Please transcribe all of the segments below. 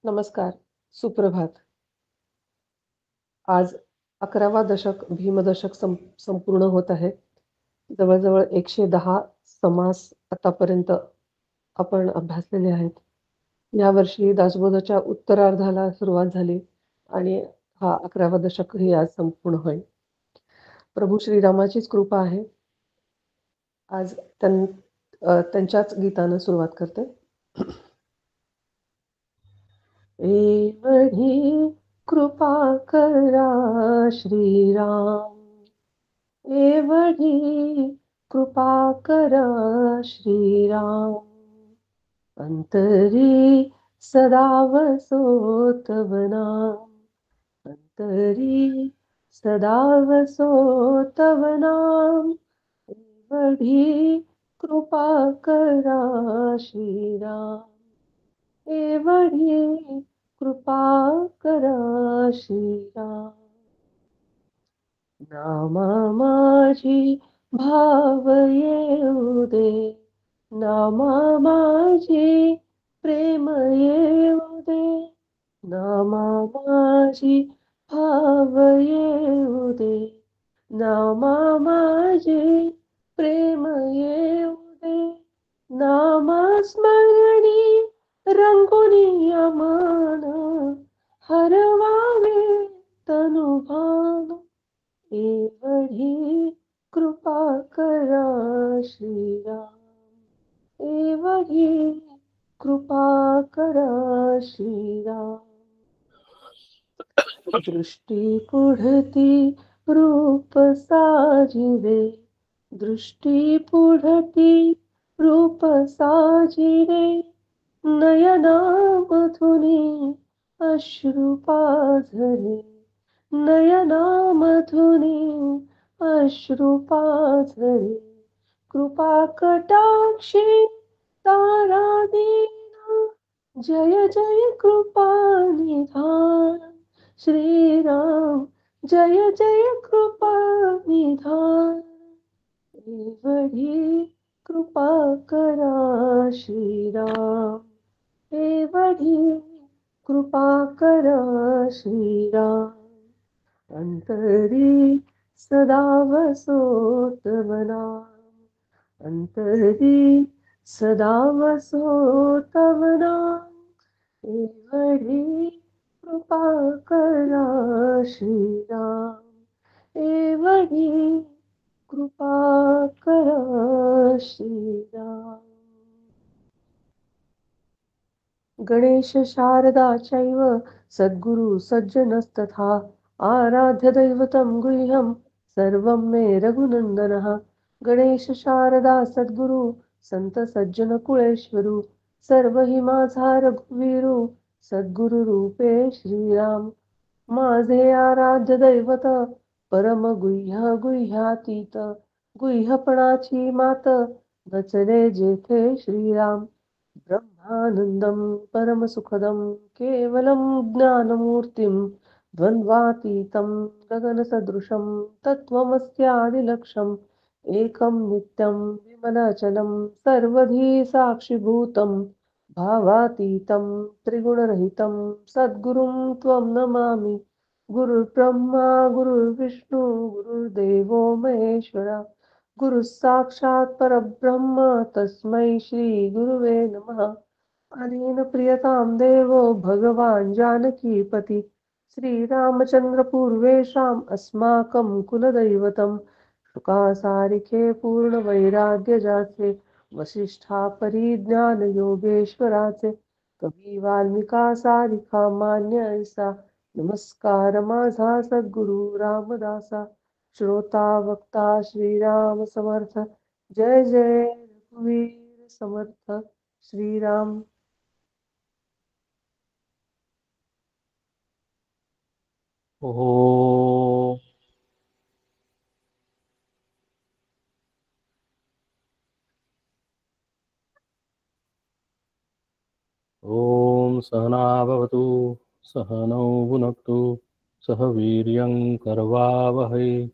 नमस्कार, सुप्रभात. आज 11वा दशक भीमदशक संपूर्ण होत आहे. जवळ-जवळ 110 समास आतापर्यंत आपण अभ्यासलेले आहेत. यावर्षी दासबोधाच्या उत्तरार्धाला सुरुवात झाली आणि हा 11वा दशकही आज संपूर्ण होईल. प्रभू श्रीरामाचीच कृपा आहे. आज त्यांच्याच गीतानं सुरुवात करते. एवढी कृपा करा श्रीराम, एवढी कृपा करा श्रीराम, अंतरी सदा वसो तव नाम, अंतरी सदा वसो तव नाम, एवढी कृपा करा श्रीराम, एवढी कृपा करा श्रीराम. नामा माझी भाव येऊ दे, नामा माझी प्रेम येऊ दे, नामा माझी भाव येऊ दे, नामा माझी प्रेम येऊ दे, नामा स्मरणी रंगुनी अमान, हरवावे तनुभान, एवढी कृपा करा श्रीराम, एवढी कृपा करा श्रीराम. दृष्टी पुढती रूप साजिरे, दृष्टी पुढती रूप साजिरे, नयनामधुनी अश्रु पाझरे, नयनामधुनी अश्रु पाझरे, कृपा कटाक्षी तारा दीना, जय जय कृपा निधान श्रीराम, जय जय कृपा निधान, एवढी कृपा करा श्रीराम, एवढी कृपा करा श्रीराम, अंतरी सदा वसो तव नाम, अंतरी सदा वसो तव नाम, एवढी कृपा करा श्रीराम, एवढी कृपा करा श्रीराम. गणेश शारदा चैव सद्गुरु सज्जनस्तथा, आराध्य दैवतं गुह्यं सर्वं मे रघुनन्दनः. गणेश शारदा सद्गुरु संत सज्जन कुळेश्वरू, सर्व हि माझा रघुवीरू सद्गुरु रूपे श्रीराम. माझे आराध्य दैवत परम गुह्य गुह्यातीत, गुह्यपणाची मात नचले जेथे श्रीराम. ब्रह्मानंदं परमसुखदं केवलं ज्ञानमूर्तिं, द्वन्द्वातीतं गगनसदृशं तत्त्वमस्यादिलक्ष्यम्, एकं नित्यं विमलाचलं सर्वधी साक्षिभूतं, भावातीतं त्रिगुणरहितं सद्गुरुं त्वं नमामि. गुरुर्ब्रह्मा गुरुर्विष्णू गुरुर्देवो महेश्वरा, गुरु साक्षात् परब्रह्म तस्मै श्री गुरुवे नमः. अनेन प्रियतां देवो भगवान् जानकीपति, श्रीरामचंद्र पूर्वेषाम् अस्माकं कुलदैवतं. शुकासारिके पूर्ण वैराग्य जाचे, वसिष्ठा परिज्ञान योगेश्वराचे, कवी वाल्मिका सारिखा मान्य ऐसा. नमस्कार माझा सद्गुरु रामदासा, श्रोता वक्ता श्रीराम समर्थ, जय जय रघुवीर समर्थ श्रीराम. ओम सहना भवतु, सहनौ भुनक्तु, सह वीर्यं करवावहै,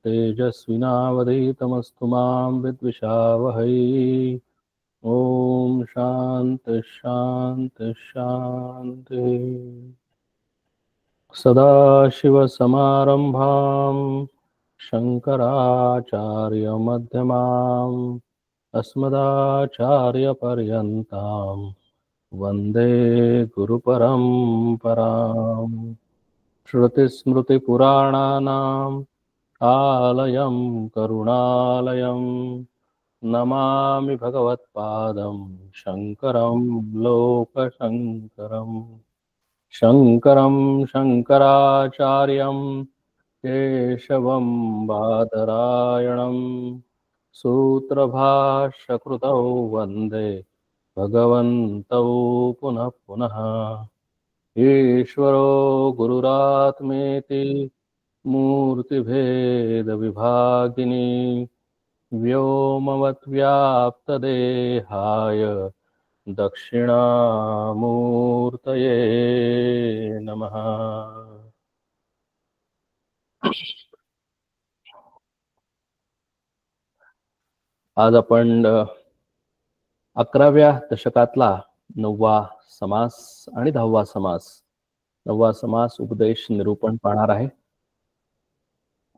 तेजस्विनावधीतमस्तु मां विद्विषावहै. ॐ शान्ति शान्ति शान्तिः। सदाशिवसमारम्भां शङ्कराचार्यमध्यमाम् अस्मदाचार्यपर्यन्तां वन्दे गुरुपरम्पराम्। श्रुतिस्मृतिपुराणानाम् आलयं करुणालयं नमामि भगवत्पादं शङ्करं लोकशङ्करम्। शङ्करं शङ्कराचार्यं केशवं बादरायणं सूत्रभाष्यकृतौ वन्दे भगवन्तौ पुनः पुनः। ईश्वरो गुरुरात्मेति मूर्तिभेदविभागिनी व्योमवद्व्याप्तदेहाय दक्षिणामूर्तये नमः। आज आपण 11व्या दशकातला 9वा समास आणि 10वा समास 9वा समास उपदेश निरूपण पाहणार आहे।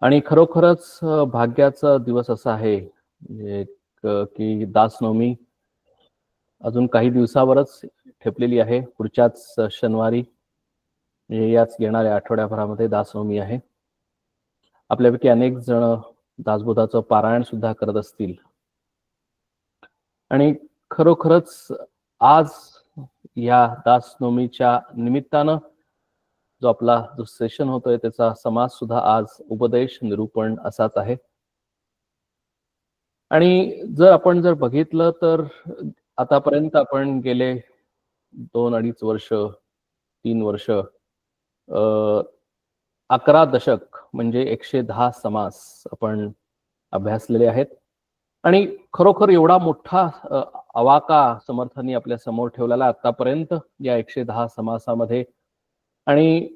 आणि खरोखरच भाग्याचा दिवस असा आहे की दासनवमी अजून काही दिवसावरच ठेपलेली आहे। पुढच्याच शनिवारी याच येणाऱ्या आठवड्याभरामध्ये दासनवमी आहे। आपल्यापैकी अनेक जण दासबोधाचं पारायण सुद्धा करत असतील। आणि खरोखरच आज या दासनवमीच्या निमित्तानं जो आपला जो सेशन होतोय त्याचा समास सुद्धा आज उपदेश निरूपण असाच आहे। आणि जर बघितलं तर आतापर्यंत आपण गेले 2-2.5 वर्ष 3 वर्ष 11 दशक म्हणजे 110 समास आपण अभ्यासलेले आहेत। आणि खरोखर एवढा मोठा अवाका समर्थांनी आपल्या समोर ठेवलेला आतापर्यंत या 110 समासामध्ये। आणि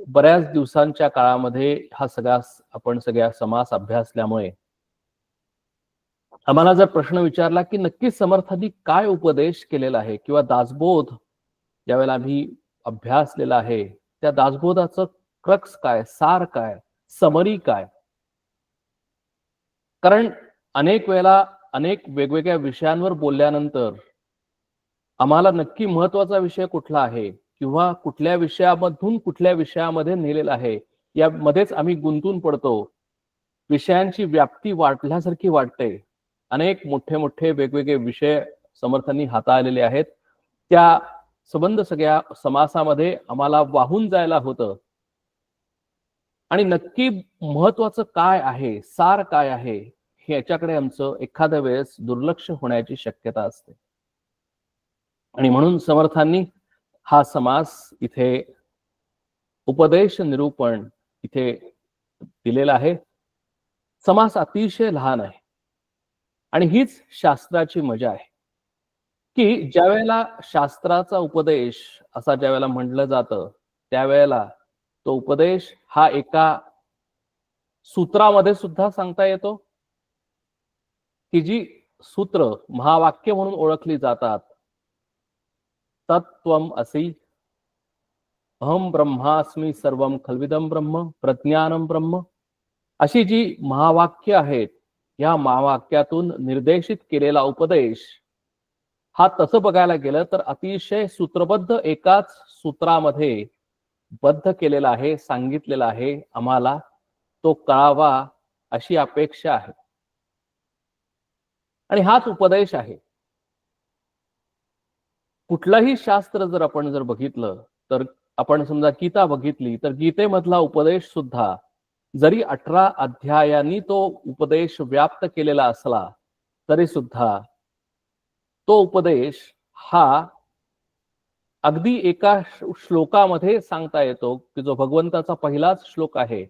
बऱ्याच दिवसांच्या काळामध्ये हा सगळ्या समास अभ्यासल्यामुळे आम्हाला जर प्रश्न विचारला की नक्की समर्थांनी काय उपदेश केलेला आहे किंवा दासबोध ज्यावेळेला आम्ही अभ्यासलेला आहे त्या दासबोधाचं क्रक्स काय, सार काय, समरी काय। कारण अनेक वेळेला अनेक वेगवेगळ्या विषयांवर बोलल्यानंतर आम्हाला नक्की महत्त्वाचा विषय कुठला आहे किंवा कुठल्या विषयामधून कुठल्या विषयामध्ये नेलेला आहे यामध्येच आम्ही गुंतून पडतो। विषयांची व्याप्ती वाढल्यासारखी वाटते। अनेक मोठे मोठे वेगवेगळे विषय समर्थांनी हाताळलेले आहेत। त्या संबंध सगळ्या समासामध्ये आम्हाला वाहून जायला होतं। आणि नक्की महत्त्वाचं काय आहे, सार काय आहे याच्याकडे आमचं एखाद्या वेळेस दुर्लक्ष होण्याची शक्यता असते। आणि म्हणून समर्थांनी हा समास इथे उपदेश निरूपण इथे दिलेला आहे। समास अतिशय लहान आहे आणि हीच शास्त्राची मजा आहे की ज्यावेळेला शास्त्राचा उपदेश असा ज्यावेळेला म्हटलं जातं त्यावेळेला तो उपदेश हा एका सूत्रामध्ये सुद्धा सांगता येतो की जी सूत्र महावाक्य म्हणून ओळखली जातात। तत्त्वम असि, अहम ब्रह्मास्मि सर्वम खल्विदम ब्रह्म, प्रज्ञानम ब्रह्म, अशी जी महावाक्य आहेत या महावाक्यातून निर्देशित केलेला उपदेश हा तसं बघायला गेलं तर अतिशय सूत्रबद्ध एकाच सूत्रामध्ये बद्ध केलेला आहे, सांगितलेला आहे। आम्हाला तो कळावा अशी अपेक्षा आहे आणि हाच उपदेश आहे। कुठलंही शास्त्र जर आपण बघितलं तर आपण समजा गीता बघितली तर गीतेमधला उपदेश सुद्धा जरी 18 अध्यायांनी तो उपदेश व्याप्त केलेला असला तरी सुद्धा तो उपदेश हा अगदी एका श्लोकामध्ये सांगता येतो की जो भगवंताचा पहिलाच श्लोक आहे।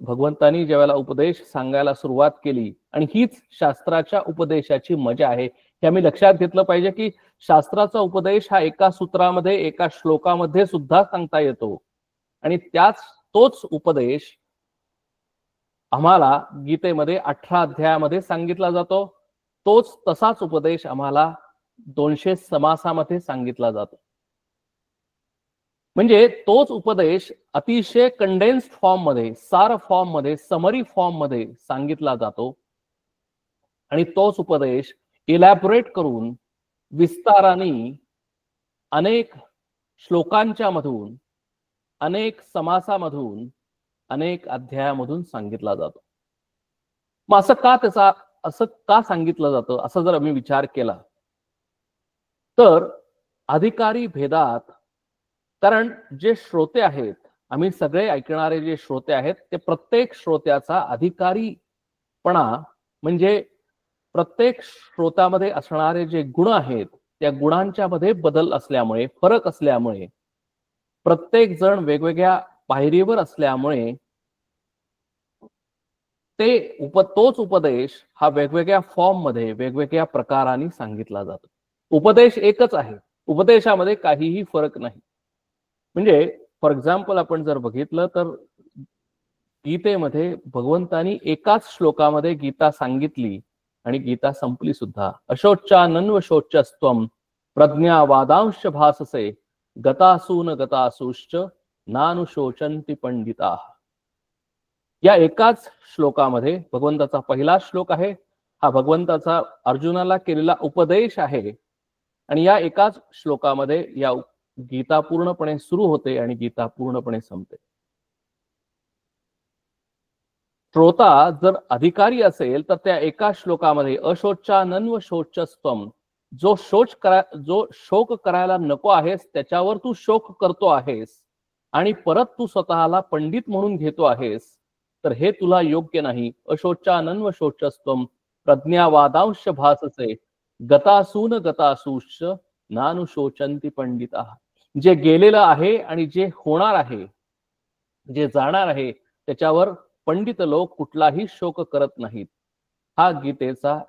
भगवंतानी ज्यावेळेला उपदेश सांगायला सुरुवात केली आणि हीच शास्त्राच्या उपदेशाची मजा आहे। हे आम्ही लक्षात घेतलं पाहिजे की शास्त्राचा उपदेश हा एका सूत्रामध्ये एका श्लोकामध्ये सुद्धा सांगता येतो आणि तोच उपदेश आम्हाला गीतेमध्ये 18 अध्यायामध्ये सांगितला जातो तोच तसाच उपदेश आम्हाला 200 समासामध्ये सांगितला जातो. म्हणजे तोच उपदेश अतिशय कंडेन्स्ड फॉर्म मध्ये, सार फॉर्म मध्ये, समरी फॉर्म मध्ये सांगितला जातो आणि तोच उपदेश इलॅबोरेट करून विस्ताराने अनेक श्लोकांच्या मधून, अनेक समासामधून, अनेक अध्यायामधून सांगितला जातो. मग असं का सांगितलं जातं असं जर आम्ही विचार केला तर अधिकारी भेदात, कारण जे श्रोते आहेत, आम्ही सगळे ऐकणारे जे श्रोते आहेत, ते प्रत्येक श्रोत्याचा अधिकारीपणा म्हणजे प्रत्येक श्रोत्यामध्ये असणारे जे गुण आहेत त्या गुणांच्या मध्ये बदल असल्यामुळे, फरक असल्यामुळे, प्रत्येक जण वेगवेगळ्या पायरीवर असल्यामुळे तोच उपदेश हा वेगवेगळ्या फॉर्म मध्ये, वेगवेगळ्या प्रकाराने सांगितला जातो. उपदेश एकच आहे, उपदेशामध्ये काहीही फरक नाही. म्हणजे फॉर एक्झाम्पल आपण जर बघितलं तर गीतेमध्ये भगवंतानी एकाच श्लोकामध्ये गीता सांगितली आणि गीता संपली सुद्धा. अशोचानन्व शोचस्त्वम प्रज्ञावादांश भाससे गतासून गतासूश्च नानुशोचन्ति पंडिता. या एकाच श्लोकामध्ये भगवंताचा पहिला श्लोक आहे, हा भगवंताचा अर्जुनाला केलेला उपदेश आहे आणि या एकाच श्लोकामध्ये या गीता पूर्णपणे सुरू होते आणि गीता पूर्णपणे संपते. श्रोता जर अधिकारी असेल तर त्या एका श्लोकामध्ये अशोचानन्व शोचस्त्वम, जो शोक करायला नको आहेस त्याच्यावर तू शोक करतो आहेस आणि परत तू स्वतःला पंडित म्हणून घेतो आहेस, तर हे तुला योग्य नाही. अशोचानन्व शोचस्त्वम प्रज्ञावादांश भाससे गतासून गतासूश्च नानुशोचन्ति पंडिता. जे गेलेलं आहे आणि जे होणार आहे, जे जाणार आहे, त्याच्यावर पंडित लोक कुठलाही शोक करत नाहीत. हा गीतेचा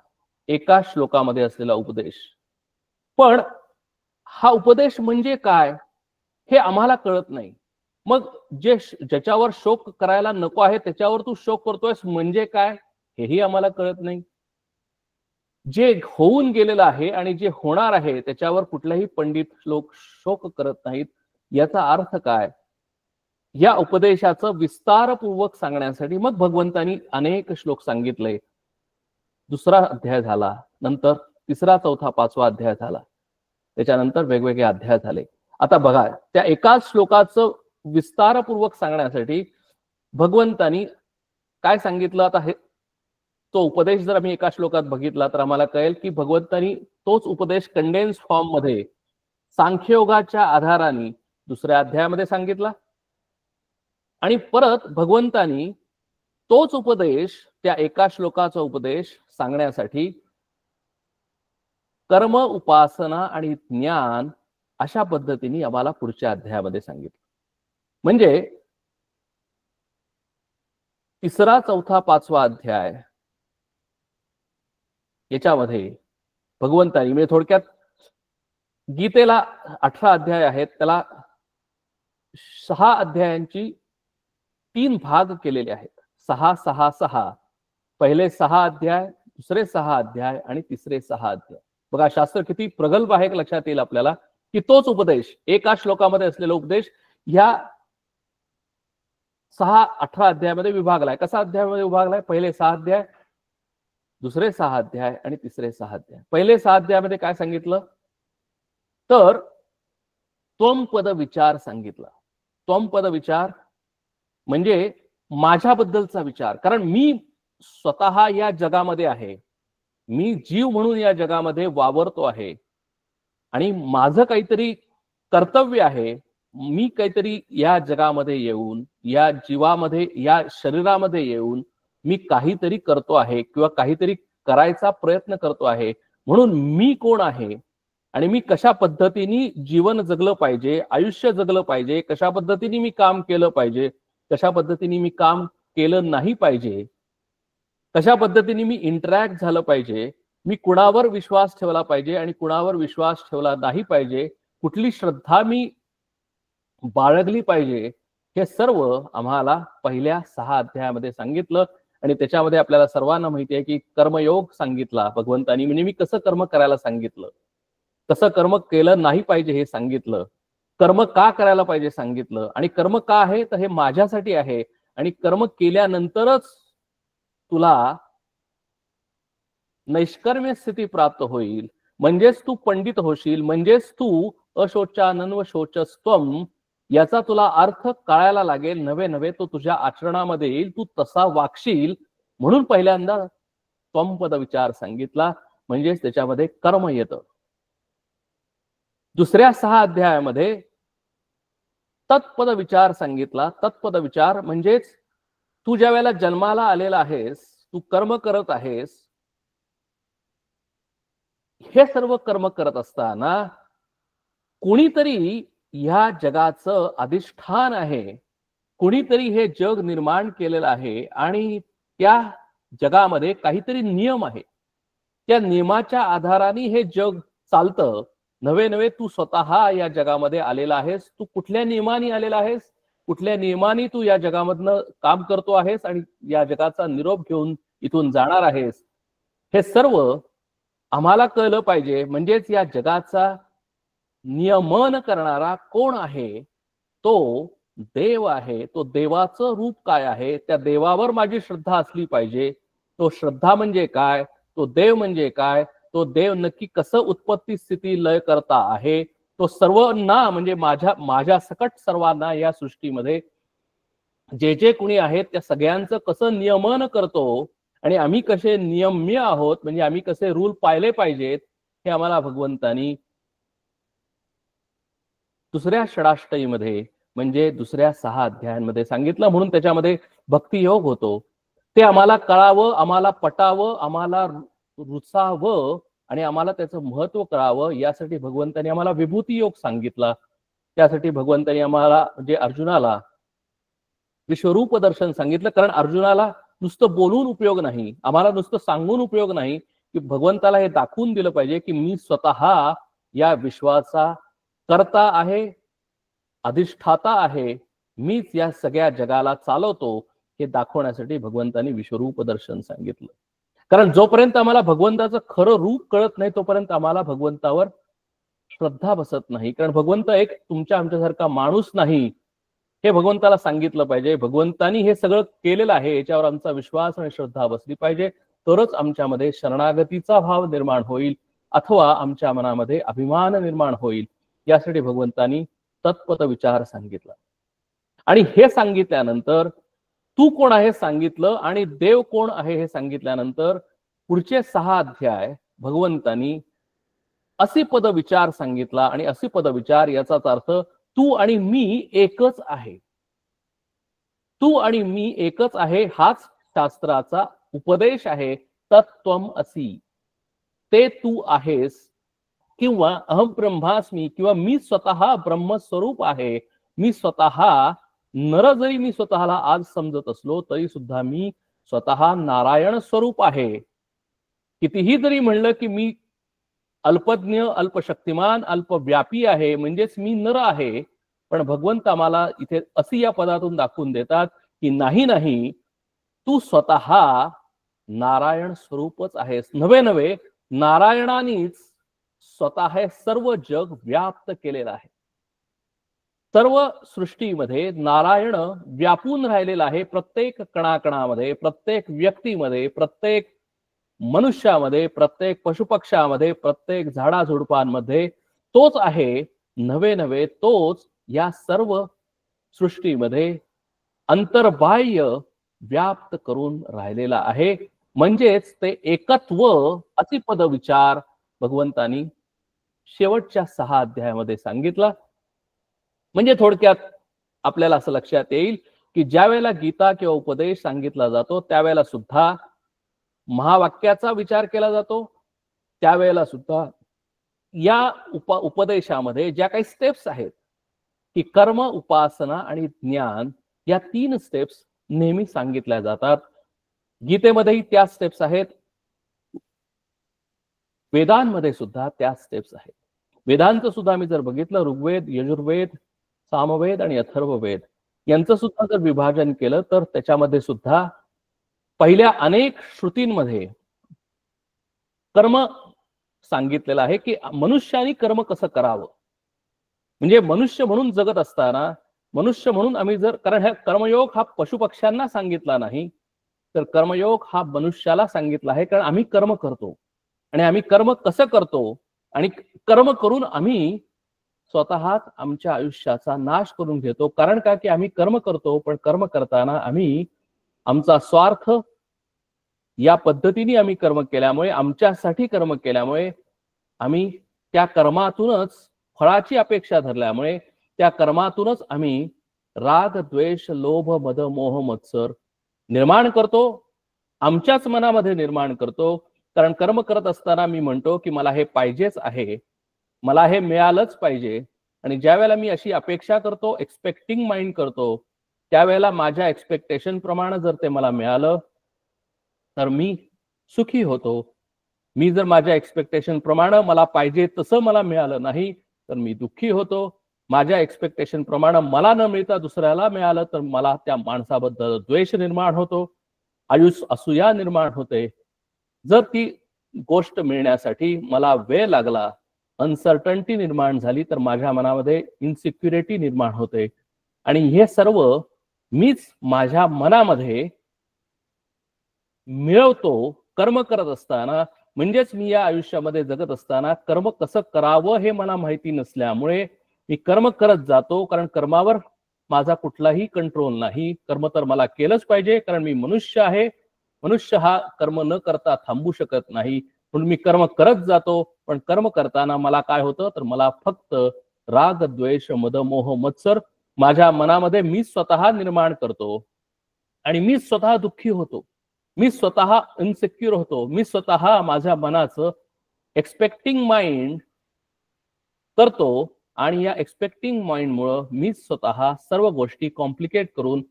एका श्लोकामध्ये असलेला उपदेश. पण हा उपदेश म्हणजे काय हे आम्हाला कळत नाही. मग ज्याच्यावर शोक करायला नको आहे त्याच्यावर तू शोक करतोयस म्हणजे काय हेही आम्हाला कळत नाही. जे होऊन गेलेलं आहे आणि जे होणार आहे त्याच्यावर कुठलाही पंडित लोक शोक करत नाहीत, याचा अर्थ काय? या उपदेशाचं विस्तारपूर्वक सांगण्यासाठी मग भगवंतांनी अनेक श्लोक सांगितले. दुसरा अध्याय झाला, नंतर तिसरा, चौथा, पाचवा अध्याय झाला, त्याच्यानंतर वेगवेगळे अध्याय झाले. आता बघा, त्या एकाच श्लोकाचं विस्तारपूर्वक सांगण्यासाठी भगवंतांनी काय सांगितलं. आता हे तो उपदेश जर आम्ही एका श्लोकात बघितला तर आम्हाला कळेल की भगवंतांनी तोच उपदेश कंडेन्स फॉर्म मध्ये सांख्ययोगाच्या आधाराने दुसऱ्या अध्यायामध्ये सांगितला आणि परत भगवंतांनी तोच उपदेश, त्या एका श्लोकाचा उपदेश सांगण्यासाठी कर्म, उपासना आणि ज्ञान अशा पद्धतीने आम्हाला पुढच्या अध्यायामध्ये सांगितलं. म्हणजे तिसरा, चौथा, पाचवा अध्याय याच्यामध्ये भगवंतांनी, म्हणजे थोडक्यात गीतेला 18 अध्याय आहेत, त्याला 6 अध्यायांची 3 भाग केलेले आहेत. 6, 6, 6. पहिले 6 अध्याय, दुसरे 6 अध्याय आणि तिसरे 6 अध्याय. बघा शास्त्र किती प्रगल्भ आहे, लक्षात येईल आपल्याला की तोच उपदेश एका श्लोकामध्ये असलेला उपदेश ह्या 6, 18 अध्यायामध्ये विभागलाय. कसा अध्यायामध्ये विभागलाय? पहिले 6 अध्याय, दुसरे 6 अध्याय आणि तिसरे 6 अध्याय. पहिले 6 अध्यायामध्ये काय सांगितलं तर त्वमपद विचार सांगितला. त्वमपद विचार म्हणजे माझ्याबद्दलचा विचार. कारण मी स्वतः या जगामध्ये आहे, मी जीव म्हणून या जगामध्ये वावरतो आहे आणि माझं काहीतरी कर्तव्य आहे. मी काहीतरी या जगामध्ये येऊन, या जीवामध्ये, या शरीरामध्ये येऊन मी काहीतरी करतो आहे किंवा काहीतरी करायचा प्रयत्न करतो आहे. म्हणून मी कोण आहे आणि मी कशा पद्धतीने जीवन जगलं पाहिजे, आयुष्य जगलं पाहिजे, कशा पद्धतीने मी काम केलं पाहिजे, कशा पद्धतीने मी काम केलं नाही पाहिजे, कशा पद्धतीने मी इंटरॅक्ट झालं पाहिजे, मी कुणावर विश्वास ठेवला पाहिजे आणि कुणावर विश्वास ठेवला नाही पाहिजे, कुठली श्रद्धा मी बाळगली पाहिजे, हे सर्व आम्हाला पहिल्या 6 अध्यायामध्ये सांगितलं. आणि त्याच्यामध्ये आपल्याला सर्वांना माहिती आहे की कर्मयोग सांगितला भगवंतानी, म्हणजे मी कसं कर्म करायला सांगितलं, कसं कर्म केलं नाही पाहिजे हे सांगितलं, कर्म का करायला पाहिजे सांगितलं, आणि कर्म का आहे तर हे माझ्यासाठी आहे, आणि कर्म केल्यानंतरच तुला नैष्कर्म्य स्थिती प्राप्त होईल, म्हणजेच तू पंडित होशील, म्हणजेच तू अशोचानन्व शोचस्त्वम याचा तुला अर्थ कळायला लागेल, नवे नवे तो तुझ्या आचरणामध्ये येईल, तू तसा वागशील, म्हणून पहिल्यांदा त्वमपद विचार सांगितला, म्हणजेच त्याच्यामध्ये कर्म येतं. दुसऱ्या 6 अध्यायामध्ये तत्पद विचार सांगितला. तत्पद विचार म्हणजेच तू ज्या वेळेला जन्माला आलेला आहेस, तू कर्म करत आहेस, हे सर्व कर्म करत असताना कोणीतरी ह्या जगाचं अधिष्ठान आहे, कोणीतरी हे जग निर्माण केलेलं आहे, आणि त्या जगामध्ये काहीतरी नियम आहे, त्या नियमाच्या आधाराने हे जग चालतं. नवे नवे तू स्वतः या जगामध्ये आलेला आहेस, तू कुठल्या नियमाने आलेला आहेस, कुठल्या नियमाने तू या जगामधनं काम करतो आहेस आणि या जगाचा निरोप घेऊन इथून जाणार आहेस, हे सर्व आम्हाला कळलं पाहिजे. म्हणजेच या जगाचा नियमन करणारा कोण आहे, तो देव आहे. तो देवाचं रूप काय आहे, त्या देवावर माझी श्रद्धा असली पाहिजे. तो श्रद्धा म्हणजे काय, तो देव म्हणजे काय, तो देव नक्की कसं उत्पत्ती स्थिती लय करता आहे, तो सर्वांना म्हणजे माझ्या सकट सर्वांना या सृष्टीमध्ये जे जे कुणी आहेत त्या सगळ्यांचं कसं नियमन करतो, आणि आम्ही कसे नियम्य आहोत, म्हणजे आम्ही कसे रूल पाळले पाहिजेत, हे आम्हाला भगवंतानी दुसऱ्या षडाष्टकीमध्ये म्हणजे दुसऱ्या 6 अध्यायांमध्ये सांगितलं. म्हणून त्याच्यामध्ये भक्तियोग होतो. ते आम्हाला कळावं, आम्हाला पटावं, आम्हाला रुचावं, आणि आम्हाला त्याचं महत्व कळावं, यासाठी भगवंतानी आम्हाला विभूती योग सांगितला. त्यासाठी भगवंतानी आम्हाला म्हणजे अर्जुनाला विश्वरूप दर्शन सांगितलं. कारण अर्जुनाला नुसतं बोलून उपयोग नाही, आम्हाला नुसतं सांगून उपयोग नाही, की भगवंताला हे दाखवून दिलं पाहिजे की मी स्वतः या विश्वाचा करता आहे, अधिष्ठाता आहे, मीच या सगळ्या जगाला चालवतो, हे दाखवण्यासाठी भगवंतानी विश्वरूप दर्शन सांगितलं. कारण जोपर्यंत आम्हाला भगवंताचं खरं रूप कळत नाही, तोपर्यंत आम्हाला भगवंतावर श्रद्धा बसत नाही. कारण भगवंत एक तुमच्या आमच्यासारखा माणूस नाही, हे भगवंताला सांगितलं पाहिजे. भगवंतानी हे सगळं केलेलं आहे, याच्यावर आमचा विश्वास आणि श्रद्धा बसली पाहिजे, तरच आमच्यामध्ये शरणागतीचा भाव निर्माण होईल, अथवा आमच्या मनामध्ये अभिमान निर्माण होईल. यासाठी भगवंतानी तत्पद विचार सांगितला. आणि हे सांगितल्यानंतर तू कोण आहे सांगितलं, आणि देव कोण आहे हे सांगितल्यानंतर पुढचे 6 अध्याय भगवंतानी असिपद विचार सांगितला. आणि असिपद विचार याचाच अर्थ तू आणि मी एकच आहे. तू आणि मी एकच आहे, हाच शास्त्राचा उपदेश आहे. तत्त्वम असी, ते तू आहेस, किंवा अहम ब्रह्मास्मी, किंवा मी स्वतः ब्रह्मस्वरूप आहे. मी स्वतः नर जरी मी स्वतःला आज समजत असलो तरी सुद्धा मी स्वतः नारायण स्वरूप आहे. कितीही जरी म्हणलं की मी अल्पज्ञ, अल्पशक्तिमान, अल्पव्यापी आहे, म्हणजेच मी नर आहे, पण भगवंत आम्हाला इथे अशी या पदातून दाखवून देतात की नाही नाही, तू स्वतः नारायण स्वरूपच आहेस. नवे नवे नारायणानीच स्वतः सर्व जग व्याप्त केलेलं आहे. सर्व सृष्टीमध्ये नारायण व्यापून राहिलेला आहे. प्रत्येक कणाकणामध्ये, प्रत्येक व्यक्तीमध्ये, प्रत्येक मनुष्यामध्ये, प्रत्येक पशुपक्षामध्ये, प्रत्येक झाडाझुडपांमध्ये तोच आहे. नवे नवे तोच या सर्व सृष्टीमध्ये अंतर्बाह्य व्याप्त करून राहिलेला आहे. म्हणजेच ते एकत्व अतिपद विचार भगवंतानी शेवटच्या 6 अध्यायामध्ये सांगितला. म्हणजे थोडक्यात आपल्याला असं लक्षात येईल की ज्या वेळेला गीता किंवा उपदेश सांगितला जातो त्यावेळेला सुद्धा महावाक्याचा विचार केला जातो. त्यावेळेला सुद्धा या उपदेशामध्ये ज्या काही स्टेप्स आहेत की कर्म, उपासना आणि ज्ञान, या 3 स्टेप्स नेहमी सांगितल्या जातात. गीतेमध्येही त्या स्टेप्स आहेत, वेदांमध्ये सुद्धा त्या स्टेप्स आहेत. वेदांचं सुद्धा मी जर बघितलं, ऋग्वेद, यजुर्वेद, सामवेद आणि अथर्ववेद यांचं सुद्धा जर विभाजन केलं तर त्याच्यामध्ये सुद्धा पहिल्या अनेक श्रुतींमध्ये कर्म सांगितलेलं आहे की मनुष्याने कर्म कसं करावं. म्हणजे मनुष्य म्हणून जगत असताना, मनुष्य म्हणून आम्ही जर, कारण हा कर्मयोग हा पशुपक्ष्यांना सांगितला नाही, तर कर्मयोग हा मनुष्याला सांगितला आहे. कारण आम्ही कर्म करतो आणि आम्ही कर्म कसं करतो आणि कर्म करून आम्ही स्वतःच आमच्या आयुष्याचा नाश करून घेतो. कारण का की आम्ही कर्म करतो, पण कर्म करताना आम्ही आमचा स्वार्थ या पद्धतीने आम्ही कर्म केल्यामुळे, आमच्यासाठी कर्म केल्यामुळे, आम्ही त्या कर्मातूनच फळाची अपेक्षा धरल्यामुळे त्या कर्मातूनच आम्ही राग, द्वेष, लोभ, मद, मोह, मत्सर निर्माण करतो, आमच्याच मनामध्ये निर्माण करतो. कारण कर्म करत असताना मी म्हणतो की मला हे पाहिजेच आहे, मला हे मिळालंच पाहिजे. आणि ज्या वेळेला मी अशी अपेक्षा करतो, एक्सपेक्टिंग माइंड करतो, त्यावेळेला माझ्या एक्सपेक्टेशन प्रमाणे जर ते मला मिळालं तर मी सुखी होतो. मी जर माझ्या एक्सपेक्टेशन प्रमाणे मला पाहिजे तसं मला मिळालं नाही तर मी दुःखी होतो. माझ्या एक्सपेक्टेशन प्रमाणे मला न मिळता दुसऱ्याला मिळालं तर मला त्या माणसाबद्दल द्वेष निर्माण होतो, असूया निर्माण होते. जर ती गोष्ट मिळण्यासाठी मला वेळ लागला, अनसर्टन्टी निर्माण झाली, तर माझ्या मनामध्ये इन्सिक्युरिटी निर्माण होते. आणि हे सर्व मीच माझ्या मनामध्ये मिळवतो कर्म करत असताना. म्हणजेच मी या आयुष्यामध्ये जगत असताना कर्म कसं करावं हे मला माहिती नसल्यामुळे मी कर्म करत जातो. कारण कर्मावर माझा कुठलाही कंट्रोल नाही. कर्म तर मला केलंच पाहिजे, कारण मी मनुष्य आहे. मनुष्य हा कर्म न करता थांबू शकत नाही, म्हणून मी कर्म करत जातो. पण कर्म करताना मला काय होतं, तर मला फक्त राग, द्वेष, मद, मोह, मत्सर माझ्या मनामध्ये मी स्वतः निर्माण करतो आणि मी स्वतः दुःखी होतो, मी स्वतः इन्सिक्युअर होतो, मी स्वतः माझ्या मनाचं एक्सपेक्टिंग माइंड करतो. आणि या एक्सपेक्टिंग माइंडमुळं मी स्वतः सर्व गोष्टी कॉम्प्लिकेट करून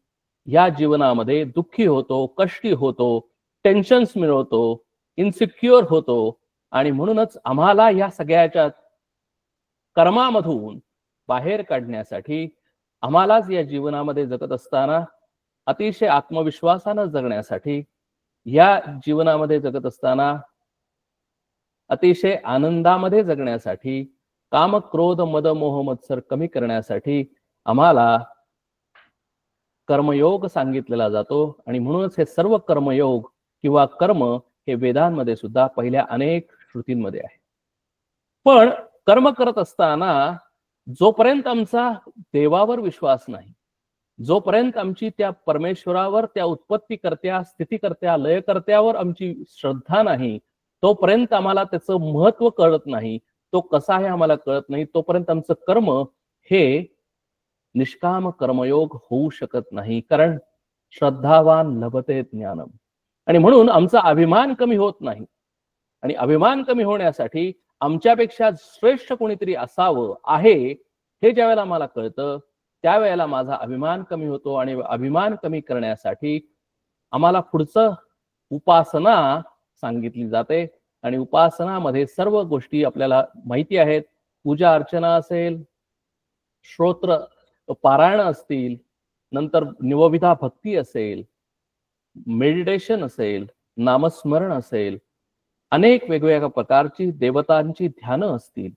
या जीवनामध्ये दुःखी होतो, कष्टी होतो, टेन्शन्स मिळवतो, इन्सिक्युअर होतो. आणि म्हणूनच आम्हाला या सगळ्याच्या कर्मामधून बाहेर काढण्यासाठी, आम्हालाच या जीवनामध्ये जगत असताना अतिशय आत्मविश्वासानं जगण्यासाठी, या जीवनामध्ये जगत असताना अतिशय आनंदामध्ये जगण्यासाठी, काम, क्रोध, मद, मोह, मत्सर कमी करण्यासाठी आम्हाला कर्मयोग सांगितलेला जातो. आणि म्हणूनच हे सर्व कर्मयोग किंवा कर्म हे वेदांमध्ये सुद्धा पहिल्या अनेक श्रुतींमध्ये आहे. पण कर्म करत असताना जोपर्यंत आमचा देवावर विश्वास नाही, जोपर्यंत आमची त्या परमेश्वरावर, त्या उत्पत्तीकर्त्या, स्थितीकर्त्या, लयकर्त्यावर आमची श्रद्धा नाही, तोपर्यंत आम्हाला त्याचं महत्व कळत नाही, तो कसा आहे आम्हाला कळत नाही, तोपर्यंत आमचं कर्म हे निष्काम कर्मयोग होऊ शकत नाही. कारण श्रद्धावान लभते ज्ञानम. आणि म्हणून आमचा अभिमान कमी होत नाही. आणि अभिमान कमी होण्यासाठी आमच्यापेक्षा श्रेष्ठ कोणीतरी असावं आहे हे ज्या वेळेला मला कळतं, त्यावेळेला माझा अभिमान कमी होतो. आणि अभिमान कमी करण्यासाठी आम्हाला पुढचं उपासना सांगितली जाते. आणि उपासनामध्ये सर्व गोष्टी आपल्याला माहिती आहेत. पूजा अर्चना असेल, श्रोत्र पारायण असतील, नंतर निवविधा भक्ती असेल, मेडिटेशन असेल, नामस्मरण असेल, अनेक वेगवेगळ्या प्रकारची देवतांची ध्यानं असतील.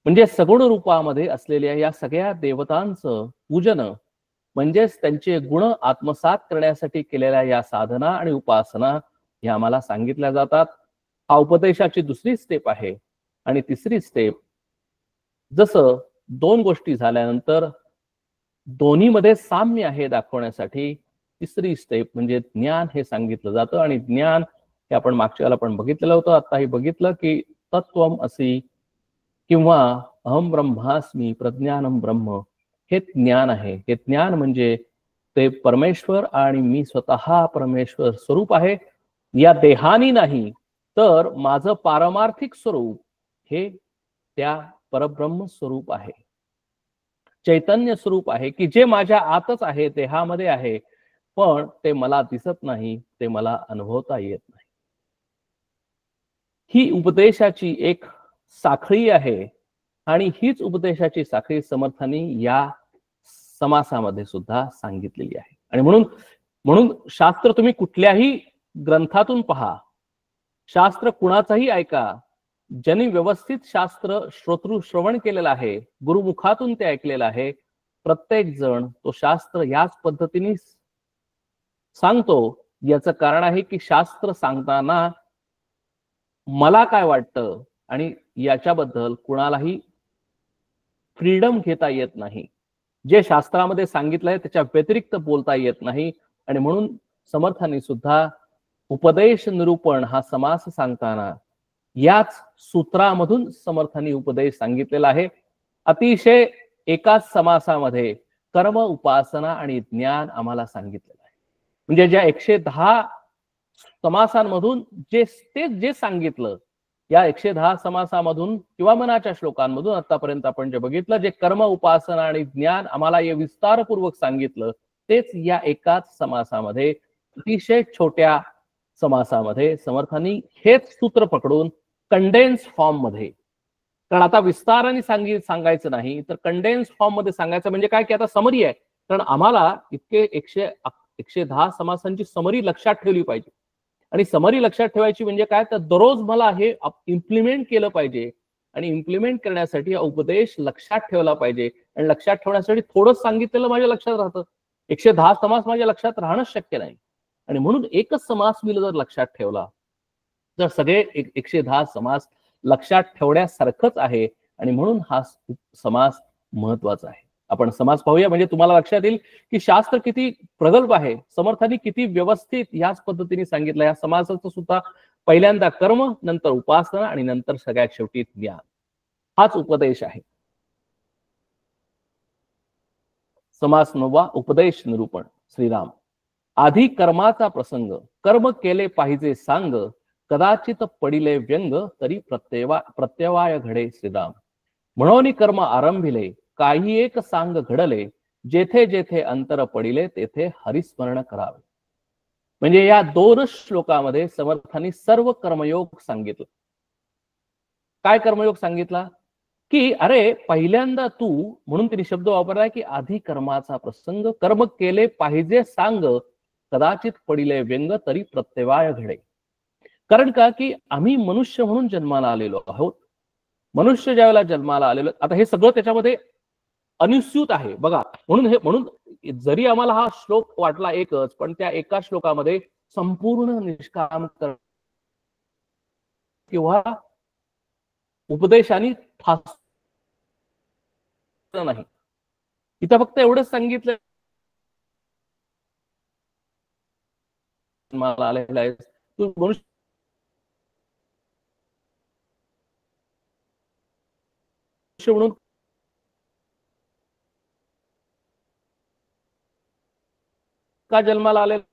म्हणजे सगुण रूपामध्ये असलेल्या या सगळ्या देवतांचं पूजन, म्हणजेच त्यांचे गुण आत्मसात करण्यासाठी केलेल्या या साधना आणि उपासना ह्या आम्हाला सांगितल्या जातात. हा उपदेशाची दुसरी स्टेप आहे. आणि तिसरी स्टेप, जसं दोन गोष्टी झाल्यानंतर दोन्हीमध्ये साम्य आहे दाखवण्यासाठी तिसरी स्टेप म्हणजे ज्ञान हे सांगितलं जातं. आणि ज्ञान हे आपण मागच्या वेळेला पण बघितलेलं होतं, आताही बघितलं की तत्वम असी किंवा अहम ब्रह्मास्मी प्रज्ञानम ब्रह्म हे ज्ञान आहे. हे ज्ञान म्हणजे ते परमेश्वर आणि मी स्वतः परमेश्वर स्वरूप आहे, या देहानी नाही, तर माझं पारमार्थिक स्वरूप हे त्या परब्रह्म स्वरूप आहे, चैतन्य स्वरूप आहे, की जे माझ्या आतच आहे, देहामध्ये आहे, पण ते मला दिसत नाही, ते मला अनुभवता येत नाही. ही उपदेशाची एक साखळी आहे. आणि हीच उपदेशाची साखळी समर्थांनी या समासामध्ये सुद्धा सांगितलेली आहे. आणि म्हणून म्हणून शास्त्र तुम्ही कुठल्याही ग्रंथातून पहा, शास्त्र कुणाचंही ऐका, ज्यांनी व्यवस्थित शास्त्र श्रोण केलेलं आहे, गुरुमुखातून ते ऐकलेलं आहे, प्रत्येक जण तो शास्त्र याच पद्धतीने सांगतो. याचं कारण आहे की शास्त्र सांगताना मला काय वाटतं आणि याच्याबद्दल कुणालाही फ्रीडम घेता येत नाही. जे शास्त्रामध्ये सांगितलंय त्याच्या व्यतिरिक्त बोलता येत नाही. आणि म्हणून समर्थांनी सुद्धा उपदेश निरूपण हा समास सांगताना याच सूत्रामधून समर्थांनी उपदेश सांगितलेला आहे. अतिशय एकाच समासामध्ये कर्म, उपासना आणि ज्ञान आम्हाला सांगितलेलं आहे. म्हणजे ज्या 110 समासांमधून जे सांगितलं, या 110 समासामधून किंवा मनाच्या श्लोकांमधून आतापर्यंत आपण जे बघितलं, जे कर्म, उपासना आणि ज्ञान आम्हाला हे विस्तारपूर्वक सांगितलं, तेच या एकाच समासामध्ये अतिशय छोट्या समासामध्ये समर्थांनी हेच सूत्र पकडून कंडेन्स फॉर्म मध्ये, कारण आता विस्ताराने सांगायचं नाही तर कंडेन्स फॉर्म मध्ये सांगायचं. म्हणजे काय की आता समरी आहे, कारण आम्हाला इतके 110 समासांची समरी लक्षात ठेवली पाहिजे. आणि समरी लक्षात ठेवायची म्हणजे काय, तर दररोज मला हे इम्प्लिमेंट केलं पाहिजे. आणि इम्प्लिमेंट करण्यासाठी उपदेश लक्षात ठेवला पाहिजे. आणि लक्षात ठेवण्यासाठी थोडंच सांगितलेलं माझ्या लक्षात राहतं. 110 समास माझ्या लक्षात राहणंच शक्य नाही. आणि म्हणून एकच समास मी जर लक्षात ठेवला तर सगळे 110 समास लक्षात ठेवण्यासारखंच आहे. आणि म्हणून हा समास महत्वाचा आहे. आपण समास पाहूया, म्हणजे तुम्हाला लक्षात येईल की शास्त्र किती प्रगल्भ आहे. समर्थांनी किती व्यवस्थित याच पद्धतीने सांगितलं. या समासाचं सुद्धा पहिल्यांदा कर्म, नंतर उपासना आणि नंतर सगळ्यात शेवटी ज्ञान, हाच उपदेश आहे. समास 9वा, उपदेश निरूपण. श्रीराम. आधी कर्माचा प्रसंग, कर्म केले पाहिजे सांग, कदाचित पडिले व्यंग, तरी प्रत्यवाय घडे. श्रीराम. म्हणून कर्म आरंभिले, काही एक सांग घडले, जेथे जेथे अंतर पडिले तेथे हरिस्मरण करावे. म्हणजे या 2 श्लोकामध्ये समर्थांनी सर्व कर्मयोग सांगितलं. काय कर्मयोग सांगितला की अरे पहिल्यांदा तू, म्हणून तिने शब्द वापरलाय की आधी कर्माचा प्रसंग, कर्म केले पाहिजे सांग, कदाचित पडिले व्यंग, तरी प्रत्यवाय घडे. कारण का की आम्ही मनुष्य म्हणून जन्माला आलेलो आहोत. मनुष्य ज्यावेळेला जन्माला आलेलो, आता हे सगळं त्याच्यामध्ये अनुस्यूत आहे बघा. म्हणून जरी आम्हाला हा श्लोक वाटला एकच, पण त्या एका श्लोकामध्ये संपूर्ण निष्काम किंवा उपदेशाने ठास नाही. इथं फक्त एवढंच सांगितलं, मला आलेला आहे तू मनुष्य म्हणून का जन्माला आलेला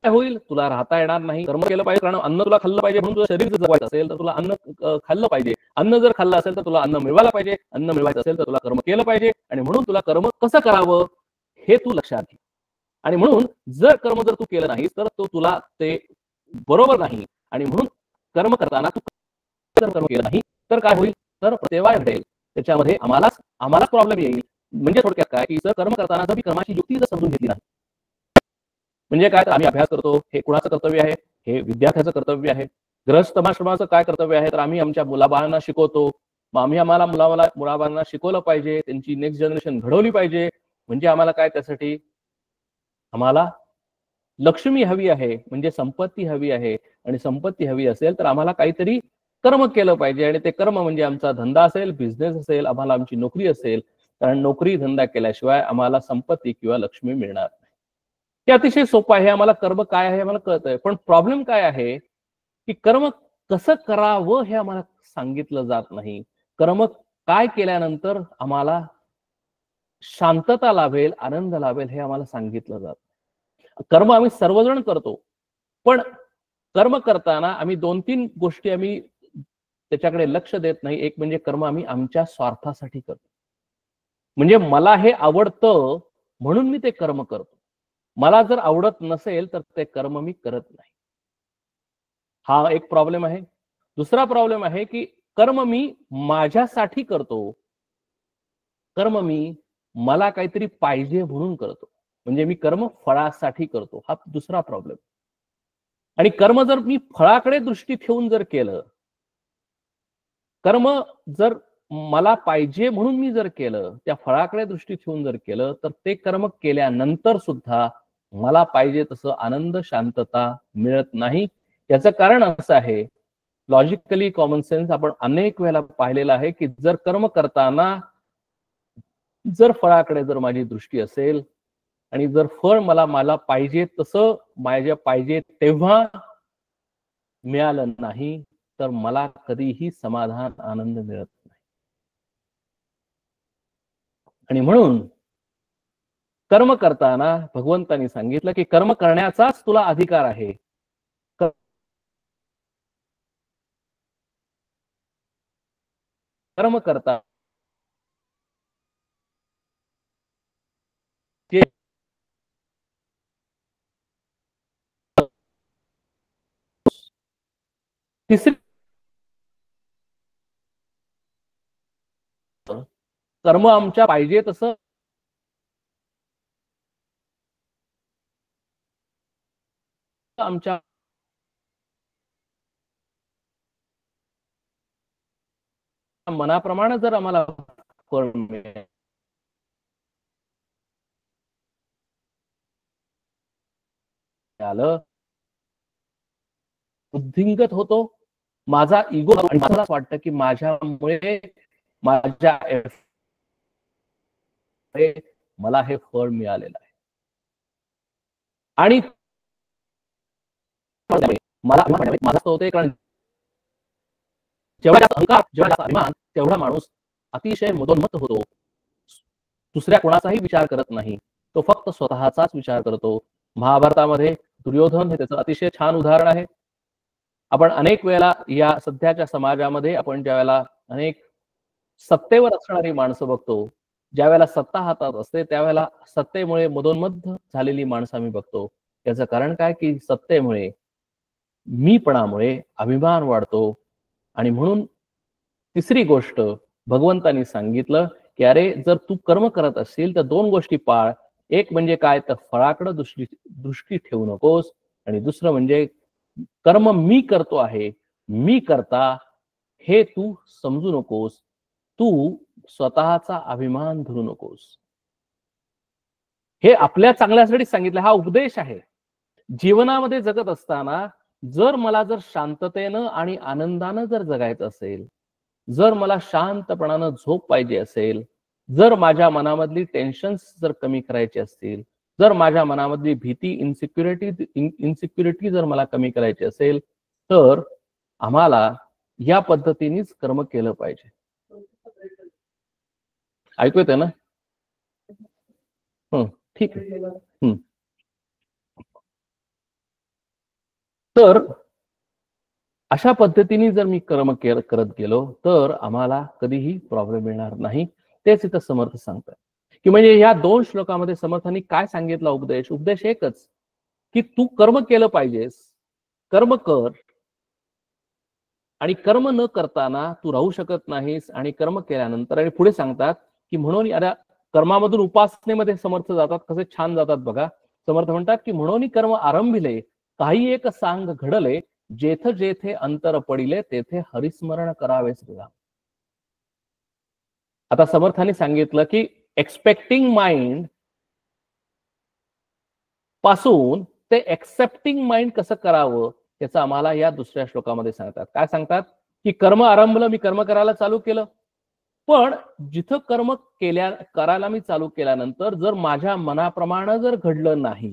होईल, तुला राहता येणार नाही. कर्म केलं पाहिजे, कारण अन्न तुला खाल्लं पाहिजे. म्हणून तुझं शरीर जगवायचं असेल तर तुला अन्न खाल्लं पाहिजे. अन्न जर खाल्लं असेल तर तुला अन्न मिळवायला पाहिजे. अन्न मिळवायचं असेल तर तुला कर्म केलं पाहिजे. आणि म्हणून तुला कर्म कसं करावं हे तू लक्षात घे. आणि म्हणून जर कर्म तू केलं नाही तर तुला ते बरोबर नाही. आणि म्हणून कर्म करताना तू कर्म केलं नाही तर काय होईल, तर प्रत्यवाय घडेल. त्याच्यामध्ये आम्हाला प्रॉब्लेम येईल. म्हणजे थोडक्यात काय की जर कर्म करताना जर कर्माची युक्ती जर समजून घेतली नाही, म्हणजे काय, तर आम्ही अभ्यास करतो, हे कुणाचं कर्तव्य आहे, हे विद्यार्थ्याचं कर्तव्य आहे. गृहस्थाश्रमाचं काय कर्तव्य आहे, तर आम्ही आमच्या मुलाबाळांना शिकवतो. मग आम्ही आम्हाला मुलाबाळांना शिकवलं पाहिजे, त्यांची नेक्स्ट जनरेशन घडवली पाहिजे. म्हणजे आम्हाला काय, त्यासाठी आम्हाला लक्ष्मी हवी आहे, म्हणजे संपत्ती हवी आहे. आणि संपत्ती हवी असेल तर आम्हाला काहीतरी कर्म केलं पाहिजे. आणि ते कर्म म्हणजे आमचा धंदा असेल, बिझनेस असेल, आम्हाला आमची नोकरी असेल. कारण नोकरी धंदा केल्याशिवाय आम्हाला संपत्ती किंवा लक्ष्मी मिळणार नाही. ते अतिशय सोपं आहे. आम्हाला कर्म काय आहे आम्हाला कळतंय. पण प्रॉब्लेम काय आहे की कर्म कसं करावं हे आम्हाला सांगितलं जात नाही. कर्म काय केल्यानंतर आम्हाला शांतता लाभेल, आनंद लाभेल हे आम्हाला सांगितलं जात. कर्म आम्ही सर्वजण करतो, पण कर्म करताना आम्ही 2-3 गोष्टी आम्ही त्याच्याकडे लक्ष देत नाही. एक म्हणजे कर्म आम्ही आमच्या स्वार्थासाठी करतो. म्हणजे मला हे आवडतं म्हणून मी ते कर्म करतो. मला जर आवडत नसेल तर ते कर्म मी करत नाही. हा एक प्रॉब्लेम आहे. दुसरा प्रॉब्लेम आहे की कर्म मी माझ्यासाठी करतो. कर्म मी मला काहीतरी पाहिजे म्हणून करतो. म्हणजे मी कर्म फळासाठी करतो. हा दुसरा प्रॉब्लेम. आणि कर्म जर मी फळाकडे दृष्टी ठेवून जर केलं, कर्म जर मला पाहिजे म्हणून मी जर केलं, त्या फळाकडे दृष्टी ठेवून जर केलं, तर ते कर्म केल्यानंतर सुद्धा मला पाहिजे तसं आनंद, शांतता मिळत नाही. याचं कारण असं आहे, लॉजिकली कॉमन सेन्स आपण अनेक वेळेला पाहिलेलं आहे, की जर कर्म करताना जर फळाकडे जर माझी दृष्टी असेल आणि जर फळ मला पाहिजे तसं माझ्या पाहिजे तेव्हा मिळालं नाही, तर मला कधीही समाधान, आनंद मिळत नाही. आणि म्हणून कर्म करताना भगवंतांनी सांगितलं, की कर्म करण्याचाच तुला अधिकार आहे. कर्म करता तिसरी कर्म आमच्या पाहिजे तसं आमच्या मनाप्रमाणे जर आम्हाला फळ मिळालं, बुद्धिंगत होतो, माझा इगो आणि मला वाटतं की माझ्यामुळे माझ्या मला हे फळ मिळालेलं आहे. आणि मला माझा होते, कारण जेवढा अहंकार, जेवढा अभिमान, तेवढा माणूस अतिशय मदोन्मत्त होतो. दुसऱ्या कोणाचाही विचार करत नाही, तो फक्त स्वतःचाच विचार करतो. महाभारतामध्ये दुर्योधन हे त्याचं अतिशय छान उदाहरण आहे. आपण अनेक वेळेला या सध्याच्या समाजामध्ये आपण ज्यावेळेला अनेक सत्तेवर असणारी माणसं बघतो, ज्यावेळेला सत्ता हातात असते त्यावेळेला सत्तेमुळे मदोन्मत्त झालेली माणसं आम्ही बघतो. याचं कारण काय, की सत्तेमुळे, मीपणामुळे अभिमान वाढतो. आणि म्हणून तिसरी गोष्ट भगवंतांनी सांगितलं, की अरे जर तू कर्म करत असशील तर 2 गोष्टी पाळ. एक म्हणजे काय, तर फळाकडे दृष्टी ठेवू नकोस. आणि दुसरं म्हणजे कर्म मी करतो आहे, मी करता हे तू समजू नकोस. तू स्वतःचा अभिमान धरू नकोस. हे आपल्या चांगल्यासाठी सांगितलं. हा उपदेश आहे. जीवनामध्ये जगत असताना जर मला जर शांततेनं आणि आनंदानं जर जगायचं असेल, जर मला शांतपणानं झोप पाहिजे असेल, जर माझ्या मनामधली टेन्शन्स जर कमी करायची असतील, जर माझ्या मनामधली भीती, इन्सिक्युरिटी जर मला कमी करायची असेल, तर आम्हाला या पद्धतीनेच कर्म केलं पाहिजे. ऐकू येतंय ना? ठीक आहे. तर अशा पद्धतीने जर मी कर्म करत गेलो तर आम्हाला कधीही प्रॉब्लेम येणार नाही. तेच इथं समर्थ सांगतात, की म्हणजे या 2 श्लोकामध्ये समर्थांनी काय सांगितला उपदेश? उपदेश एकच, की तू कर्म केलं पाहिजेस, कर्म कर. आणि कर्म न करताना तू राहू शकत नाहीस. आणि कर्म केल्यानंतर आणि पुढे सांगतात, की म्हणून अरे कर्मामधून उपासनेमध्ये समर्थ जातात, कसे छान जातात बघा. समर्थ म्हणतात, की म्हणून कर्म आरंभिले, काही एक सांग घडले, जेथ जेथे अंतर पडिले तेथे हरिस्मरण करावे श्रीराम. आता समर्थांनी सांगितलं, की एक्सपेक्टिंग माइंड पासून ते एक्सेप्टिंग माइंड कसं करावं याचं आम्हाला या दुसऱ्या श्लोकामध्ये सांगतात. काय सांगतात, की कर्म आरंभलं, मी कर्म करायला चालू केलं, पण जिथं कर्म करायला मी चालू केल्यानंतर जर माझ्या मनाप्रमाणे जर घडलं नाही,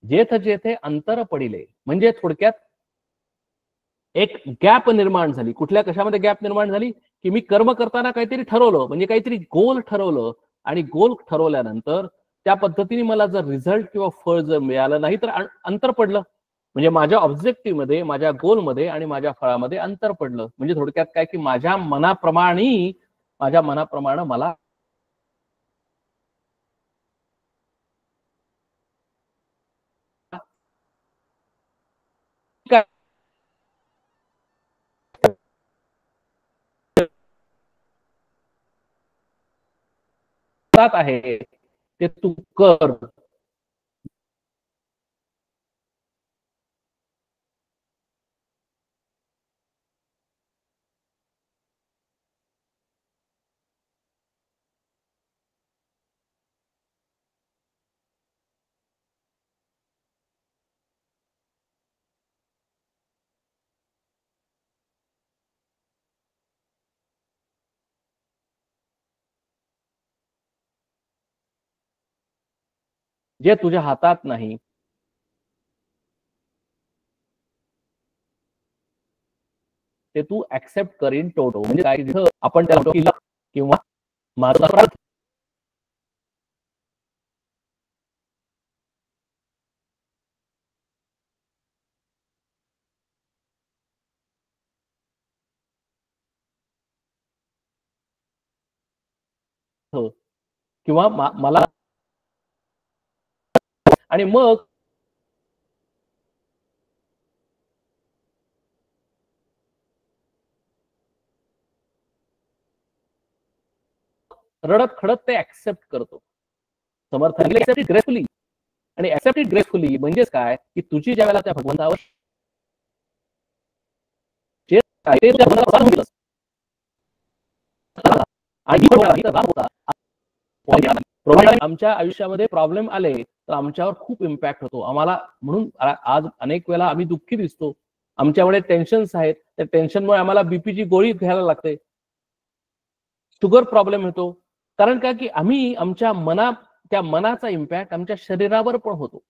जेथ जेथे अंतर पडिले, म्हणजे थोडक्यात एक गॅप निर्माण झाली. कुठल्या कशामध्ये गॅप निर्माण झाली की मी कर्म करताना काहीतरी ठरवलं, म्हणजे काहीतरी गोल ठरवलं आणि गोल ठरवल्यानंतर त्या पद्धतीने मला जर रिझल्ट किंवा फळ जर मिळालं नाही तर अंतर पडलं. म्हणजे माझ्या ऑब्जेक्टिव्ह मध्ये, माझ्या गोलमध्ये आणि माझ्या फळामध्ये अंतर पडलं. म्हणजे थोडक्यात काय की माझ्या मनाप्रमाणे मला काय आहे ते तू कर. जे तुझ्या हातात नाही ते तू ऍक्सेप्ट करीन टोटो. म्हणजे काय, तिथं आपण त्याला किंवा माझा किंवा मला आणि मग रडत खडत ते ऍक्सेप्ट करतो. समर्थ ग्रेसफुली. आणि ऍक्सेप्ट ग्रेसफुली म्हणजे काय की तुझी ज्या वेळेला त्या भगवंतावर आमच्या आयुष्यामध्ये प्रॉब्लेम आले तर आमच्यावर खूप इम्पॅक्ट होतो आम्हाला. म्हणून आज अनेक वेळा आम्ही दुःखी दिसतो. आमच्याकडे टेन्शन्स आहेत, त्या टेन्शनमुळे आम्हाला बीपीची गोळी घ्यायला लागते, शुगर प्रॉब्लेम होतो. कारण काय की आम्ही त्या मनाचा इम्पॅक्ट आमच्या शरीरावर पण होतो.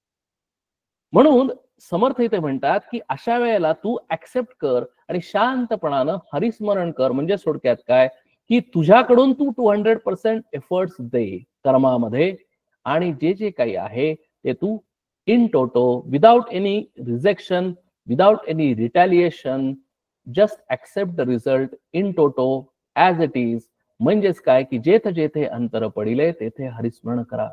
म्हणून समर्थ इथे म्हणतात की अशा वेळेला तू ऍक्सेप्ट कर आणि शांतपणानं हरिस्मरण कर. म्हणजे थोडक्यात काय की तुझ्याकडून तू 200% एफर्ट्स दे कर्मामध्ये, आणि जे जे काही आहे ते तू in toto, without any rejection, without any retaliation, just accept the result in toto as it is. म्हणजेच काय की जेथे जेथे अंतर पडिले तेथे हरिस्मरण करा.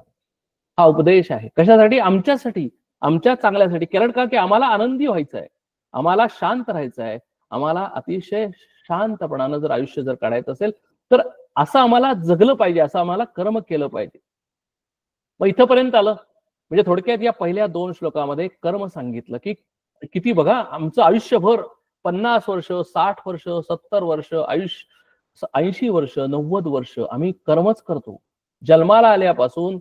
हा उपदेश आहे. कशासाठी? आमच्यासाठी, आमच्या चांगल्यासाठी. कारण का की आम्हाला आनंदी व्हायचं आहे, आम्हाला शांत राहायचं आहे, आम्हाला अतिशय शांतपणानं जर आयुष्य जर काढायचं असेल तर असं आम्हाला जगलं पाहिजे, असं आम्हाला कर्म केलं पाहिजे. मग इथंपर्यंत आलं. म्हणजे थोडक्यात या पहिल्या 2 श्लोकामध्ये कर्म सांगितलं की किती बघा आमचं आयुष्यभर 50 वर्ष, 60 वर्ष, 70 वर्ष आयुष्य, 80 वर्ष, 90 वर्ष आम्ही कर्मच करतो. जन्माला आल्यापासून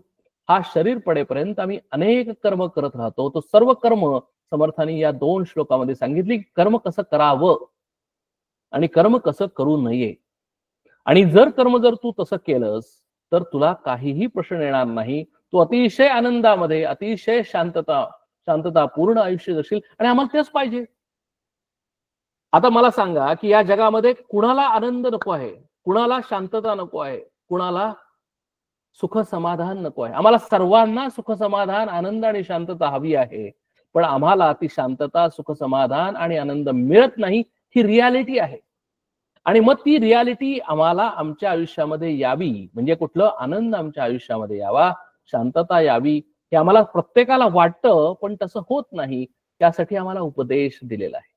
हा शरीर पडेपर्यंत आम्ही अनेक कर्म करत राहतो. तो सर्व कर्म समर्थांनी या 2 श्लोकामध्ये सांगितली कर्म कसं करावं आणि कर्म कसं करू नये. आणि जर तू तसं केलंस तर तुला काहीही प्रश्न येणार नाही. तू अतिशय आनंदामध्ये, अतिशय शांतता पूर्ण आयुष्य जगशील. आणि आम्हाला तेच पाहिजे. आता मला सांगा की या जगामध्ये कुणाला आनंद नको आहे, कुणाला शांतता नको आहे, कुणाला सुख समाधान नको आहे? आम्हाला सर्वांना सुख समाधान, आनंद आणि शांतता हवी आहे. पण आम्हाला ती शांतता, सुख समाधान आणि आनंद मिळत नाही, ही रियालिटी आहे. आणि मग ती रियालिटी आम्हाला आमच्या आयुष्यामध्ये यावी, म्हणजे कुठलं आनंद आमच्या आयुष्यामध्ये यावा, शांतता यावी, हे आम्हाला प्रत्येकाला वाटतं, पण तसं होत नाही. त्यासाठी आम्हाला उपदेश दिलेला आहे.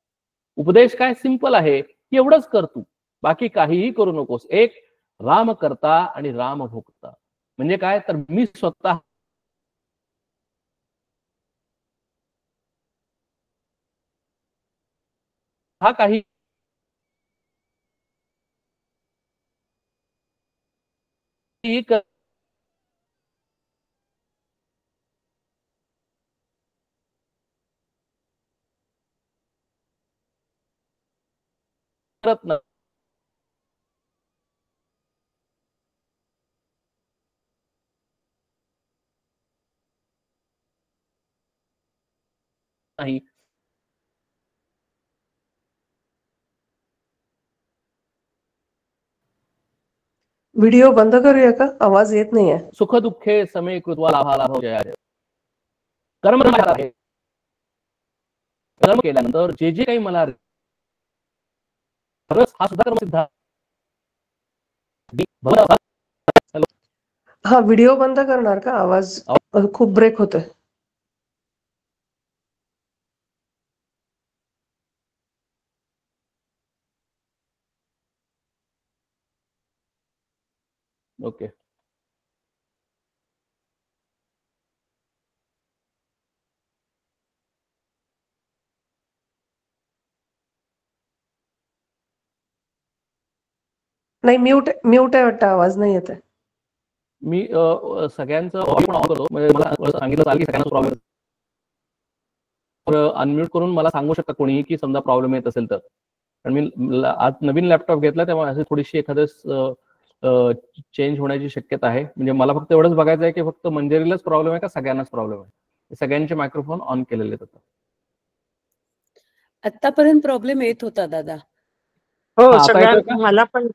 उपदेश काय सिंपल आहे की एवढंच कर तू, बाकी काहीही करू नकोस. एक राम करता आणि राम भोगता. म्हणजे काय तर मी स्वतः हा काही करत नाही. व्हिडिओ बंद करूया का? आवाज येत नाहीये. सुख दुःखे समे कृत्वा लाभालाभ जयाय. कर्म आहे. कर्म केल्यानंतर जे जे काही मला रस हा सुद्धा कर्म सिद्ध. हा व्हिडिओ बंद करणार का? आवाज खूप ब्रेक होतोय. ओके. नाही, म्यूट आहे वाटतं, आवाज नाही येत आहे. मी सगळ्यांचं ऑडिओ ऑन करतो, म्हणजे मला सांगितलं चालेल की सगळ्यांना प्रॉब्लेम. अनम्यूट करून मला सांगू शकता कोणीही की समजा प्रॉब्लेम येत असेल तर. कारण मी आज नवीन लॅपटॉप घेतला त्यामुळे अशी थोडीशी एखादं चेंज होण्याची शक्यता आहे. म्हणजे मला फक्त एवढंच बघायचं आहे की फक्त मंजिरीलाच प्रॉब्लेम आहे का सगळ्यांनाच प्रॉब्लेम आहे. सगळ्यांचे मायक्रोफोन ऑन केलेले आहेत. आतापर्यंत प्रॉब्लेम येत होता दादा. हो, सगळ्या मला पण.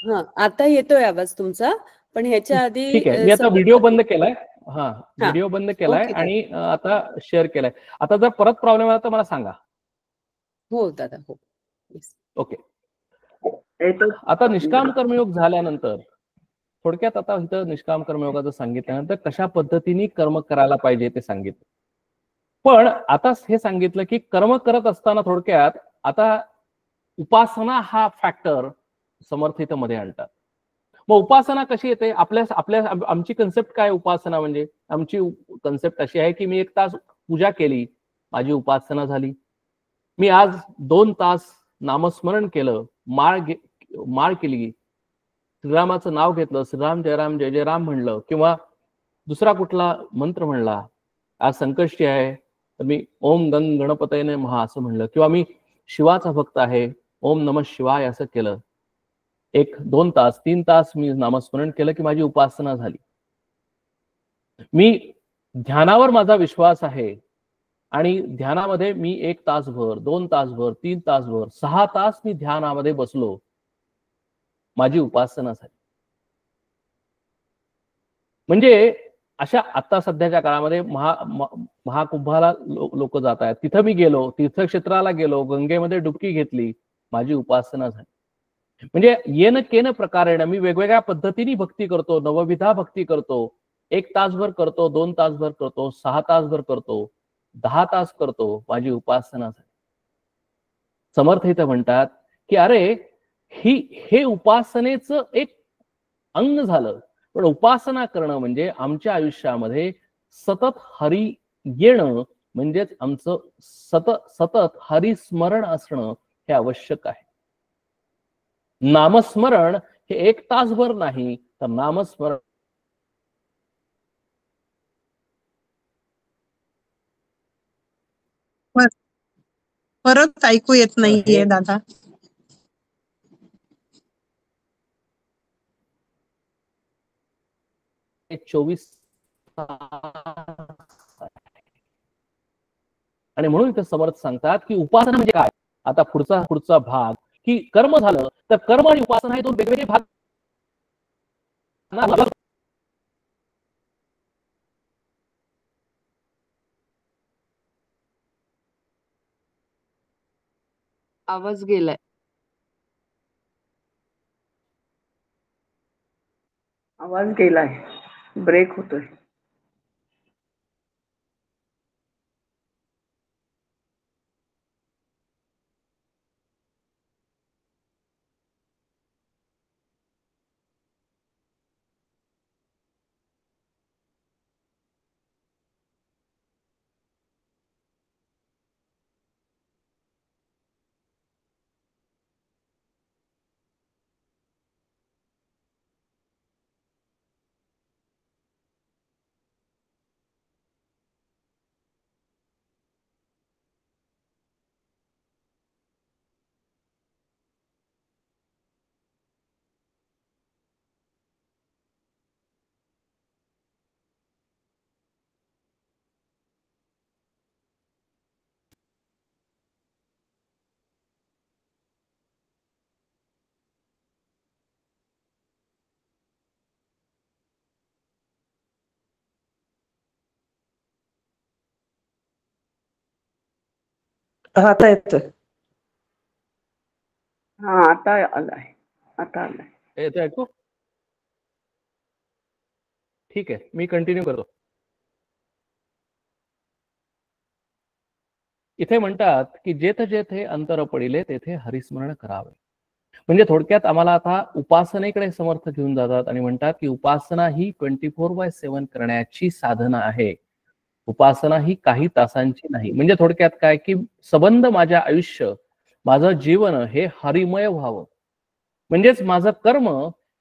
हा, आता येतोय आवाज तुमचा, पण ह्याच्या आधी ठीक आहे. मी आता व्हिडिओ बंद केलाय. हा, व्हिडिओ बंद केलाय ओके, आणि आता शेअर केलाय. आता जर परत प्रॉब्लेम आला तर मला सांगा. हो दादा, हो. ओके. आता निष्काम कर्मयोग झाल्यानंतर थोडक्यात आता इथं निष्काम कर्मयोगाचं सांगितल्यानंतर कशा पद्धतीने कर्म करायला पाहिजे ते सांगितलं. पण आता हे सांगितलं की कर्म करत असताना थोडक्यात आता उपासना हा फॅक्टर समर्थ इथं मध्ये आणतात. मग उपासना कशी येते? आमची कन्सेप्ट काय उपासना म्हणजे? आमची कन्सेप्ट अशी आहे की मी 1 तास पूजा केली, माझी उपासना झाली. मी आज 2 तास नामस्मरण केलं, माळ केली, श्रीरामाचं नाव घेतलं, श्रीराम जय राम जय जय राम म्हणलं, किंवा दुसरा कुठला मंत्र म्हणला. आज संकष्टी आहे तर मी ओम गंग गणपतये नमः असं म्हणलं, किंवा मी शिवाचा भक्त आहे, ओम नमः शिवाय असं केलं. 1, 2 तास, 3 तास मी नामस्मरण केलं की माझी उपासना झाली. मी ध्यानावर माझा विश्वास आहे आणि ध्यानामध्ये मी 1 तासभर, 2 तासभर, 3 तासभर, 6 तास मी ध्यानामध्ये बसलो, माझी उपासना झाली. म्हणजे अशा आता सध्याच्या काळामध्ये महाकुंभाला लोक जात आहेत. तिथं मी गेलो, तीर्थक्षेत्राला गेलो, गंगेमध्ये डुबकी घेतली, माझी उपासना झाली. म्हणजे येन केन प्रकारेण मी वेगवेगळ्या पद्धतीने भक्ती करतो, नवविधा भक्ती करतो. 1 तासभर करतो, 2 तासभर करतो, 6 तासभर करतो, 10 तास करतो, माझी उपासना झाली. समर्थ इथं म्हणतात की अरे हे उपासनेचं एक अंग झालं. पण उपासना करणं म्हणजे आमच्या आयुष्यामध्ये सतत हरी येणं, म्हणजेच आमचं सतत हरिस्मरण असणं हे आवश्यक आहे. नामस्मरण हे 1 तासभर नाही, तर नामस्मरण परत ऐकू येत नाहीये दादा. 24 आणि म्हणून इथे समर्थ सांगतात की उपासना म्हणजे काय. आता पुढचा भाग की कर्म झालं तर कर्म आणि उपासना हे 2 वेगवेगळे भाग. आवाज गेलाय. आवाज गेलाय, ब्रेक होतोय. हा, आता येतोय. हा, आता आलाय. येतोय ऐकू? ठीक आहे, मी कंटिन्यू करतो. इथे म्हणतात की जेथ जेथे अंतर पडिले तेथे हरिस्मरण करावे. म्हणजे थोडक्यात आम्हाला आता उपासनेकडे समर्थ घेऊन जातात आणि म्हणतात की उपासना ही 24/7 करण्याची साधना आहे. उपासना ही काही तासांची नाही. म्हणजे थोडक्यात काय की संबंध माझ्या आयुष्य, माझं जीवन हे हरिमय व्हावं. म्हणजेच माझं कर्म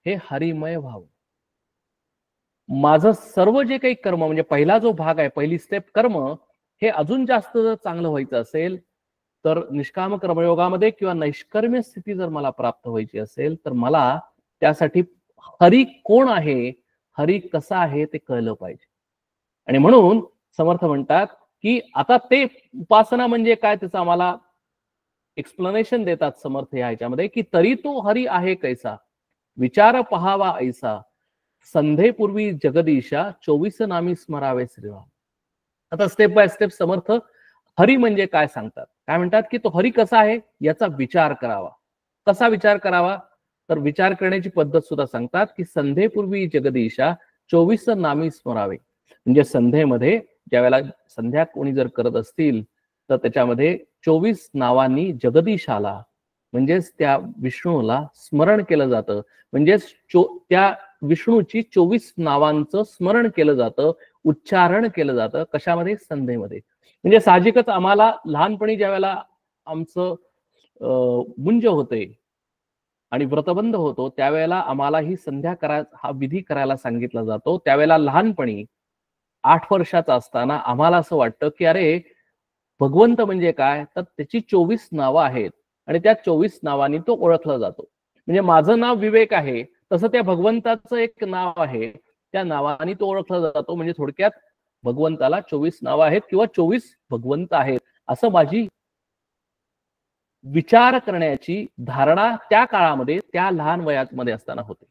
हे हरिमय व्हावं. माझं सर्व जे काही कर्म म्हणजे पहिला जो भाग आहे, पहिली स्टेप कर्म, हे अजून जास्त जर चांगलं व्हायचं असेल तर निष्काम कर्मयोगामध्ये किंवा नैष्कर्म्य स्थिती जर मला प्राप्त व्हायची असेल तर मला त्यासाठी हरी कोण आहे, हरी कसा आहे ते कळलं पाहिजे. आणि म्हणून समर्थ म्हणतात की आता ते उपासना म्हणजे काय त्याचं आम्हाला एक्सप्लेनेशन देतात समर्थ या ह्याच्यामध्ये की तरी तो हरी आहे कैसा, विचार पहावा ऐसा, संध्येपूर्वी जगदीशा 24 नामी स्मरावे श्रीराम. आता स्टेप बाय स्टेप समर्थ हरी म्हणजे काय सांगतात. काय म्हणतात की तो हरी कसा आहे याचा विचार करावा. कसा विचार करावा, तर विचार करण्याची पद्धत सुद्धा सांगतात की संध्येपूर्वी जगदीशा 24 नामी स्मरावे. म्हणजे संध्येमध्ये ज्यावेळेला संध्या कोणी जर करत असतील तर त्याच्यामध्ये 24 नावांनी जगदीशाला म्हणजेच त्या विष्णूला स्मरण केलं जातं. म्हणजेच त्या विष्णूची 24 नावांचं स्मरण केलं जातं, उच्चारण केलं जातं. कशामध्ये? संध्येमध्ये. म्हणजे साहजिकच आम्हाला लहानपणी ज्यावेळेला आमचं मुंज होते आणि व्रतबंध होतो त्यावेळेला आम्हाला ही संध्या हा विधी करायला सांगितला जातो. त्यावेळेला लहानपणी 8 वर्षाचा असताना आम्हाला असं वाटतं की अरे भगवंत म्हणजे काय, तर त्याची 24 नावं आहेत आणि त्या 24 नावांनी तो ओळखला जातो. म्हणजे माझं नाव विवेक आहे तसं त्या भगवंताचं एक नाव आहे, त्या नावाने तो ओळखला जातो. म्हणजे थोडक्यात भगवंताला 24 नावं आहेत किंवा 24 भगवंत आहेत असं माझी विचार करण्याची धारणा त्या काळामध्ये त्या लहान वयामध्ये असताना होते.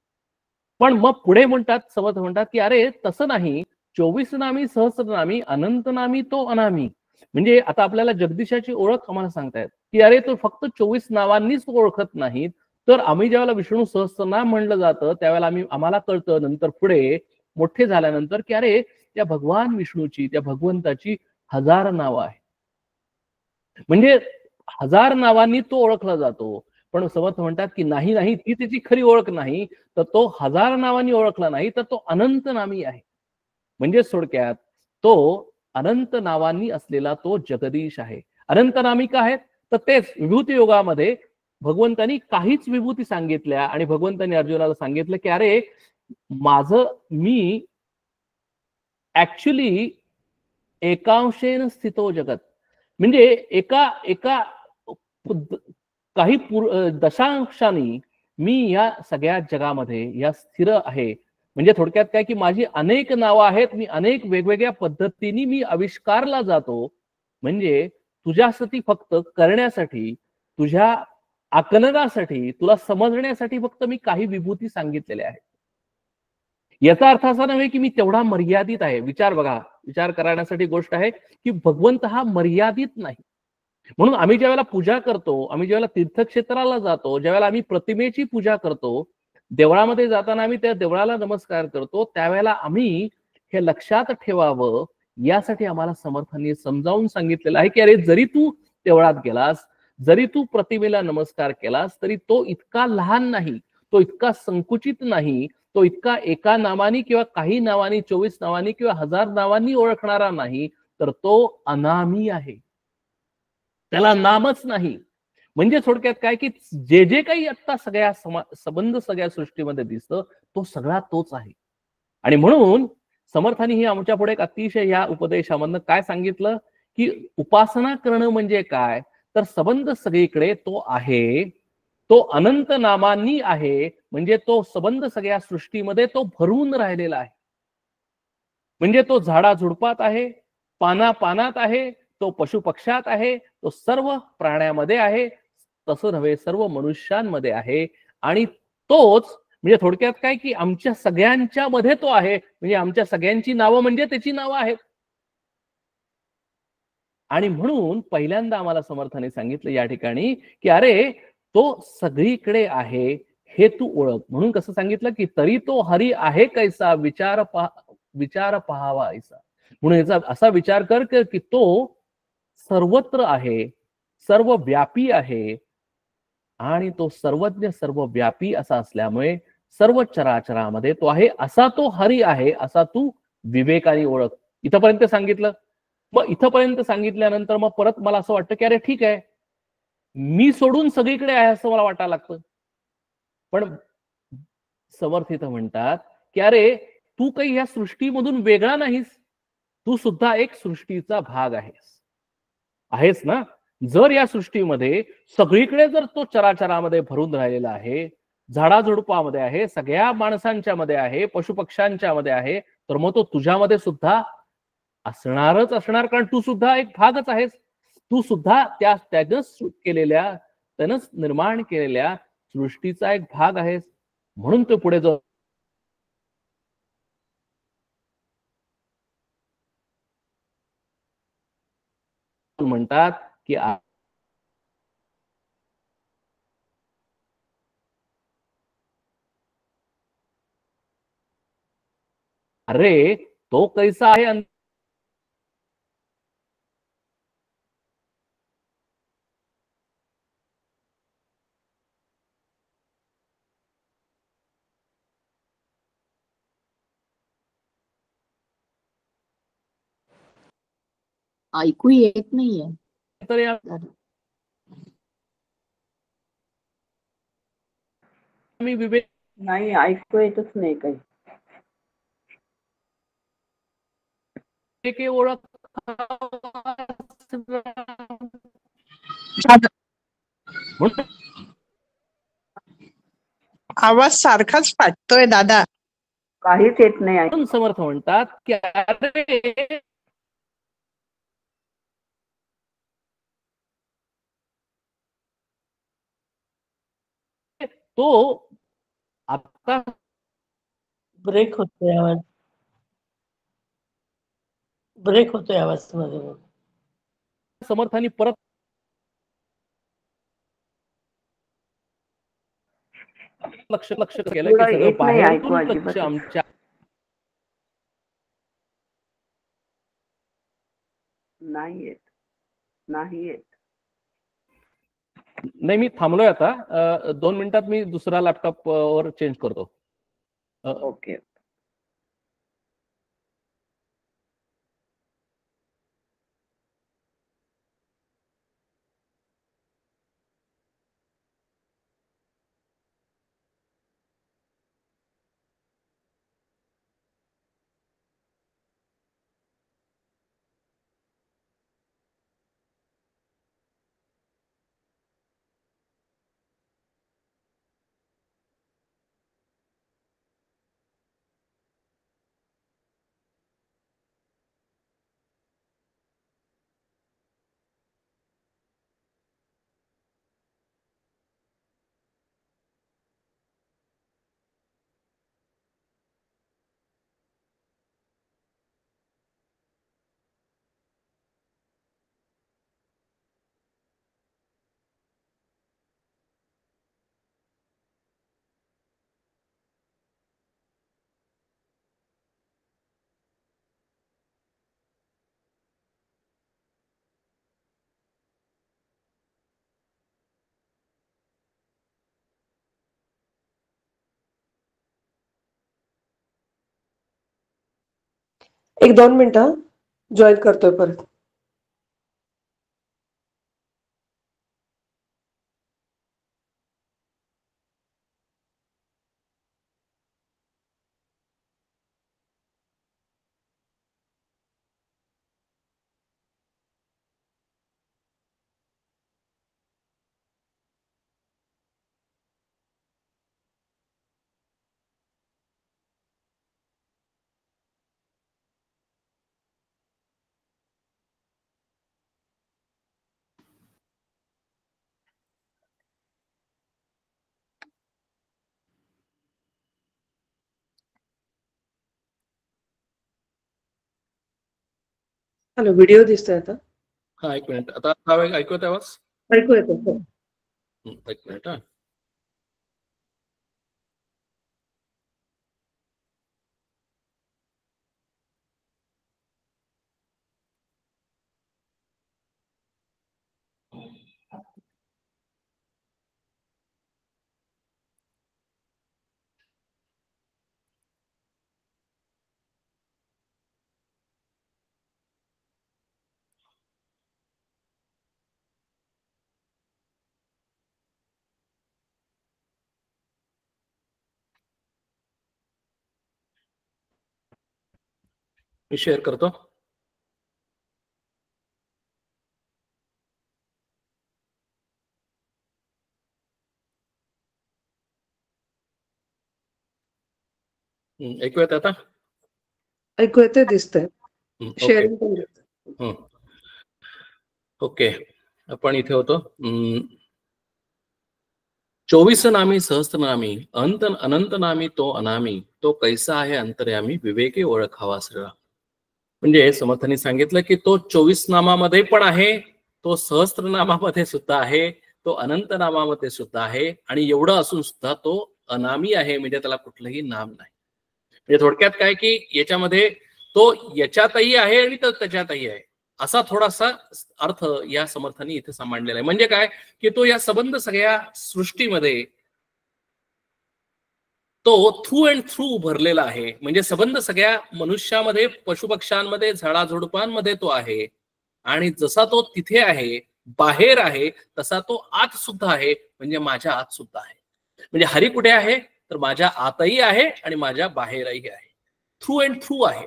पण मग पुढे म्हणतात समर्थ म्हणतात की अरे तसं नाही, 24 नामी सहस्रनामी अनंत नामी तो अनामी. म्हणजे आता आपल्याला जगदीशाची ओळख आम्हाला सांगतायत की अरे तो फक्त 24 नावांनीच ओळखत नाहीत, तर आम्ही ज्यावेळेला विष्णू सहस्रनाम म्हणलं जातं त्यावेळेला आम्हाला कळतं नंतर पुढे मोठे झाल्यानंतर की अरे त्या भगवान विष्णूची, त्या भगवंताची 1000 नावं आहेत. म्हणजे 1000 नावांनी तो ओळखला जातो. पण समर्थ म्हणतात की नाही नाही, ती त्याची खरी ओळख नाही, तर तो 1000 नावांनी ओळखला नाही, तर तो अनंत नामी आहे. म्हणजे थोडक्यात तो अनंत नावांनी असलेला तो जगदीश आहे. अनंत नामी का आहेत, तर तेच विभूती योगामध्ये भगवंतांनी काहीच विभूती सांगितल्या आणि भगवंतांनी अर्जुनाला सांगितलं की अरे मी ऍक्च्युली एकांशेन स्थितो जगत. म्हणजे एका एका काही दशांशांनी मी या सगळ्या जगामध्ये या स्थिर आहे. म्हणजे थोडक्यात काय की माझी अनेक नावं आहेत, मी अनेक वेगवेगळ्या पद्धतीने मी आविष्कारला जातो. म्हणजे तुझ्यासाठी फक्त करण्यासाठी, तुझ्या आकलनासाठी, तुला समजण्यासाठी फक्त मी काही विभूती सांगितलेल्या आहेत. याचा अर्थ असा नव्हे की मी तेवढा मर्यादित आहे. विचार बघा, विचार करण्यासाठी गोष्ट आहे की भगवंत हा मर्यादित नाही. म्हणून आम्ही ज्यावेळेला पूजा करतो, आम्ही ज्यावेळेला तीर्थक्षेत्राला जातो, ज्यावेळेला आम्ही प्रतिमेची पूजा करतो, देवळामध्ये जाताना आम्ही त्या देवळाला नमस्कार करतो, त्यावेळेला आम्ही हे लक्षात ठेवावं यासाठी आम्हाला समर्थांनी समजावून सांगितलेलं आहे की अरे जरी तू देवळात गेलास, जरी तू प्रतिमेला नमस्कार केलास, तरी तो इतका लहान नाही, तो इतका संकुचित नाही, तो इतका एका नावानी किंवा काही नावानी, 24 नावानी किंवा 1000 नावांनी ओळखणारा नाही, तर तो अनामी आहे. त्याला नामच नाही. म्हणजे थोडक्यात काय की जे जे काही आता सगळ्या संबंध सगळ्या सृष्टीमध्ये दिसतं तो सगळा तोच आहे. आणि म्हणून समर्थांनी ही आमच्या पुढे एक अतिशय या उपदेशामधनं काय सांगितलं की उपासना करणं म्हणजे काय, तर संबंध सगळीकडे तो आहे, तो अनंत नामांनी आहे. म्हणजे तो संबंध सगळ्या सृष्टीमध्ये तो भरून राहिलेला आहे. म्हणजे तो झाडा झुडपात आहे, पाना पानात आहे, तो पशु पक्ष्यात आहे, तो सर्व प्राण्यामध्ये आहे, तसं नव्हे सर्व मनुष्यांमध्ये आहे. आणि तोच म्हणजे थोडक्यात काय की आमच्या सगळ्यांच्या मध्ये तो आहे. म्हणजे आमच्या सगळ्यांची नावं म्हणजे त्याची नावं आहेत. आणि म्हणून पहिल्यांदा आम्हाला समर्थाने सांगितलं या ठिकाणी की अरे तो सगळीकडे आहे हे तू ओळख. म्हणून कसं सांगितलं की तरी तो हरी आहे कैसा विचार पहावा ऐसा. म्हणून याचा असा विचार कर की तो सर्वत्र आहे, सर्व व्यापी आहे आणि तो सर्वज्ञ सर्व व्यापी असा असल्यामुळे सर्व चराचरामध्ये तो आहे, असा तो हरी आहे असा तू विवेकाने ओळख. इथपर्यंत सांगितलं. मग इथपर्यंत सांगितल्यानंतर मग परत मला असं वाटतं की अरे ठीक आहे, मी सोडून सगळीकडे आहे असं मला वाटायला लागतं. पण समर्थ इथं म्हणतात की अरे तू काही या सृष्टीमधून वेगळा नाहीस, तू सुद्धा एक सृष्टीचा भाग आहेस ना. जर या सृष्टीमध्ये सगळीकडे जर तो चराचरामध्ये भरून राहिलेला आहे, झाडाझुडपामध्ये आहे, सगळ्या माणसांच्या मध्ये आहे, पशुपक्ष्यांच्या मध्ये आहे, तर मग तो तुझ्यामध्ये सुद्धा असणारच असणार, कारण तू सुद्धा एक भागच आहेस. तू सुद्धा त्यानं निर्माण केलेल्या सृष्टीचा एक भाग आहेस. म्हणून तो पुढे जो म्हणतात की अरे तो कैसा आहे ऐकू येत नाहीये. तर या मी विवेक नाही, ऐकू येतच नाही काही. ओळख आवाज सारखाच फाटतोय दादा. काहीच येत नाही. म्हणून समर्थ म्हणतात की अरे तो आता ब्रेक होतोय आवाज. ब्रेक होतोय आवाज मध्ये. समर्थांनी परत लक्ष केलं की सगळं बाहेरून लक्ष आमच्या नाही येत. नाही, मी थांबलोय आता. 2 मिनिटात मी दुसरा लॅपटॉप वर चेंज करतो. ओके. एक 2 मिनिटं जॉईन करतोय परत. हॅलो, व्हिडिओ दिसतोय आता. हा, एक मिनिट. आता ऐकू येत आवाज? ऐकू येतो हो. एक मिनिट. हा, मी शेअर करतो. ऐकू येत आता? ऐकू येते, दिसतंय. ओके. शेअरिंग पण देते. ओके, आपण इथे होतो. 24 नामी सहस्त्रनामी अनंत नामी तो अनामी, तो कैसा आहे अंतर्यामी, विवेके ओळखावा श्रीराम. म्हणजे समर्थांनी सांगितलं की तो 24 नामामध्ये पण आहे, तो सहस्त्रनामामध्ये सुद्धा आहे, तो अनंत नामामध्ये सुद्धा आहे, आणि एवढं असून सुद्धा तो अनामी आहे, म्हणजे त्याला कुठलंही नाम नाही. म्हणजे थोडक्यात काय की याच्यामध्ये तो याच्यातही आहे आणि तो त्याच्यातही आहे, असा थोडासा अर्थ या समर्थांनी इथे मांडलेला आहे. म्हणजे काय की तो या संबंध सगळ्या सृष्टीमध्ये तो थ्रू अँड थ्रू भरलेला आहे. म्हणजे संबंध सगळ्या मनुष्यामध्ये, पशुपक्ष्यांमध्ये, झाडाझुडपांमध्ये तो आहे, आणि जसा तो तिथे आहे, बाहेर आहे, तसा तो आत सुद्धा आहे, म्हणजे माझ्या आत सुद्धा आहे. म्हणजे हरी कुठे आहे तर माझ्या आतही आहे आणि माझ्या बाहेरही आहे, थ्रू अँड थ्रू आहे.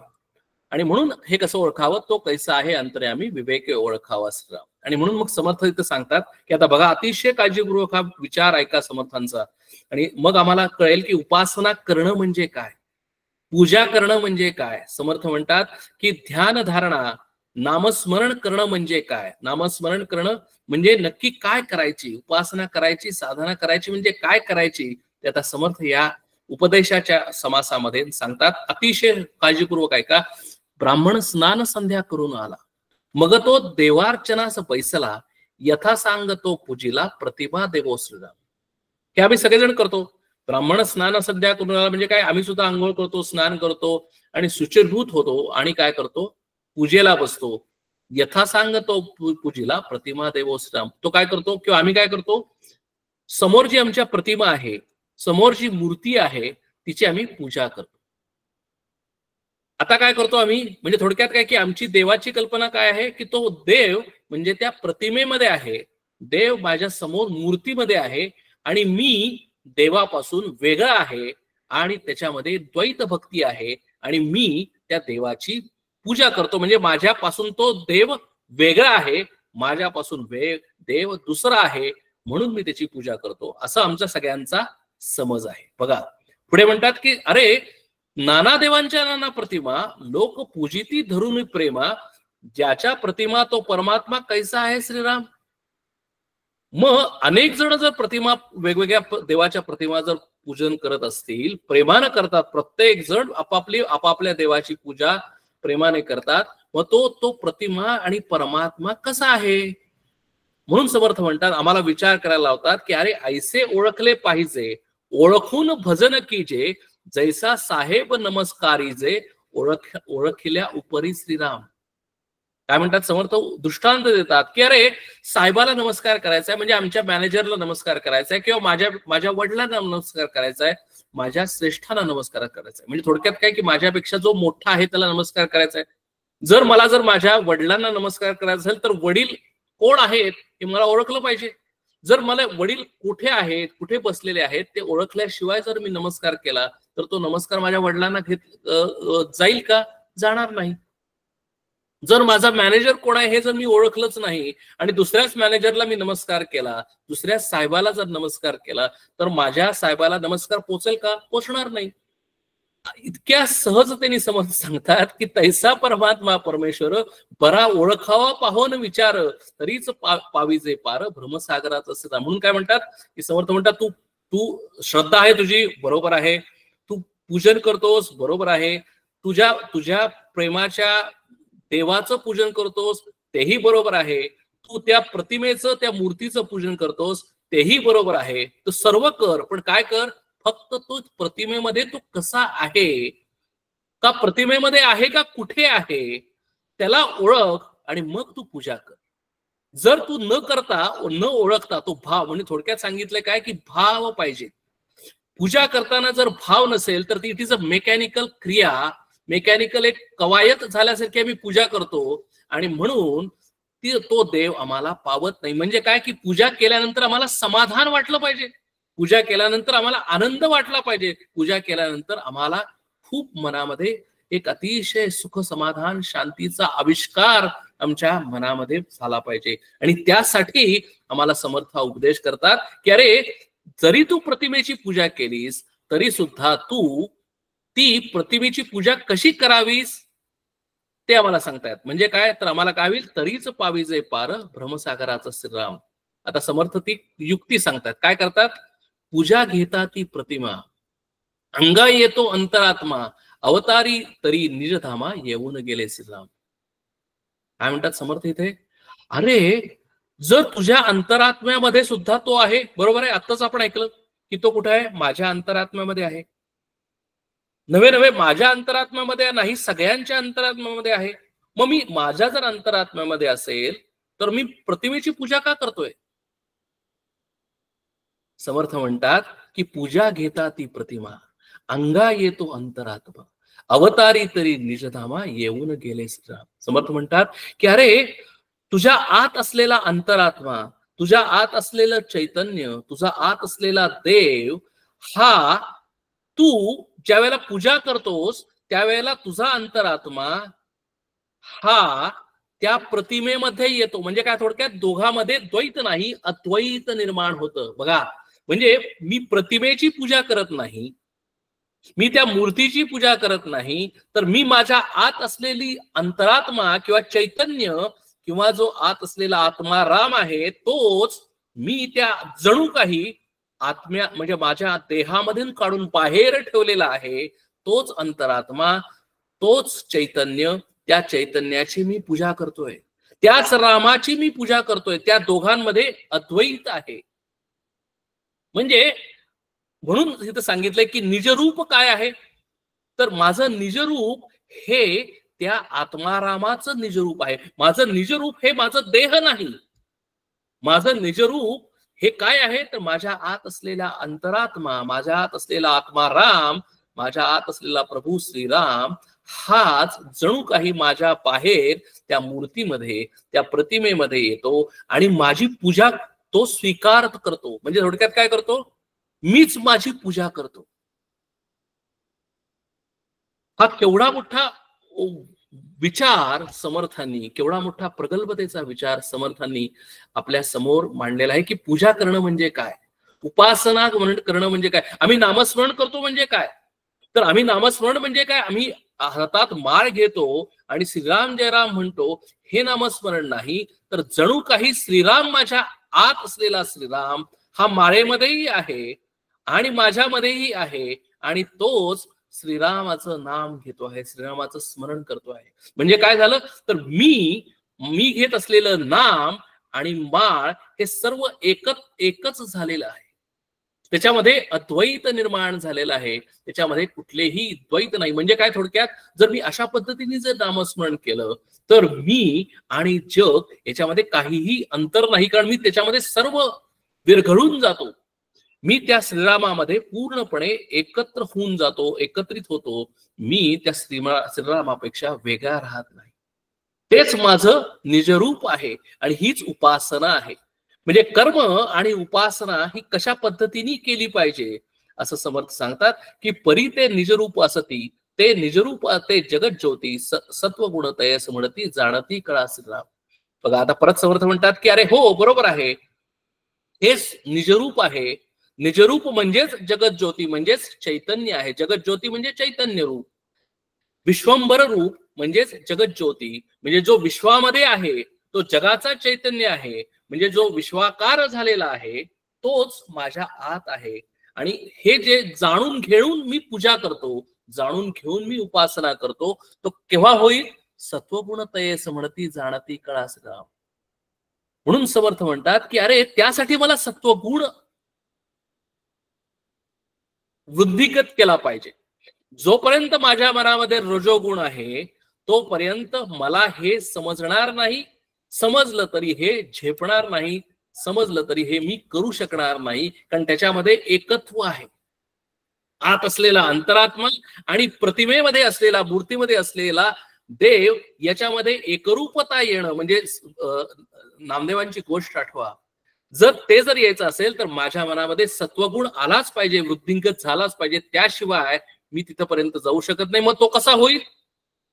आणि म्हणून हे कसं ओळखावं, तो कैसा आहे अंतर्यामी, विवेके ओळखावा श्रीराम. आणि म्हणून मग समर्थ इथे सांगतात की आता बघा, अतिशय काळजीपूर्वक हा विचार ऐका समर्थांचा, आणि मग आम्हाला कळेल की उपासना करणं म्हणजे काय, पूजा करणं म्हणजे काय. समर्थ म्हणतात की ध्यान धारणा, नामस्मरण करणं म्हणजे काय. नामस्मरण करणं म्हणजे नक्की काय करायची, उपासना करायची, साधना करायची म्हणजे काय करायची, ते आता समर्थ या उपदेशाच्या समासामध्ये सांगतात. अतिशय काळजीपूर्वक ऐका. ब्राह्मण स्नान संध्या करून आला, मग तो देवार्चनास बैसला, यथा सांग तो पूजिला, प्रतिभा देवो श्रीराम. हे आम्ही सगळेजण करतो. ब्राह्मण स्नान संध्या करून आला म्हणजे काय, आम्ही सुद्धा आंघोळ करतो, स्नान करतो आणि शुचिर्भूत होतो, आणि काय करतो, पूजेला बसतो. यथा सांग तो पूजिला, प्रतिमा देवो श्रीराम. तो काय करतो किंवा आम्ही काय करतो, समोर जी आमच्या प्रतिमा आहे, समोर जी मूर्ती आहे, तिची आम्ही पूजा करतो. आता काय करतो आम्ही, म्हणजे थोडक्यात काय की आमची देवाची कल्पना काय आहे की तो देव म्हणजे त्या प्रतिमेमध्ये आहे, देव माझ्या समोर मूर्तीमध्ये आहे, आणि मी देवापासून वेगळा आहे, आणि त्याच्यामध्ये द्वैत भक्ती आहे, आणि मी त्या देवाची पूजा करतो. म्हणजे माझ्यापासून तो देव वेगळा आहे, माझ्यापासून देव दुसरा आहे, म्हणून मी त्याची पूजा करतो, असा आमचा सगळ्यांचा समज आहे. बघा पुढे म्हणतात की अरे, नाना देवांच्या नाना प्रतिमा, लोक पूजिती धरून प्रेमा, ज्याच्या प्रतिमा तो परमात्मा कैसा आहे श्रीराम. मग अनेक जण जर प्रतिमा, वेगवेगळ्या देवाच्या प्रतिमा जर पूजन करत असतील, प्रेमानं करतात, प्रत्येक जण आपापल्या देवाची पूजा प्रेमाने करतात, मग तो प्रतिमा आणि परमात्मा कसा आहे. म्हणून समर्थ म्हणतात, आम्हाला विचार करायला लावतात की अरे, ऐसे ओळखले पाहिजे, ओळखून भजन कीजे, जैसा साहेब नमस्कारी जे, ओळखिल्या उपरी श्रीराम. काय म्हणतात समर्थ, दृष्टांत देतात की अरे, साहेबाला नमस्कार करायचा आहे म्हणजे आमच्या मॅनेजरला नमस्कार करायचा आहे, किंवा माझ्या वडिलांना नमस्कार करायचा आहे, माझ्या श्रेष्ठांना नमस्कार करायचा आहे. म्हणजे थोडक्यात काय की माझ्यापेक्षा जो मोठा आहे त्याला नमस्कार करायचा आहे. जर माझ्या वडिलांना नमस्कार करायचा असेल तर वडील कोण आहेत हे मला ओळखलं पाहिजे. जर मला वडील कुठे आहेत, कुठे बसलेले आहेत ते ओळखल्याशिवाय जर मी नमस्कार केला तर तो नमस्कार माझ्या वडिलांना जाईल का, जाणार नाही. जर माझा मॅनेजर कोण आहे हे जर मी ओळखलंच नाही आणि दुसऱ्याच मॅनेजरला मी नमस्कार केला, दुसऱ्या साहेबाला जर नमस्कार केला, तर माझ्या साहेबाला नमस्कार पोचेल का, पोचणार नाही. इतक्या सहजतेने समज सांगतात की तैसा परमात्मा परमेश्वर, बरा ओळखावा पाहोन विचार, तरीच पाविजे पार भ्रमसागरात असता. म्हणून काय म्हणतात की समर्थ म्हणतात, तू श्रद्धा आहे तुझी, बरोबर आहे, तू पूजन करतोस, बरोबर आहे, तुझ्या प्रेमाच्या देवाचं पूजन करतोस, तेही बरोबर आहे. तू त्या प्रतिमेचं, त्या मूर्तीचं पूजन करतोस तेही बरोबर आहे. तू सर्व कर, पण काय कर, फक्त तू प्रतिमेमध्ये तू कसा आहे, का प्रतिमेमध्ये आहे का कुठे आहे, त्याला ओळख आणि मग तू पूजा कर. जर तू न करता, न ओळखता तो भाव, म्हणजे थोडक्यात सांगितलं काय की भाव पाहिजे. पूजा करताना जर भाव नसेल तर इट इज अ मेकॅनिकल क्रिया, मेकॅनिकल एक कवायत झाल्यासारखी आम्ही पूजा करतो आणि म्हणून तो देव आम्हाला पावत नाही. म्हणजे काय की पूजा केल्यानंतर आम्हाला समाधान वाटलं पाहिजे, पूजा केल्यानंतर आम्हाला आनंद वाटला पाहिजे, पूजा केल्यानंतर आम्हाला खूप मनामध्ये एक अतिशय सुख समाधान शांतीचा आविष्कार आमच्या मनामध्ये झाला पाहिजे. आणि त्यासाठी आम्हाला समर्थ उपदेश करतात की अरे जरी तू प्रतिमेची पूजा केलीस तरी सुद्धा तू ती प्रतिमेची पूजा कशी करावीस ते आम्हाला सांगतायत. म्हणजे काय तर आम्हाला काय होईल, तरीच पाविजे पार भ्रमसागराचं श्रीराम. आता समर्थ ती युक्ती सांगतात. काय करतात, पूजा घेता ती प्रतिमा, अंगा येतो अंतरात्मा, अवतारी तरी निजधामा येऊन गेले श्रीराम. काय म्हणतात समर्थ इथे, अरे जर तुझ्या अंतरात्म्यामध्ये सुद्धा तो आहे, बरोबर आहे, आत्ताच आपण ऐकलं की तो कुठे आहे, माझ्या अंतरात्म्यामध्ये आहे. नव्हे नव्हे माझ्या अंतरात्म्यामध्ये नाही, सगळ्यांच्या अंतरात्म्यामध्ये आहे. मग मी माझ्या जर अंतरात्म्यामध्ये असेल तर मी प्रतिमेची पूजा का करतोय. समर्थ म्हणतात की पूजा घेता ती प्रतिमा, अंगा येतो अंतरात्मा, अवतारी तरी निजधामा येऊन गेले श्रीराम. समर्थ म्हणतात की अरे तुझ्या आत असलेला अंतरात्मा, तुझ्या आत असलेलं चैतन्य, तुझा आत असलेला देव, हा तू ज्या वेळेला पूजा करतोस त्यावेळेला तुझा अंतरात्मा हा त्या प्रतिमेमध्ये येतो. म्हणजे काय, थोडक्यात दोघांमध्ये द्वैत नाही अद्वैत निर्माण होतं. बघा, म्हणजे मी प्रतिमेची पूजा करत नाही, मी त्या मूर्तीची पूजा करत नाही, तर मी माझ्या आत असलेली अंतरात्मा किंवा चैतन्य किंवा जो आत असलेला आत्मा राम आहे तोच मी त्या जणू काही आत्म्या म्हणजे माझ्या देहामधून काढून बाहेर ठेवलेला आहे. तोच अंतरात्मा, तोच चैतन्य, त्या चैतन्याची मी पूजा करतोय, त्याच रामाची मी पूजा करतोय. त्या दोघांमध्ये अद्वैत आहे. म्हणजे म्हणून इथं सांगितलंय की निजरूप काय आहे, तर माझं निजरूप हे त्या आत्मारामाचं निजरूप आहे. माझं निजरूप हे माझं देह नाही. माझं निजरूप हे काय आहे, तर माझ्या आत असलेला अंतरात्मा, माझ्या आत असलेला आत्मा राम, माझ्या आत असलेला प्रभू श्रीराम हाच जणू काही माझ्या बाहेर त्या मूर्तीमध्ये, त्या प्रतिमेमध्ये येतो आणि माझी पूजा तो स्वीकार करतो. म्हणजे थोडक्यात काय करतो, मीच माझी पूजा करतो. हा केवढा मोठा विचार समर्थांनी, केवढा मोठा प्रगल्भतेचा विचार समर्थांनी आपल्या समोर मांडलेला आहे की पूजा करणं म्हणजे काय, उपासना करणं म्हणजे काय. आम्ही नामस्मरण करतो म्हणजे काय, तर आम्ही नामस्मरण म्हणजे काय, आम्ही हातात माळ घेतो आणि श्रीराम जयराम म्हणतो, हे नामस्मरण नाही, तर जणू काही श्रीराम, माझ्या आत असलेला श्रीराम हा माळेमध्येही आहे आणि माझ्यामध्येही आहे आणि तोच श्रीरामाचं नाम घेतो आहे, श्रीरामाचं स्मरण करतो आहे. म्हणजे काय झालं, तर मी घेत असलेलं नाम आणि माळ हे सर्व एकच झालेलं आहे. त्याच्यामध्ये अद्वैत निर्माण झालेलं आहे, त्याच्यामध्ये कुठलेही द्वैत नाही. म्हणजे काय, थोडक्यात जर मी अशा पद्धतीने जर नामस्मरण केलं तर मी आणि जग याच्यामध्ये काहीही अंतर नाही, कारण मी त्याच्यामध्ये सर्व विरघळून जातो. मी त्या श्रीरामामध्ये पूर्णपणे एकत्र होऊन जातो, एकत्रित होतो. मी त्या श्रीरामापेक्षा वेगळा राहत नाही. तेच माझं निजरूप आहे आणि हीच उपासना आहे. म्हणजे कर्म आणि उपासना ही कशा पद्धतीने केली पाहिजे असं समर्थ सांगतात की परी ते निजरूप असती, ते निजरूप ते जगत ज्योती, सत्वगुण तयस म्हणती जाणती कळा श्रीराम. बघा, आता परत समर्थ म्हणतात की अरे हो बरोबर आहे, हेच निजरूप आहे. निजरूप म्हणजेच जगत ज्योती, म्हणजेच चैतन्य आहे. जगत ज्योती म्हणजे चैतन्य रूप, विश्वंभर रूप म्हणजेच जगत ज्योती, म्हणजे जो विश्वामध्ये आहे तो जगाचा चैतन्य आहे. म्हणजे जो विश्वाकार झालेला आहे तोच माझ्या आत आहे. आणि हे जे जाणून घेऊन मी पूजा करतो, जाणून घेऊन मी उपासना करतो, तो केव्हा होईल, सत्वगुण तयेस म्हणती जाणती कळास गाव. म्हणून समर्थ म्हणतात की अरे त्यासाठी मला सत्वगुण वृद्धिगत केला पाहिजे. जोपर्यंत माझ्या मनामध्ये रजोगुण आहे तोपर्यंत मला हे समजणार नाही, समजलं तरी हे झेपणार नाही, समजलं तरी हे मी करू शकणार नाही, कारण त्याच्यामध्ये एकत्व आहे. आत असलेला अंतरात्मा आणि प्रतिमेमध्ये असलेला, मूर्तीमध्ये असलेला देव याच्यामध्ये एकरूपता येणं म्हणजे नामदेवांची गोष्ट आठवा. जर यायचं असेल तर माझ्या मनामध्ये सत्वगुण आलाच पाहिजे, वृद्धिंगत झालाच पाहिजे, त्याशिवाय मी तिथपर्यंत जाऊ शकत नाही. मग तो कसा होईल?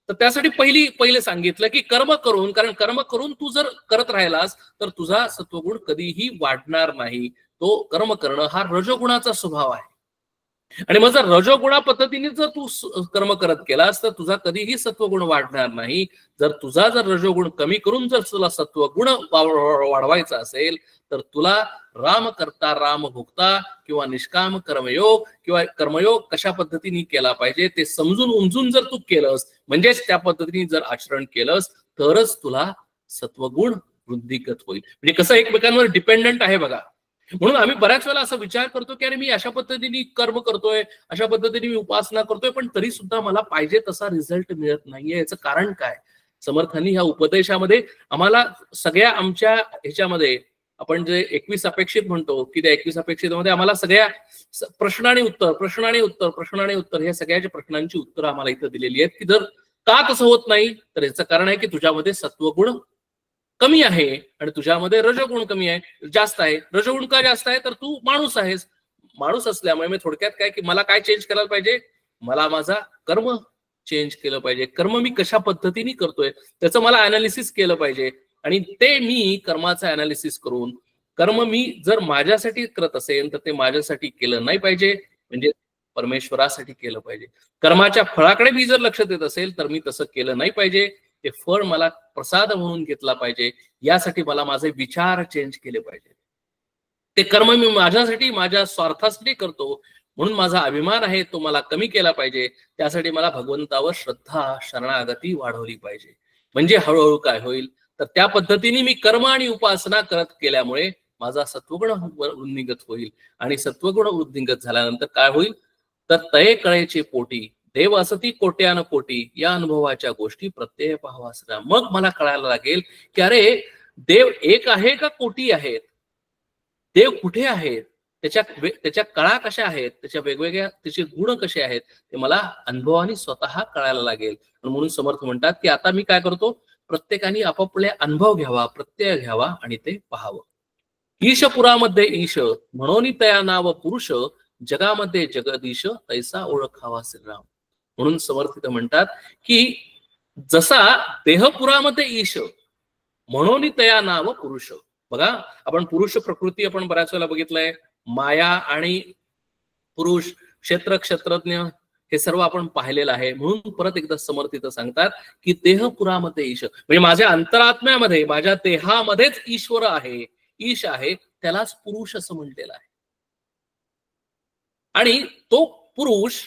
तर त्यासाठी पहिले सांगितलं की कर्म करून, कारण कर्म करून तू जर करत राहिलास तर तुझा सत्वगुण कधीही वाढणार नाही. तो कर्म करणं हा रजोगुणाचा स्वभाव आहे. आणि मग जर रजोगुणा पद्धतीने जर तू कर्म करत केलास तर तुझा कधीही सत्वगुण वाढणार नाही. जर रजोगुण कमी करून जर तुला सत्वगुण वाढवायचा असेल तर तुला राम करता राम भोगता किंवा निष्काम कर्मयोग किंवा कर्मयोग कशा पद्धतीने केला पाहिजे ते समजून उमजून जर तू केलंस, म्हणजेच त्या पद्धतीने जर आचरण केलंस तरच तुला सत्वगुण वृद्धिगत होईल. म्हणजे कसं एकमेकांवर डिपेंडंट आहे बघा. म्हणून आम्ही बऱ्याच वेळा असा विचार करतो की अरे मी अशा पद्धतीने कर्म करतोय, अशा पद्धतीने मी उपासना करतोय, पण तरी सुद्धा मला पाहिजे तसा रिझल्ट मिळत नाहीये. याचं कारण काय? समर्थांनी ह्या उपदेशामध्ये आम्हाला सगळ्या आमच्या ह्याच्यामध्ये आपण जे 21 अपेक्षित म्हणतो की त्या 21 अपेक्षित मध्ये आम्हाला सगळ्या प्रश्न आणि उत्तर ह्या सगळ्याच्या प्रश्नांची उत्तरं आम्हाला इथं दिलेली आहेत की जर का तसं होत नाही तर याचं कारण आहे की तुझ्यामध्ये सत्वगुण कमी आहे आणि तुझ्यामध्ये रजोगुण कमी आहे, जास्त आहे. रजोगुण का जास्त आहे तर तू माणूस आहेस. माणूस असल्यामुळे मी थोडक्यात काय की मला काय चेंज करायला पाहिजे? मला माझा कर्म चेंज केलं पाहिजे. कर्म मी कशा पद्धतीने करतोय त्याचं मला अनालिसिस केलं पाहिजे आणि ते मी कर्माचं अनालिसिस करून कर्म मी जर माझ्यासाठी करत असेल तर ते माझ्यासाठी केलं नाही पाहिजे, म्हणजे परमेश्वरासाठी केलं पाहिजे. कर्माच्या फळाकडे मी जर लक्ष देत असेल तर मी तसं केलं नाही पाहिजे. ते फळ मला प्रसाद म्हणून घेतला पाहिजे. यासाठी मला माझे विचार चेंज केले पाहिजे. ते कर्म मी माझ्यासाठी, माझ्या स्वार्थासाठी करतो म्हणून माझा अभिमान आहे तो मला कमी केला पाहिजे. त्यासाठी मला भगवंतावर श्रद्धा, शरणागती वाढवली पाहिजे. म्हणजे हळूहळू काय होईल तर त्या पद्धतीने मी कर्म आणि उपासना करत केल्यामुळे माझा सत्वगुण वृद्धिंगत होईल आणि सत्वगुण वृद्धिंगत झाल्यानंतर काय होईल तर तये कळेचे पोटी देव असती कोट्यान कोटी या अनुभवाच्या गोष्टी प्रत्यय पाहावास. मग मला कळायला लागेल की अरे देव एक आहे का कोटी आहेत? देव कुठे आहेत? त्याच्या कळा कशा आहेत? त्याच्या वेगवेगळ्या त्याचे गुण कसे आहेत ते मला अनुभवाने स्वतः कळायला लागेल. म्हणून समर्थ म्हणतात की आता मी काय करतो, प्रत्येकाने आपापले अनुभव घ्यावा, प्रत्यय घ्यावा आणि ते पाहावं. ईशपुरामध्ये ईश म्हणून तया नाव पुरुष जगामध्ये जगदीश तैसा ओळखावा श्रीराम. म्हणून समर्थित म्हणतात की जसा देहपुरामध्ये ईश म्हणून तया नाव पुरुष. बघा आपण पुरुष प्रकृती आपण बऱ्याच वेळेला बघितलंय, माया आणि पुरुष, क्षेत्र, क्षेत्रज्ञ हे सर्व आपण पाहिलेलं आहे. म्हणून परत एकदा समर्थित सांगतात की देहपुरामध्ये ईश म्हणजे माझ्या अंतरात्म्यामध्ये, माझ्या देहामध्येच ईश्वर आहे, ईश आहे, त्यालाच पुरुष असं म्हटलेलं आहे. आणि तो पुरुष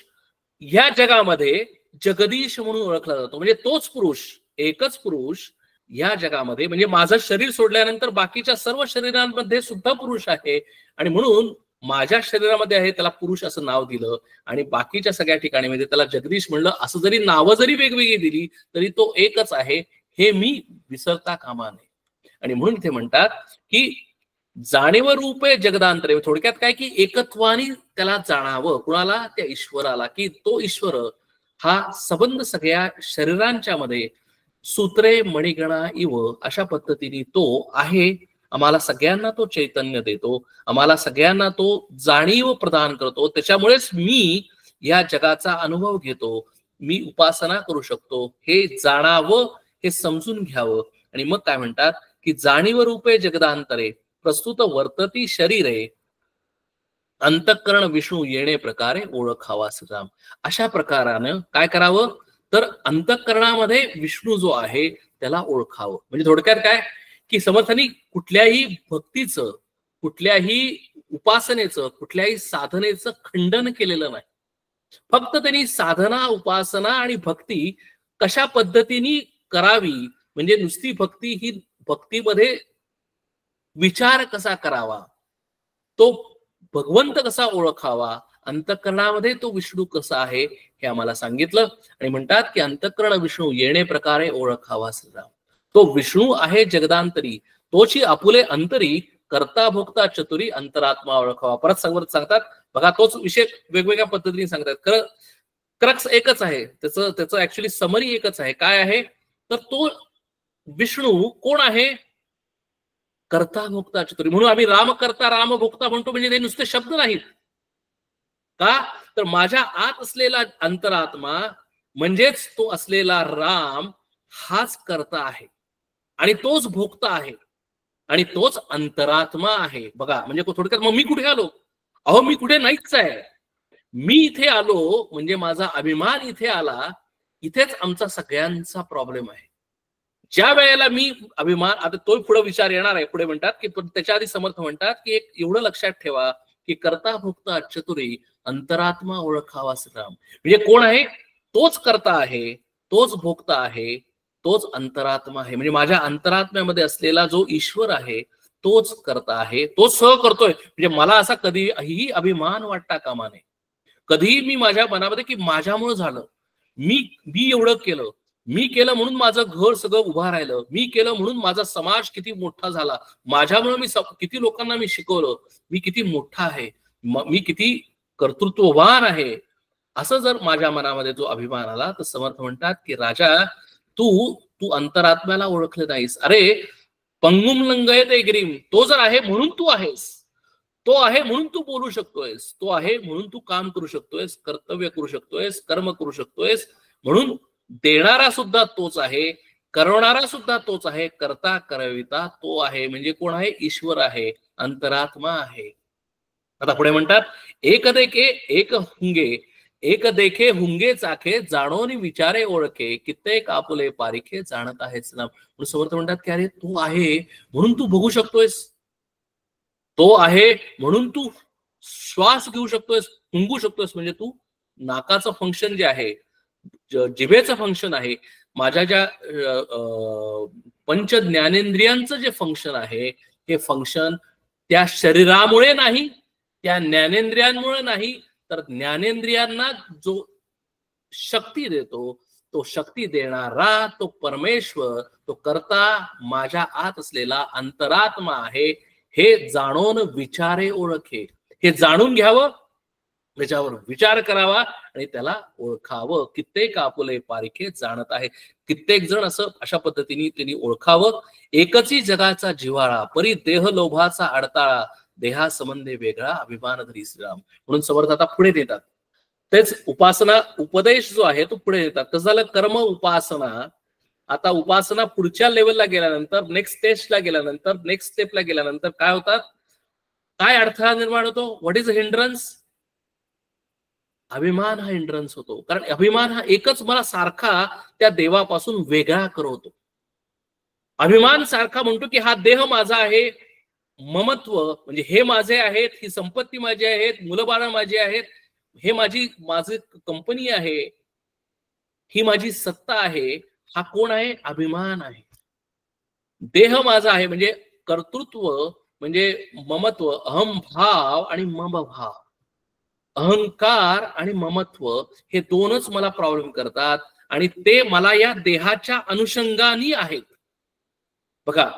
ह्या जगामध्ये जगदीश म्हणून ओळखला जातो. म्हणजे तोच पुरुष, एकच पुरुष या जगामध्ये, म्हणजे माझं शरीर सोडल्यानंतर बाकीच्या सर्व शरीरांमध्ये सुद्धा पुरुष आहे आणि म्हणून माझ्या शरीरामध्ये आहे त्याला पुरुष असं नाव दिलं आणि बाकीच्या सगळ्या ठिकाणी म्हणजे त्याला जगदीश म्हणलं. असं जरी नावं जरी वेगवेगळी दिली तरी तो एकच आहे हे मी विसरता कामा नये. आणि म्हणून इथे म्हणतात की जाणीव रूपे जगदांतरे. थोडक्यात काय की एकत्वाने त्याला जाणावं, कुणाला? त्या ईश्वराला. की तो ईश्वर हा संबंध सगळ्या शरीरांच्या मध्ये सूत्रे मणिगणा इव अशा पद्धतीने तो आहे. आम्हाला सगळ्यांना तो चैतन्य देतो, आम्हाला सगळ्यांना तो जाणीव प्रदान करतो. त्याच्यामुळेच मी या जगाचा अनुभव घेतो, मी उपासना करू शकतो. हे जाणावं, हे समजून घ्यावं. आणि मग काय म्हणतात की जाणीव रूपे जगदांतरे प्रस्तुत वर्तती शरीरे अंतःकरण विष्णू येणे प्रकारे ओळखावा श्रीराम. अशा प्रकारानं काय करावं तर अंतःकरणामध्ये विष्णू जो आहे त्याला ओळखावं. म्हणजे थोडक्यात काय की समर्थांनी कुठल्याही भक्तीचं, कुठल्याही उपासनेचं, कुठल्याही साधनेचं खंडन केलेलं नाही. फक्त त्यांनी साधना, उपासना आणि भक्ती कशा पद्धतीने करावी, म्हणजे नुसती भक्ती ही भक्तीमध्ये विचार कसा करावा, तो भगवंत कसा ओळखावा, अंतःकरणामध्ये तो विष्णू कसा आहे हे आम्हाला सांगितलं. आणि म्हणतात की अंतःकरण विष्णू येणे प्रकारे ओळखावा श्रीराम. तो विष्णू आहे जगदांतरी, तोची आपुले अंतरी, करता भोगता चतुरी, अंतरात्मा ओळखावा. परत सांगतात बघा, तोच विषय वेगवेगळ्या पद्धतीने सांगतात. क्रक्स एकच आहे, त्याचं ऍक्च्युली समरी एकच आहे. काय आहे तर तो विष्णू कोण आहे, करता भोगता चतुरी. म्हणून आम्ही राम करता राम भोगता म्हणतो, म्हणजे ते नुसते शब्द नाहीत का, तर माझ्या आत असलेला अंतरात्मा म्हणजेच तो असलेला राम हाच करता आहे आणि तोच भोगता आहे आणि तोच अंतरात्मा आहे. बघा म्हणजे थोडक्यात मग मी कुठे आलो, अहो मी कुठे नाहीच आहे, मी इथे आलो म्हणजे माझा अभिमान इथे आला. इथेच आमचा सगळ्यांचा प्रॉब्लेम आहे. ज्या वेळेला मी अभिमान, आता तो पुढे विचार येणार आहे, पुढे म्हणतात की त्याच्या आधी समर्थ म्हणतात की एक एवढं लक्षात ठेवा की करता भोगता चतुरी, अंतरात्मा ओळखावा श्रीराम. म्हणजे कोण आहे, तोच करता आहे, तोच भोगता आहे, तोच अंतरात्मा आहे. म्हणजे माझ्या अंतरात्म्यामध्ये असलेला जो ईश्वर आहे तोच करता आहे, तोच सह करतोय. म्हणजे मला असा कधीही अभिमान वाटता कामा नये. कधीही मी माझ्या मनामध्ये की माझ्यामुळे झालं, मी एवढं केलं, मी केलं म्हणून माझं घर सगळं उभं राहिलं, मी केलं म्हणून माझा समाज किती मोठा झाला, माझ्यामुळे मी किती लोकांना मी शिकवलं, मी किती मोठा आहे, मी किती कर्तृत्ववान आहे, असं जर माझ्या मनामध्ये जो अभिमान आला तर समर्थ म्हणतात की राजा तू अंतरात्म्याला ओळखले नाहीस. अरे पंगुम लंगयते गिरीम, तो जर आहे म्हणून तू आहेस, तो आहे म्हणून तू बोलू शकतोयस, तो आहे म्हणून तू काम करू शकतोयस, कर्तव्य करू शकतोयस, कर्म करू शकतोयस. म्हणून देणारा सुद्धा तोच आहे, करवणारा सुद्धा तोच आहे, करता करविता तो आहे. म्हणजे कोण आहे, ईश्वर आहे, अंतरात्मा आहे. आता पुढे म्हणतात एक देखे एक हुंगे, एक देखे हुंगे चाखे, जाणोनी विचारे ओळखे, कित्येक आपुले पारिखे, जाणत आहेच नाम. म्हणून समर्थ म्हणतात की अरे तू आहे म्हणून तू बघू शकतोयस, तो आहे म्हणून तू श्वास घेऊ शकतोयस, हुंगू शकतोयस. म्हणजे तू नाकाचं फंक्शन जे आहे, जिभेचं फंक्शन आहे, माझ्या ज्या पंच ज्ञानेंद्रियांचं जे फंक्शन आहे, हे फंक्शन त्या शरीरामुळे नाही, त्या ज्ञानेंद्रियांमुळे नाही, तर ज्ञानेंद्रियांना जो शक्ती देतो, तो शक्ती देणारा तो परमेश्वर, तो करता माझ्या आत असलेला अंतरात्मा आहे. हे जाणून विचारे ओळखे, हे जाणून घ्यावं, त्याच्यावर विचार करावा आणि त्याला ओळखावं. कित्येक आपुले पारिखे जाणत आहे, कित्येक जण असं अशा पद्धतीने त्यांनी ओळखावं. एकची जगाचा जिव्हाळा, परी देह लोभाचा अडताळा, देहा संबंधे वेगळा, अभिमान धरी श्रीराम. म्हणून समर्थ आता पुढे देतात तेच उपासना उपदेश जो आहे तो पुढे देतात. कसं झालं, कर्म उपासना. आता उपासना पुढच्या लेवलला गेल्यानंतर, नेक्स्ट स्टेजला गेल्यानंतर, नेक्स्ट स्टेपला गेल्यानंतर काय होतात, काय अडथळा निर्माण होतो, व्हॉट इज हिंड्रन्स, अभिमान हा हिंड्रन्स होतो. कारण अभिमान हा एकच मला सारखा त्या देवापासून वेगळा करवतो. अभिमान सारखा म्हणतो की हा देह माझा आहे, ममत्व म्हणजे हे माझे आहेत, ही संपत्ती माझी आहेत, मुलंबाळ माझी आहेत, हे माझी कंपनी आहे, ही माझी सत्ता आहे. हा कोण आहे, अभिमान आहे. देह माझा आहे म्हणजे कर्तृत्व, म्हणजे ममत्व, अहम भाव आणि मम भाव, अहंकार आणि ममत्व हे दोनच मला प्रॉब्लेम करतात आणि ते मला या देहाच्या अनुषंगाने आहेत. बघा,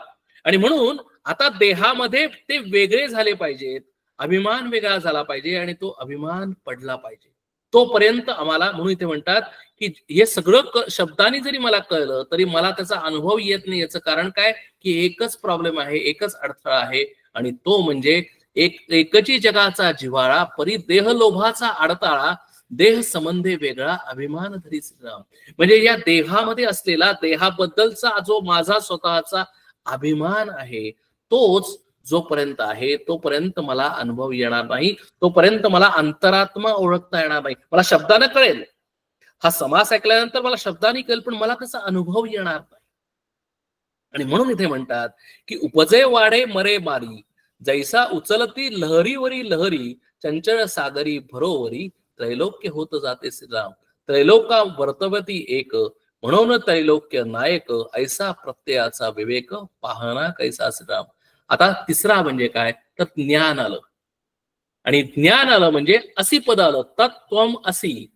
आणि म्हणून आता देहामध्ये ते वेगळे झाले पाहिजेत, अभिमान वेगळा झाला पाहिजे आणि तो अभिमान पडला पाहिजे. तोपर्यंत आम्हाला, म्हणून इथे म्हणतात की हे सगळं शब्दांनी जरी मला कळलं तरी मला त्याचा अनुभव येत नाही. याचं कारण काय, की एकच प्रॉब्लेम आहे, एकच अडथळा आहे आणि तो म्हणजे एकची जगाचा जिव्हाळा, परी देह लोभाचा अडताळा, देह संबंधे वेगळा, अभिमान धरी श्रीराम. म्हणजे या देहामध्ये असलेला, देहाबद्दलचा जो माझा स्वतःचा अभिमान आहे, तोच जोपर्यंत आहे तोपर्यंत मला अनुभव येणार नाही, तोपर्यंत मला अंतरात्मा ओळखता येणार नाही. मला शब्दाने कळेल, हा समास ऐकल्यानंतर मला शब्दाने कळेल, पण मला त्याचा अनुभव येणार नाही. आणि म्हणून इथे म्हणतात की उपजे वाढे मरे मारी, जैसा उचलती लहरीवरी लहरी, चंचल सागरी भरोवरी, त्रैलोक्य होत जाते श्रीराम. त्रैलोका वर्तवती एक, म्हणून त्रैलोक्य नायक ऐसा प्रत्ययाचा विवेक पाहना कैसा श्रीराम. आता तिसरा म्हणजे काय तर ज्ञान आलं. आणि ज्ञान आलं म्हणजे असी पद आलं, तत्त्वम असी,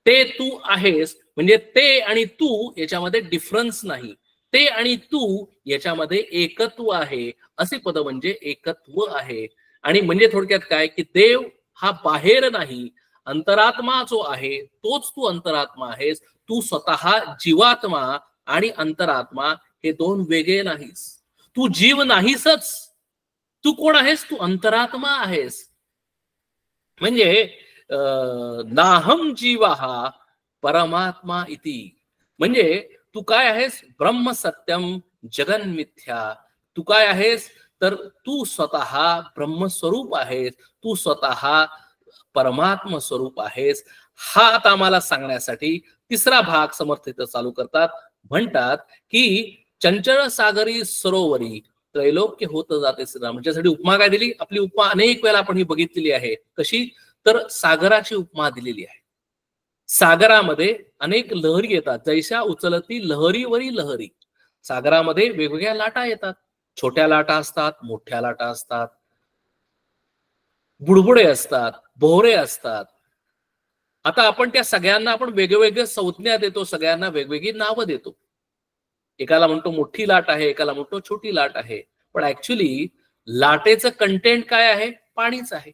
ते तू आहेस. म्हणजे ते आणि तू याच्यामध्ये डिफरन्स नाही, ते आणि तू याच्यामध्ये एकत्व आहे. असे पद म्हणजे एकत्व आहे. आणि म्हणजे थोडक्यात काय की देव हा बाहेर नाही, अंतरात्मा जो आहे तोच तू अंतरात्मा आहेस. तू स्वतः जीवात्मा आणि अंतरात्मा हे दोन वेगळे नाहीस. तू जीव नाहीसच. तू कोण आहेस? तू अंतरात्मा आहेस. म्हणजे नाहम जीवा परमात्मा इति. म्हणजे तू काय आहेस? ब्रह्म सत्यम जगन मिथ्या. तू काय आहेस तर तू स्वतः ब्रह्मस्वरूप आहेस. तू स्वतः परमात्मा स्वरूप आहेस. हा आता आम्हाला सांगण्यासाठी तिसरा भाग समर्थ इथं चालू करतात. म्हणतात की चंचल सागरी सरोवरी त्रैलोक्य होत जाते श्रीराम. म्हणजे उपमा काय दिली? आपली उपमा अनेक वेळा आपण ही बघितलेली आहे. कशी तर सागराची उपमा दिलेली आहे. सागरामध्ये अनेक लहरी येतात, जैशा उचलती लहरीवरी लहरी. सागरामध्ये वेगवेगळ्या लाटा येतात. छोट्या लाटा असतात, मोठ्या लाटा असतात, बुडबुडे असतात, बोहरे असतात. आता आपण त्या सगळ्यांना आपण वेगवेगळे संज्ञा देतो, सगळ्यांना वेगवेगळी नावं देतो. एकाला म्हणतो मोठी लाट आहे, एकाला म्हणतो छोटी लाट आहे. पण ऍक्च्युली लाटेचं कंटेंट काय आहे? पाणीच आहे.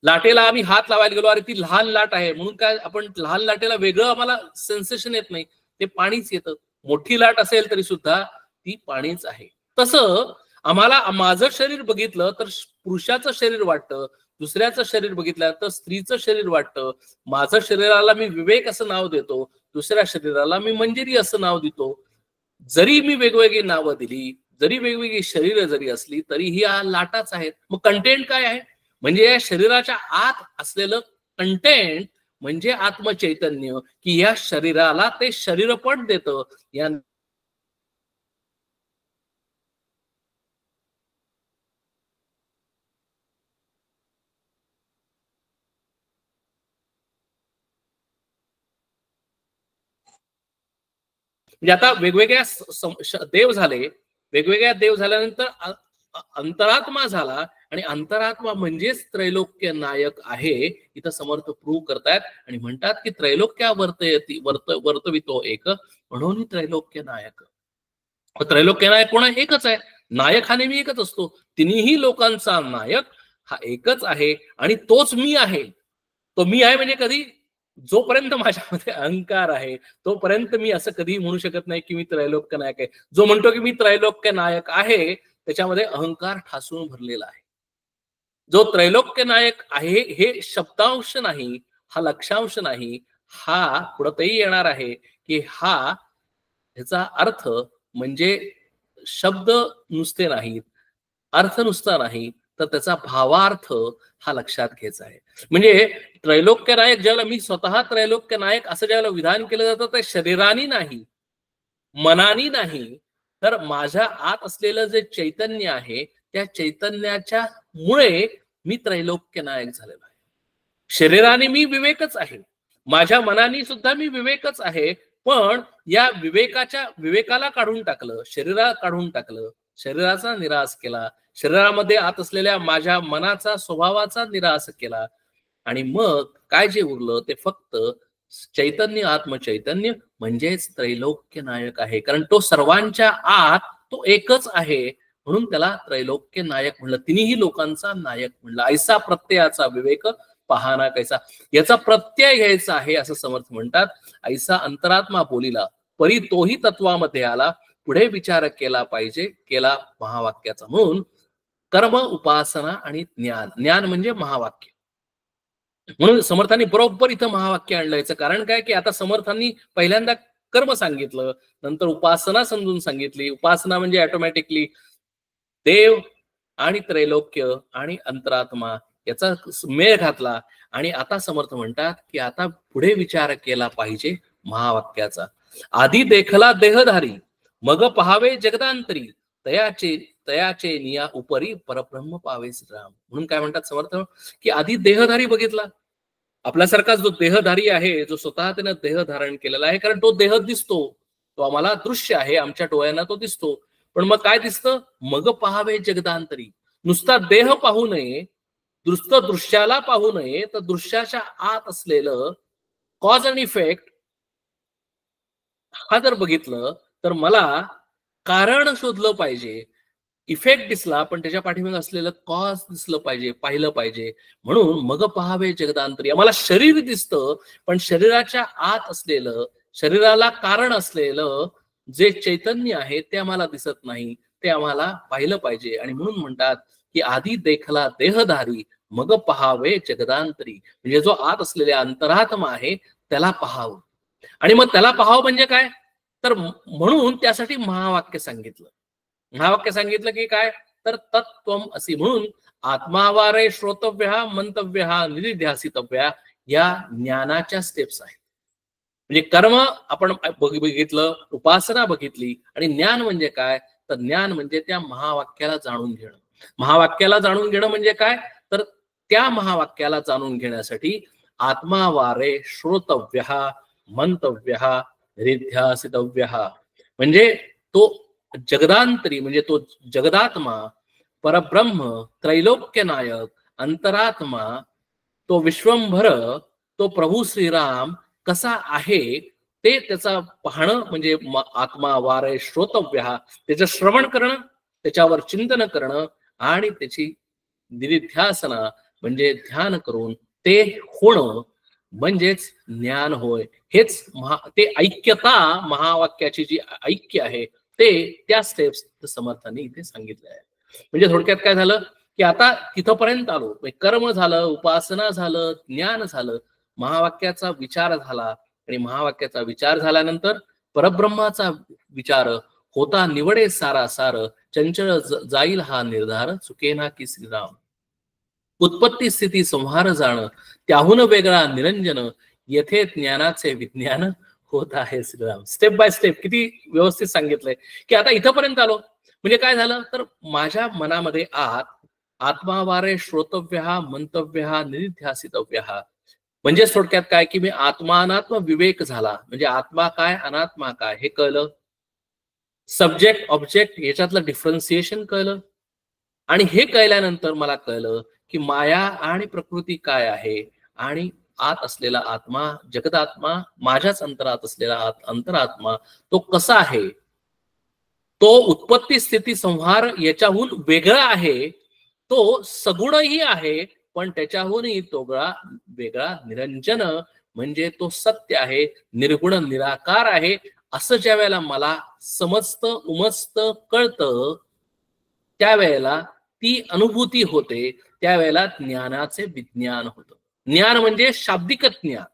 लाटेला आम्ही हात लावायला गेलो, अरे ती लहान लाट आहे म्हणून काय आपण लहान लाटेला वेगळं आम्हाला सेन्सेशन येत नाही, ते पाणीच येतं. मोठी लाट असेल तरी सुद्धा ती पाणीच आहे. तसं आम्हाला माझं शरीर बघितलं तर पुरुषाचं शरीर वाटतं, दुसऱ्याचं शरीर बघितलं तर स्त्रीचं शरीर वाटतं. माझं शरीराला मी विवेक असं नाव देतो, दुसऱ्या शरीराला मी मंजिरी असं नाव देतो. जरी मी वेगवेगळी नावं दिली, जरी वेगवेगळी शरीर जरी असली तरीही या लाटाच आहेत. मग कंटेंट काय आहे? म्हणजे या शरीराच्या आत असलेलं कंटेंट म्हणजे आत्मचैतन्य, की या शरीराला ते शरीरपण देतं. या म्हणजे आता वेगवेगळ्या देव झाले, वेगवेगळ्या देव झाल्यानंतर अंतरात्मा झाला आणि अंतरात्मा म्हणजेच त्रैलोक्य नायक आहे. इथं समर्थ प्रूव्ह करतायत आणि म्हणतात की त्रैलोक्या वर्तवितो एक म्हणून त्रैलोक्य नायक. त्रैलोक्य नायक कोण आहे? एकच आहे. नायक हा नेहमी एकच असतो. तिन्ही लोकांचा नायक हा एकच आहे आणि तोच मी आहे. तो मी आहे म्हणजे कधी जोपर्यंत माझ्यामध्ये अहंकार आहे तोपर्यंत मी असं कधी म्हणू शकत नाही की मी त्रैलोक्य नायक आहे. जो म्हणतो की मी त्रैलोक्य नायक आहे त्याच्यामध्ये अहंकार ठासून भरलेला आहे. जो त्रैलोक्य नायक आहे हे शब्दांश नाही, हा लक्षांश नाही, हा पुढेही येणार आहे की हा ह्याचा अर्थ म्हणजे शब्द नुसते नाहीत, अर्थ नुसता नाही तर त्याचा भावार्थ हा लक्षात घ्यायचा आहे. म्हणजे त्रैलोक्य नायक ज्याला मी स्वतः त्रैलोक्य नायक असं ज्याला विधान केलं जातं ते शरीरानी नाही, मनानी नाही, तर माझ्या आत असलेलं जे चैतन्य आहे त्या चैतन्याच्या मुळे मी त्रैलोक्य नायक झालेलो आहे. शरीराने मी विवेकच आहे, माझ्या मनाने सुद्धा मी विवेकच आहे. पण या विवेकाला काढून टाकलं, शरीराला काढून टाकलं, शरीराचा निराश केला, शरीरामध्ये आत असलेल्या माझ्या मनाचा स्वभावाचा निराश केला आणि मग काय जे उरलं ते फक्त चैतन्य, आत्मचैतन्य म्हणजेच त्रैलोक्य नायक आहे. कारण तो सर्वांच्या आत तो एकच आहे म्हणून त्याला त्रैलोक्य नायक म्हणलं. तिन्ही लोकांचा नायक म्हणलं. ऐसा प्रत्ययाचा विवेक पाहना कैसा. याचा प्रत्यय घ्यायचा आहे असं समर्थ म्हणतात. ऐसा अंतरात्मा बोलिला परी तोही तत्वामध्ये आला, पुढे विचार केला पाहिजे, केला महावाक्याचा. म्हणून कर्म, उपासना आणि ज्ञान. ज्ञान म्हणजे महावाक्य. म्हणून समर्थांनी बरोबर इथं महावाक्य आणलं. याचं कारण काय की आता समर्थांनी पहिल्यांदा कर्म सांगितलं, नंतर उपासना समजून सांगितली. उपासना म्हणजे ऑटोमॅटिकली देव आणि त्रैलोक्य आणि अंतरात्मा याचा मेळ घातला. आणि आता समर्थ म्हणतात की आता पुढे विचार केला पाहिजे महावाक्याचा. आधी देखला देहधारी मग पहावे जगदांतरी, तयाचे निया उपरी परब्रह्म पावे श्रीराम. म्हणून काय म्हणतात समर्थ की आधी देहधारी बघितला. आपल्यासारखा जो देहधारी आहे, जो स्वतः त्यानं देह धारण केलेला आहे, कारण तो देह दिसतो, तो आम्हाला दृश्य आहे, आमच्या डोळ्यांना तो दिसतो. पण मग काय दिसतं? मग पहावे जगदांतरी. नुसता देह पाहू नये, नुसतं दृश्याला पाहू नये, तर दृश्याच्या आत असलेलं कॉज अँड इफेक्ट हा जर बघितलं तर मला कारण शोधलं पाहिजे. इफेक्ट दिसला पण त्याच्या पाठीमागे असलेलं कॉज दिसलं पाहिजे, पाहिलं पाहिजे. म्हणून मग पहावे जगदांतरी. आम्हाला शरीर दिसतं पण शरीराच्या आत असलेलं, शरीराला कारण असलेलं जे चैतन्य आहे ते आम्हाला दिसत नाही, ते आम्हाला पाहिलं पाहिजे. आणि म्हणून म्हणतात की आधी देखला देहधारी मग पहावे जगदांतरी. म्हणजे जो आत असलेल्या अंतरात्मा आहे त्याला पहावं. आणि मग त्याला पाहावं म्हणजे काय? तर म्हणून त्यासाठी महावाक्य सांगितलं. महावाक्य सांगितलं की काय? तर तत्त्वम असी. म्हणून आत्मावारे श्रोतव्य मंतव्य निधिध्यासितव्या या ज्ञानाच्या स्टेप्स आहेत. म्हणजे कर्म आपण बघितलं, उपासना बघितली, आणि ज्ञान म्हणजे काय? तर ज्ञान म्हणजे त्या महावाक्याला जाणून घेणं. महावाक्याला जाणून घेणं म्हणजे काय? तर त्या महावाक्याला जाणून घेण्यासाठी आत्मावारे श्रोतव्य मंतव्य निधिध्यासितव्य म्हणजे तो जगदांतरी, म्हणजे तो जगदात्मा, परब्रह्म, त्रैलोक्य नायक, अंतरात्मा, तो विश्वंभर, तो प्रभू श्रीराम कसा आहे ते त्याचा पाहणं म्हणजे आत्मा वारे श्रोतव्य. त्याचं श्रवण करणं, त्याच्यावर चिंतन करणं आणि त्याची निधिध्यासना म्हणजे ध्यान करून ते होणं म्हणजेच ज्ञान होय. हेच ते ऐक्यता, महावाक्याची जी ऐक्य आहे ते त्या स्टेप्स समर्थांनी इथे सांगितले आहे. म्हणजे थोडक्यात काय झालं की आता तिथपर्यंत आलो. कर्म झालं, उपासना झालं, ज्ञान झालं, महावाक्याचा विचार झाला. आणि महावाक्याचा विचार झाल्यानंतर परब्रह्माचा विचार होता निवडे सारा सार, चंचल जाईल हा निर्धार, चुकेना की श्रीराम. उत्पत्ती स्थिती संहार जाण, त्याहून वेगळा निरंजन, येथे ज्ञानाचे विज्ञान होत आहे श्रीराम. स्टेप बाय स्टेप किती व्यवस्थित सांगितलंय की आता इथपर्यंत आलो. म्हणजे काय झालं तर माझ्या मनामध्ये आत आत्मावारे श्रोतव्य मंतव्य निधिध्यासितव्य. म्हणजे थोडक्यात काय की मी आत्मानात्म विवेक झाला. म्हणजे आत्मा काय अनात्मा काय हे कळलं. सब्जेक्ट ऑब्जेक्ट याच्यातलं डिफरन्सिएशन कळलं. आणि हे कळल्यानंतर मला कळलं की माया आणि प्रकृती काय आहे, आणि आत असलेला आत्मा, जगदात्मा, माझ्याच अंतरात असलेला अंतरात्मा तो कसा आहे, तो उत्पत्ती स्थिती संहार याच्याहून वेगळा आहे. तो सगुणही आहे पण त्याच्याहूनही तो वेगळा निरंजन म्हणजे तो सत्य आहे, निर्गुण निराकार आहे. असं ज्या वेळेला मला समजतं, उमजतं, कळतं, त्यावेळेला ती अनुभूती होते. त्यावेळेला ज्ञानाचे विज्ञान होतं. ज्ञान म्हणजे शाब्दिक ज्ञान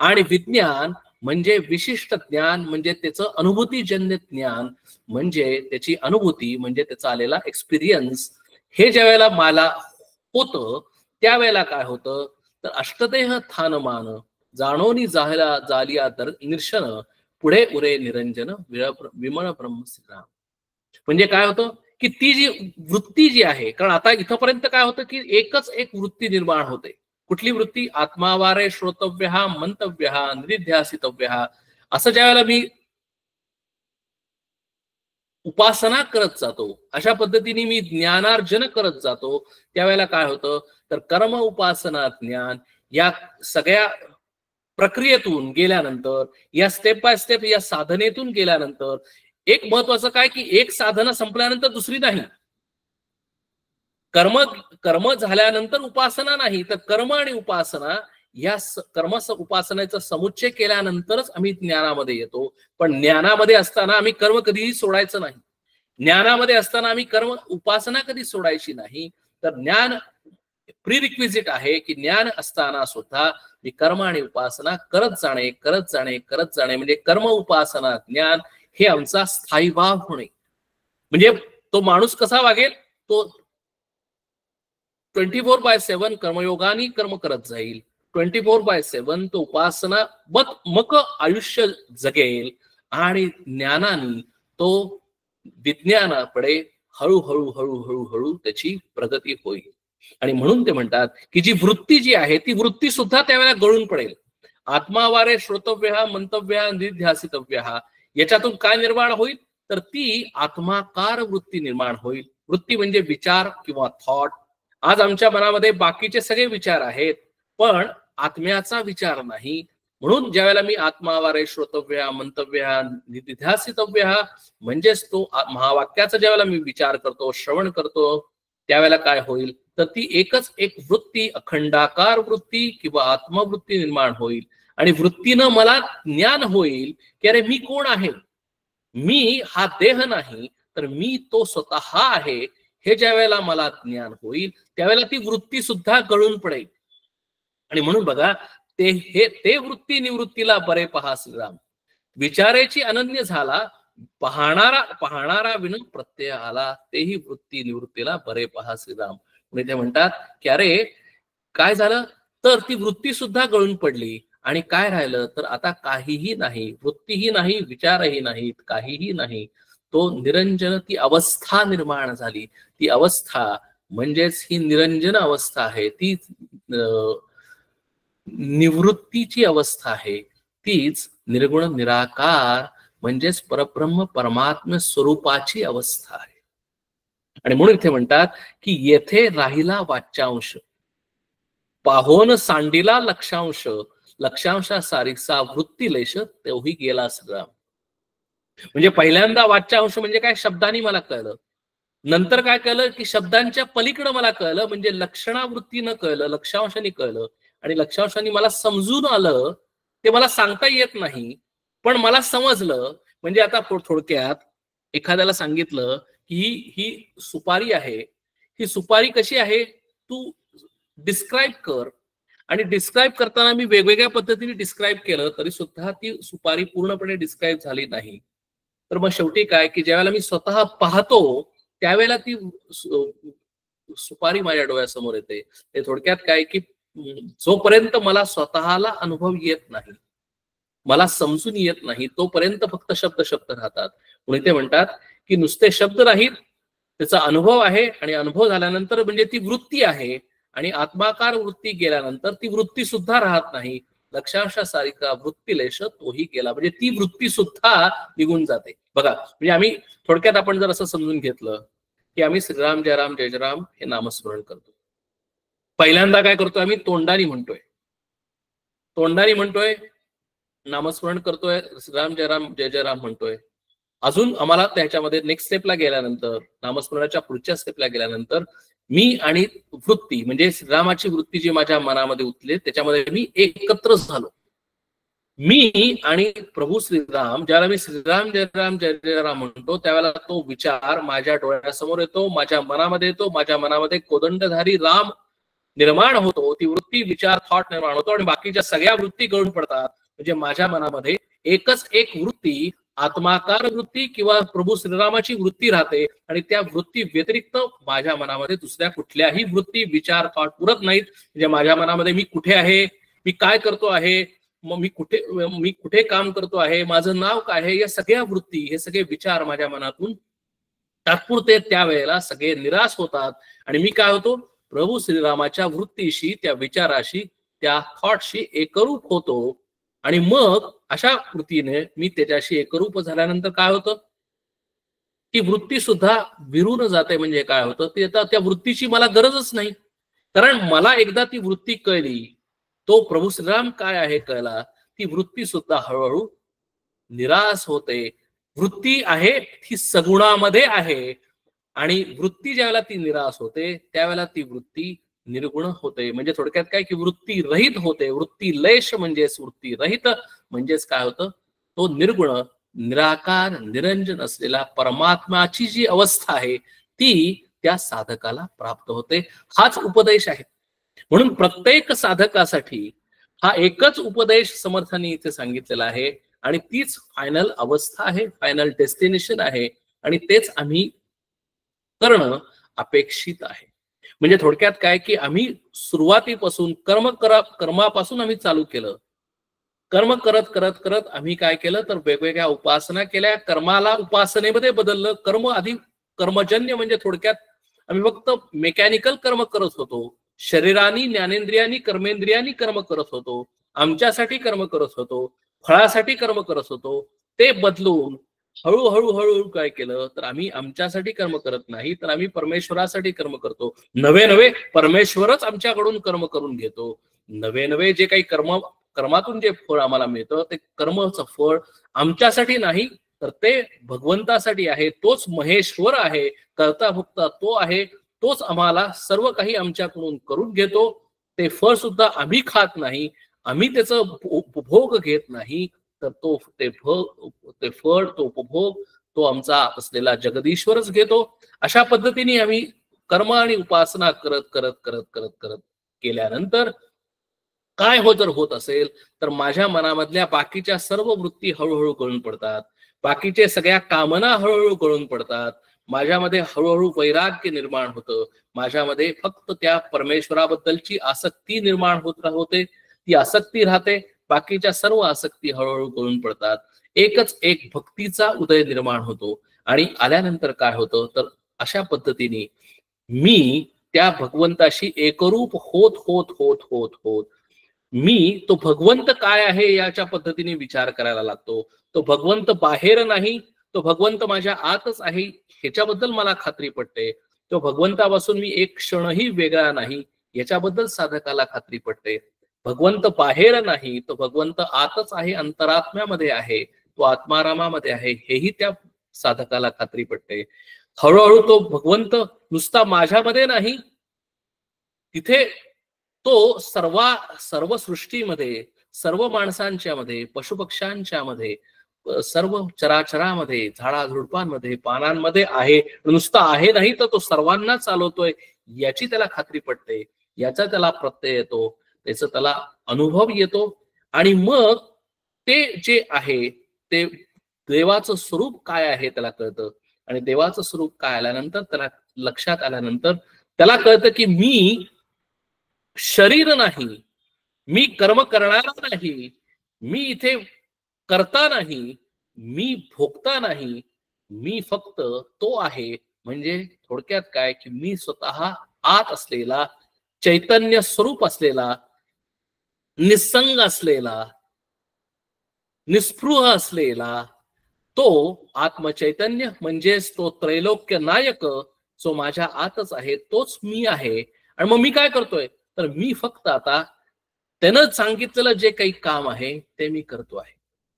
आणि विज्ञान म्हणजे विशिष्ट ज्ञान, म्हणजे त्याचं अनुभूतीजन्य ज्ञान, म्हणजे त्याची अनुभूती, म्हणजे त्याचा आलेला एक्सपिरियन्स. हे ज्या वेळेला मला होतं त्यावेळेला काय होतं तर अष्टदेह थानमान, जाणोनी जालिया निर्शन, पुढे उरे निरंजन विमळ ब्रह्म श्रीराम. म्हणजे काय होतं की ती जी वृत्ती जी आहे, कारण आता इथपर्यंत काय होतं की एकच एक वृत्ती निर्माण होते. कुठली वृत्ती? आत्मावारे श्रोतव्य मंतव्य निधिध्यासितव्य. असं ज्या वेळेला मी उपासना करत जातो, अशा पद्धतीने मी ज्ञानार्जन करत जातो, त्यावेळेला काय होतं तर कर्म, उपासना, ज्ञान या सगळ्या प्रक्रियेतून गेल्यानंतर, या स्टेप बाय स्टेप या साधनेतून गेल्यानंतर एक महत्वाचं काय की एक साधना संपल्यानंतर दुसरी नाही. कर्म झाल्यानंतर उपासना नाही, तर कर्म आणि उपासना या उपासनेचा समुच्चय केल्यानंतरच आम्ही ज्ञानामध्ये येतो. पण ज्ञानामध्ये असताना आम्ही कर्म कधीही सोडायचं नाही. ज्ञानामध्ये असताना आम्ही कर्म उपासना कधी सोडायची नाही. तर ज्ञान प्रिरिक्विजिट आहे की ज्ञान असताना सुद्धा मी कर्म आणि उपासना करत जाणे म्हणजे कर्म, उपासना, ज्ञान हे आमचा स्थायी भाव होणे. म्हणजे तो माणूस कसा वागेल, तो 24/7 कर्मयोगाने कर्म करत जाईल, 24/7 तो उपासना मक आयुष्य जगेल, आणि ज्ञानाने तो विज्ञानाकडे हळूहळू हळूहळू हळू त्याची प्रगती होईल. आणि म्हणून ते म्हणतात की जी वृत्ती जी आहे ती वृत्ती सुद्धा त्यावेळेला गळून पडेल. आत्मावारे श्रोतव्य मंतव्य निधिध्यासितव्य याच्यातून काय निर्माण होईल तर ती आत्माकार वृत्ती निर्माण होईल. वृत्ती म्हणजे विचार किंवा थॉट. आज आमच्या मनामध्ये बाकीचे सगळे विचार आहेत पण आत्म्याचा विचार नाही. म्हणून ज्यावेळेला मी आत्मावारे श्रोतव्य मंतव्य निधिध्यासितव्य म्हणजेच तो महावाक्याचा ज्यावेळेला मी विचार करतो श्रवण करतो त्यावेळेला काय होईल तर ती एकच एक वृत्ती अखंडाकार वृत्ती किंवा आत्मवृत्ती निर्माण होईल. आणि वृत्तीनं मला ज्ञान होईल की अरे मी कोण आहे, मी हा देह नाही तर मी तो स्वतः आहे. हे ज्या वेळेला मला ज्ञान होईल त्यावेळेला ती वृत्ती सुद्धा गळून पडेल. आणि म्हणून बघा ते वृत्ती निवृत्तीला बरे पहा श्रीराम. विचाराची अनन्य झाला पाहणारा विन प्रत्यय आला. तेही वृत्ती निवृत्तीला बरे पहा श्रीराम. म्हणजे ते म्हणतात की अरे काय झालं तर ती वृत्ती सुद्धा गळून पडली आणि काय राहिलं तर आता काहीही नाही, वृत्तीही नाही, विचारही नाहीत, काहीही नाही. तो निरंजन ती अवस्था निर्माण झाली. ती अवस्था म्हणजेच ही निरंजन अवस्था आहे, ती निवृत्तीची अवस्था आहे. तीच निर्गुण निराकार म्हणजेच परब्रह्म परमात्म स्वरूपाची अवस्था आहे. आणि म्हणून इथे म्हणतात की येथे राहिला वाच्यांश पाहोन सांडिला लक्षांश लक्षांशा सारिसा वृत्तीलेश तेवही गेला सगळा. म्हणजे पहिल्यांदा वाच्यांश म्हणजे काय शब्दांनी मला कळलं, नंतर काय कळलं की शब्दांच्या पलीकडे मला कळलं म्हणजे लक्षणावृत्तीनं कळलं, लक्षांशाने कळलं. आणि लक्षांशाने मला समजून आलं, ते मला सांगता येत नाही पण मला समजलं. म्हणजे आता थोडक्यात एखाद्याला सांगितलं की ही सुपारी आहे, ही सुपारी कशी आहे तू डिस्क्राईब कर. आणि डिस्क्राईब करताना मी वेगवेगळ्या पद्धतीने डिस्क्राईब केलं तरी सुद्धा ती सुपारी पूर्णपणे डिस्क्राईब झाली नाही. तर मग शेवटी काय की ज्यावेळेला मी स्वतः पाहतो त्यावेळेला ती सुपारी माझ्या डोळ्यासमोर येते. ते थोडक्यात काय की जोपर्यंत मला स्वतःला अनुभव येत नाही, मला समजून येत नाही, तोपर्यंत फक्त शब्द राहतात. म्हणून ते म्हणतात की नुसते शब्द नाहीत, त्याचा अनुभव आहे. आणि अनुभव झाल्यानंतर म्हणजे ती वृत्ती आहे. आणि आत्माकार वृत्ती गेल्यानंतर ती वृत्ती सुद्धा राहत नाही. लक्षांशा सारिका वृत्तीलेश तोही गेला. म्हणजे ती वृत्ती सुद्धा निघून जाते. बघा म्हणजे आम्ही थोडक्यात आपण जर असं समजून घेतलं की आम्ही श्रीराम जय राम जय जय राम हे नामस्मरण करतो. पहिल्यांदा काय करतोय आम्ही तोंडानी म्हणतोय नामस्मरण करतोय, श्रीराम जय राम जय जय राम म्हणतोय. अजून आम्हाला त्याच्यामध्ये नेक्स्ट स्टेपला गेल्यानंतर नामस्मरणाच्या पुढच्या स्टेपला गेल्यानंतर मी आणि वृत्ती म्हणजे श्रीरामाची वृत्ती जी माझ्या मनामध्ये उतले त्याच्यामध्ये मी एकत्र झालो. मी आणि प्रभू श्रीराम ज्याला मी श्रीराम जय राम जय जय राम म्हणतो त्यावेळेला तो विचार माझ्या डोळ्यासमोर येतो, माझ्या मनामध्ये येतो. माझ्या मनामध्ये कोदंडधारी राम निर्माण होतो, ती वृत्ती विचार थॉट निर्माण होतो आणि बाकीच्या सगळ्या वृत्ती गळून पडतात. म्हणजे माझ्या मनामध्ये एकच एक वृत्ती आत्माकार वृत्ती किंवा प्रभू श्रीरामाची वृत्ती राहते. आणि त्या वृत्ती व्यतिरिक्त माझ्या मनामध्ये दुसऱ्या कुठल्याही वृत्ती विचार थॉट पुरत नाहीत. म्हणजे माझ्या मनामध्ये मी कुठे आहे, मी काय करतो आहे, मग मी कुठे काम करतो आहे, माझं नाव काय आहे, या सगळ्या वृत्ती हे सगळे विचार माझ्या मनातून तात्पुरते त्यावेळेला सगळे निराश होतात. आणि मी काय होतो प्रभू श्रीरामाच्या वृत्तीशी त्या विचाराशी त्या थॉटशी एकरूप होतो. आणि मग अशा वृत्तीने मी त्याच्याशी एकरूप झाल्यानंतर काय होतं ती वृत्ती सुद्धा विरून जाते. म्हणजे काय होतं ते आता त्या वृत्तीची मला गरजच नाही, कारण मला एकदा ती वृत्ती कळली, तो प्रभू श्रीराम काय आहे कळला, ती वृत्ती सुद्धा हळूहळू निराश होते. वृत्ती आहे ती सगुणामध्ये आहे आणि वृत्ती ज्यावेळेला ती निराश होते त्यावेळेला ती वृत्ती निर्गुण होते. म्हणजे थोडक्यात काय की वृत्ती रहित होते. वृत्ती लेश म्हणजेच वृत्ती रहित म्हणजेच काय होतं तो निर्गुण निराकार निरंजन असलेला परमात्म्याची जी अवस्था आहे ती त्या साधकाला प्राप्त होते. हाच उपदेश आहे. म्हणून प्रत्येक साधकासाठी हा एकच उपदेश समर्थांनी इथे सांगितलेला आहे आणि तीच फायनल अवस्था आहे, फायनल डेस्टिनेशन आहे. आणि तेच आम्ही करणं अपेक्षित आहे. म्हणजे थोडक्यात काय की आम्ही सुरुवातीपासून कर्मापासून आम्ही चालू केलं. कर्म करत करत करत आम्ही काय केलं तर वेगवेगळ्या उपासना केल्या, कर्माला उपासनेमध्ये बदललं. कर्म आधी कर्मजन्य म्हणजे थोडक्यात आम्ही फक्त मेकॅनिकल कर्म करत होतो, शरीरानी ज्ञानेंद्रियांनी कर्मेंद्रियांनी कर्म करत होतो, आमच्यासाठी कर्म करत होतो, फळासाठी कर्म करत होतो. ते बदलून हळूहळू हळूहळू काय केलं तर आम्ही आमच्यासाठी कर्म करत नाही, तर आम्ही परमेश्वरासाठी कर्म करतो. नवे नवे परमेश्वरच आमच्याकडून कर्म करून घेतो. नवे नवे जे काही कर्मातून जे फळ आम्हाला मिळतं ते कर्मचं फळ आमच्यासाठी नाही, तर ते भगवंतासाठी आहे. तोच महेश्वर आहे, कर्ता भोक्ता तो आहे. तोच आम्हाला सर्व काही आमच्याकडून करून घेतो. ते फळ सुद्धा आम्ही खात नाही, आम्ही त्याचं उपभोग घेत नाही, तर ते फळ तो उपभोग तो आमचा असलेला जगदीश्वरच घेतो. अशा पद्धतीने आम्ही कर्म आणि उपासना करत करत करत करत करत केल्यानंतर काय जर होत असेल तर माझ्या मनामधल्या बाकीच्या सर्व वृत्ती हळूहळू गळून पडतात, बाकीचे सगळ्या कामना हळूहळू गळून पडतात. माझ्यामध्ये हळूहळू वैराग्य निर्माण होतं. माझ्यामध्ये फक्त त्या परमेश्वराबद्दलची आसक्ती निर्माण होते. ती आसक्ती राहते, बाकीच्या सर्व आसक्ती हळूहळू गळून पडतात. एकच एक भक्तीचा उदय निर्माण होतो. आणि आल्यानंतर काय होतं तर अशा पद्धतीने मी त्या भगवंताशी एकरूप होत होत होत होत होत मी तो भगवंत काय आहे याच्या पद्धतीने विचार करायला लागतो. तो भगवंत बाहेर नाही, तो भगवंत माझ्या आतच आहे ह्याच्याबद्दल मला खात्री पटते. तो भगवंतापासून मी एक क्षणही वेगळा नाही याच्याबद्दल साधकाला खात्री पटते. भगवंत बाहेर नाही, तो भगवंत आतच आहे, अंतरात्म्यामध्ये आहे, तो आत्मारामामध्ये आहे, हेही त्या साधकाला खात्री पटते. हळूहळू तो भगवंत नुसता माझ्यामध्ये नाही, तिथे तो सर्व सृष्टीमध्ये, सर्व माणसांच्या मध्ये, पशुपक्ष्यांच्या मध्ये, सर्व चराचरामध्ये, झाडाझुडपांमध्ये, पानांमध्ये आहे. नुसता आहे नाही तर तो सर्वांना चालवतोय याची त्याला खात्री पटते, याचा त्याला प्रत्यय येतो, त्याचा त्याला अनुभव येतो. आणि मग ते जे आहे ते देवाचं स्वरूप काय आहे त्याला कळतं. आणि देवाचं स्वरूप काय आल्यानंतर त्याला लक्षात आल्यानंतर त्याला कळतं की मी शरीर नाही, मी कर्म करणारा नाही, मी इथे करता नाही, मी भोगता नाही, मी फक्त तो आहे. म्हणजे थोडक्यात काय की मी स्वतः आत असलेला चैतन्य स्वरूप असलेला, निसंग असलेला, निस्पृह असलेला तो आत्मचैतन्य म्हणजेच तो त्रैलोक्य नायक जो माझ्या आतच आहे तोच मी आहे. आणि मग मी काय करतोय तर मी फक्त आता त्यानं सांगितलेलं जे काही काम आहे ते मी करतो आहे.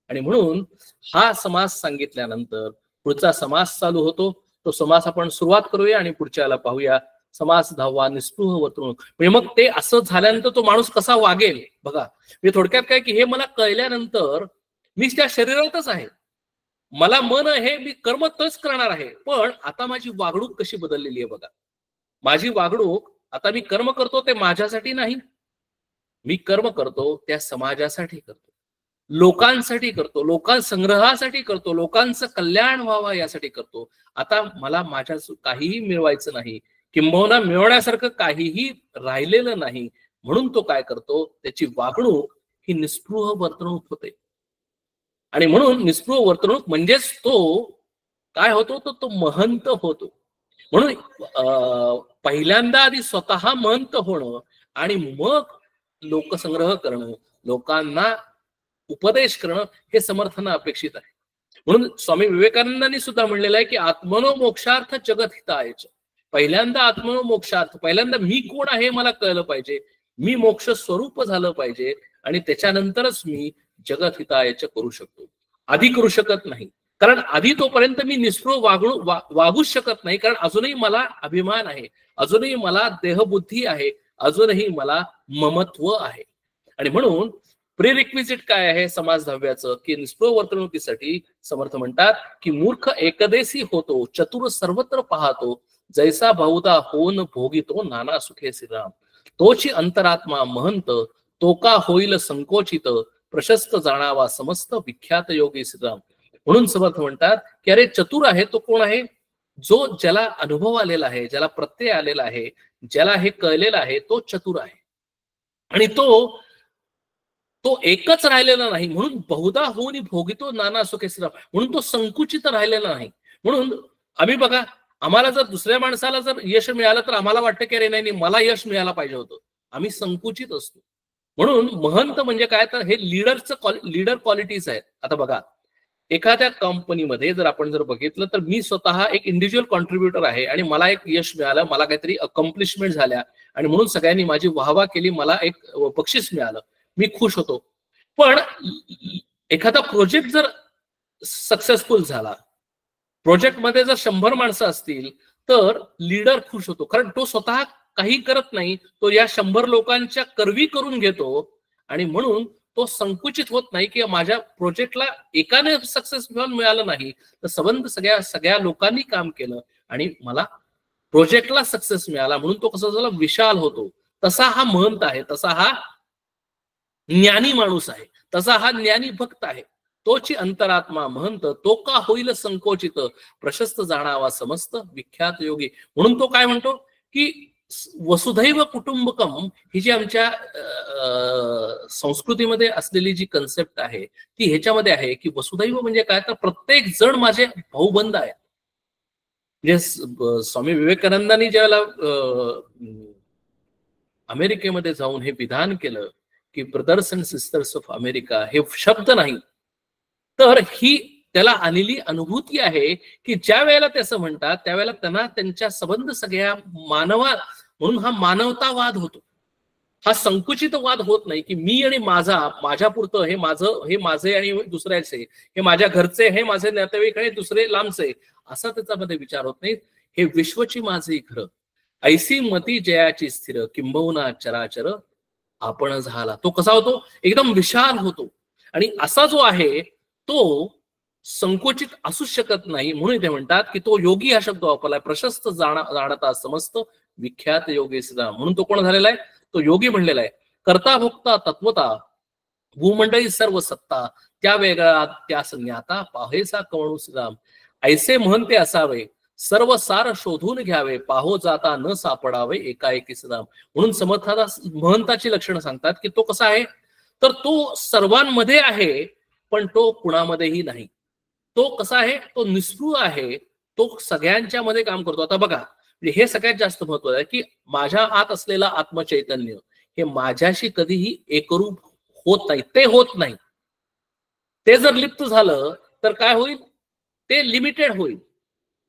आणि म्हणून हा समास सांगितल्यानंतर पुढचा समास चालू होतो. तो समास आपण सुरुवात करूया आणि पुढच्याला पाहूया. समास 10वा निस्पृह वर्तणूक. म्हणजे मग ते असं झाल्यानंतर तो माणूस कसा वागेल बघा. म्हणजे थोडक्यात काय की हे मला कळल्यानंतर मी त्या शरीरातच आहे, मला मन आहे, मी कर्म तच करणार आहे, पण आता माझी वागणूक कशी बदललेली आहे बघा. माझी वागणूक आता मी कर्म करतो ते माझ्यासाठी नाही, मी कर्म करतो त्या समाजासाठी करतो, लोकांसाठी करतो, लोकसंग्रहासाठी करतो, लोकांचं कल्याण व्हावं यासाठी करतो. आता मला माझ्या काहीही मिळवायचं नाही, किंबहुना मिळवण्यासारखं काहीही राहिलेलं नाही. म्हणून तो काय करतो, त्याची वागणूक ही निस्पृह वर्तणूक होते. आणि म्हणून निस्पृह वर्तणूक म्हणजेच तो काय होतो तो महंत होतो. म्हणून पहिल्यांदा आधी स्वतः महंत होणं आणि मग लोकसंग्रह करणं, लोकांना उपदेश करणं हे समर्थन अपेक्षित आहे. म्हणून स्वामी विवेकानंदांनी सुद्धा म्हणलेलं आहे की आत्मनो मोक्षार्थ जगत हितायच. पहिल्यांदा आत्मनो मोक्षार्थ, पहिल्यांदा मी कोण आहे मला कळलं पाहिजे, मी मोक्ष स्वरूप झालं पाहिजे, आणि त्याच्यानंतरच मी जगत हितायच करू शकतो. आधी करू शकत नाही, कारण आधी तोपर्यंत मी निस्पृह वागूच शकत नाही, कारण अजूनही मला अभिमान आहे, अजूनही मला देहबुद्धी आहे, अजूनही मला ममत्व आहे. आणि म्हणून प्रिरिक्विजिट काय आहे समाज 10व्याचं की निस्पृह वर्तणुकीसाठी समर्थ म्हणतात की मूर्ख एकदेशी होतो, चतुर सर्वत्र पाहतो, जैसा बहुधा होन भोगितो नाना सुखे श्रीराम. तोची अंतरात्मा महंत, तो का होईल संकोचित, प्रशस्त जाणावा समस्त विख्यात योगी श्रीराम. म्हणून समर्थ म्हणतात की अरे चतुर आहे तो कोण आहे, जो ज्याला अनुभव आलेला आहे, ज्याला प्रत्यय आलेला आहे, ज्याला हे कळलेलं आहे तो चतुर आहे. आणि तो एकच राहिलेला नाही, म्हणून बहुधा होऊन भोगितो नाना सुखे श्रीराम. म्हणून तो संकुचित राहिलेला नाही. म्हणून आम्ही बघा, आम्हाला जर दुसऱ्या माणसाला जर यश मिळालं तर आम्हाला वाटतं की अरे नाही मला यश मिळायला पाहिजे होतं, आम्ही संकुचित असतो. म्हणून महंत म्हणजे काय तर हे लीडर क्वालिटीज आहेत. आता बघा, एखाद्या कंपनीमध्ये जर आपण बघितलं तर मी स्वतः एक इंडिव्हिज्युअल कॉन्ट्रीब्युटर आहे आणि मला एक यश मिळालं, मला काहीतरी अकम्प्लिशमेंट झाल्या आणि म्हणून सगळ्यांनी माझी वाहवा केली, मला एक बक्षीस मिळालं, मी खुश होतो. पण एखादा प्रोजेक्ट जर सक्सेसफुल झाला, प्रोजेक्टमध्ये जर 100 माणसं असतील तर लीडर खुश होतो, कारण तो स्वतः काही करत नाही, तो या 100 लोकांच्या करवी करून घेतो आणि म्हणून तो संकुचित होत नाही की माझ्या प्रोजेक्टला एकाने सक्सेस मिळालं नाही तर सगळ्या लोकांनी काम केलं आणि मला प्रोजेक्टला सक्सेस मिळाला, म्हणून तो कसा झाला, विशाल होतो. तसा हा महंत आहे, तसा हा ज्ञानी माणूस आहे, तसा हा ज्ञानी भक्त आहे. तोची अंतरात्मा महंत, तो का होईल संकोचित, प्रशस्त जाणावा समस्त विख्यात योगी. म्हणून तो काय म्हणतो की वसुधैव कुटुंबकम ही जी आमच्या संस्कृतीमध्ये असलेली जी कन्सेप्ट आहे ती ह्याच्यामध्ये आहे की वसुधैव म्हणजे काय, तर प्रत्येक जण माझे भाऊबंद आहे. म्हणजे स्वामी विवेकानंदांनी ज्यावेळेला अमेरिकेमध्ये जाऊन हे विधान केलं की brothers and sisters of America, हे शब्द नाही तर ही त्याला आलेली अनुभूती आहे की ज्या वेळेला ते असं म्हणतात त्यावेळेला त्यांना त्यांच्या संबंध सगळ्या म्हणून हा मानवतावाद होतो, हा संकुचित वाद होत नाही की मी आणि माझ्यापुरतं हे माझे आणि दुसऱ्याचे, हे माझ्या घरचे, हे माझे नातेवाईक आणि दुसरे लांबचे, असा त्याच्यामध्ये विचार होत नाही. हे विश्वची माझी घर, ऐसी मती जयाची स्थिर, किंबहुना चराचर आपण झाला. तो कसा होतो, एकदम विशाल होतो आणि असा जो आहे तो संकोचित असू शकत नाही. म्हणून ते म्हणतात की तो योगी हा शब्द वापरलाय, प्रशस्त जाणता समस्त विख्यात योगी सिद्धा. म्हणून तो कोण झालेला आहे, तो योगी म्हणलेला आहे. करता भोक्ता तत्वता भूमंडळी सर्व सत्ता, त्या वेगळा त्या संज्ञाता पाहेसा कवणू श्रीराम. ऐसे महंते असावे सर्व सार शोधून घ्यावे, पाहो जाता न सापडावे एकाएकी श्रीराम. म्हणून समर्थाला महंताची लक्षणं सांगतात की तो कसा आहे, तर तो सर्वांमध्ये आहे पण तो कुणामध्येही नाही. तो कसा आहे, तो निस्पृह आहे, तो सगळ्यांच्या मध्ये काम करतो. आता बघा, हे सगळ्यात जास्त महत्वाचं आहे की माझ्या आत असलेला आत्मचैतन्य हे माझ्याशी कधीही एकरूप होत नाही, ते होत नाही. ते जर लिप्त झालं तर काय होईल, ते लिमिटेड होईल.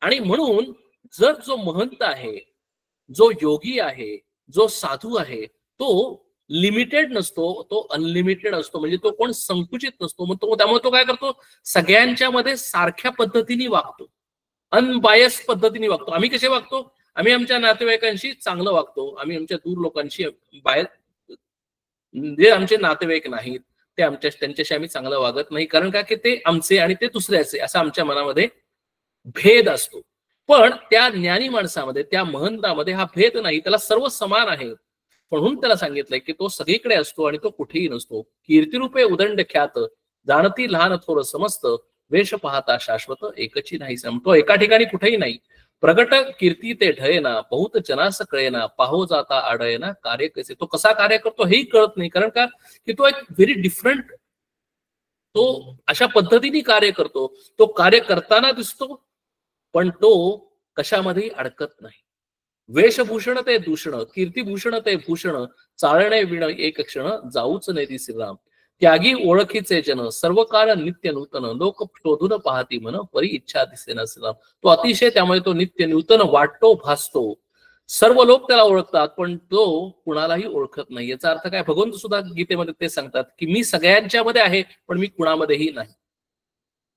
आणि म्हणून जर जो महंत आहे, जो योगी आहे, जो साधू आहे, तो लिमिटेड नसतो, तो अनलिमिटेड असतो. म्हणजे तो कोण संकुचित नसतो. मग त्यामुळे तो काय करतो, सगळ्यांच्या मध्ये सारख्या पद्धतीने वागतो, अनबायस पद्धतीने वागतो. आम्ही कसे वागतो, आम्ही आमच्या नातेवाईकांशी चांगलं वागतो, आम्ही आमच्या दूर लोकांशी जे आमचे नातेवाईक नाहीत त्यांच्याशी आम्ही चांगलं वागत नाही, कारण का की ते आमचे आणि ते दुसऱ्याचे, असं आमच्या मनामध्ये भेद असतो. पण त्या ज्ञानी माणसामध्ये, त्या महंतामध्ये हा भेद नाही, त्याला सर्व समान आहे. म्हणून त्याला सांगितलंय की तो सगळीकडे असतो आणि तो कुठेही नसतो. कीर्तिरूपे उदंड ख्यात, जाणती लहान थोर समस्त, वेश पाहता शाश्वत एकची नाही सम. तो एका ठिकाणी कुठेही नाही. प्रगट कीर्ती ते ढयेना, बहुत जनास कळेना, पाहो जाता आढळेना, कार्य कसे. तो कसा कार्य करतो हेही कळत नाही, कारण का की तो एक व्हेरी डिफरंट, तो अशा पद्धतीने कार्य करतो. तो कार्य करताना दिसतो पण तो कशामध्ये अडकत नाही. वेशभूषण ते दूषण, कीर्तिभूषण ते भूषण, चालणे विण एक क्षण, जाऊच नेती श्रीराम. त्यागी ओळखीचे जन, सर्व काळ नित्य नूतन, लोक शोधून पाहती मन, परी इच्छा दिसेना श्रीराम. तो अतिशय, त्यामुळे तो नित्य नूतन वाटतो, भासतो. सर्व लोक त्याला ओळखतात पण तो कुणालाही ओळखत नाही. याचा अर्थ काय, भगवंत सुद्धा गीतेमध्ये ते सांगतात की मी सगळ्यांच्या मध्ये आहे पण मी कुणामध्येही नाही.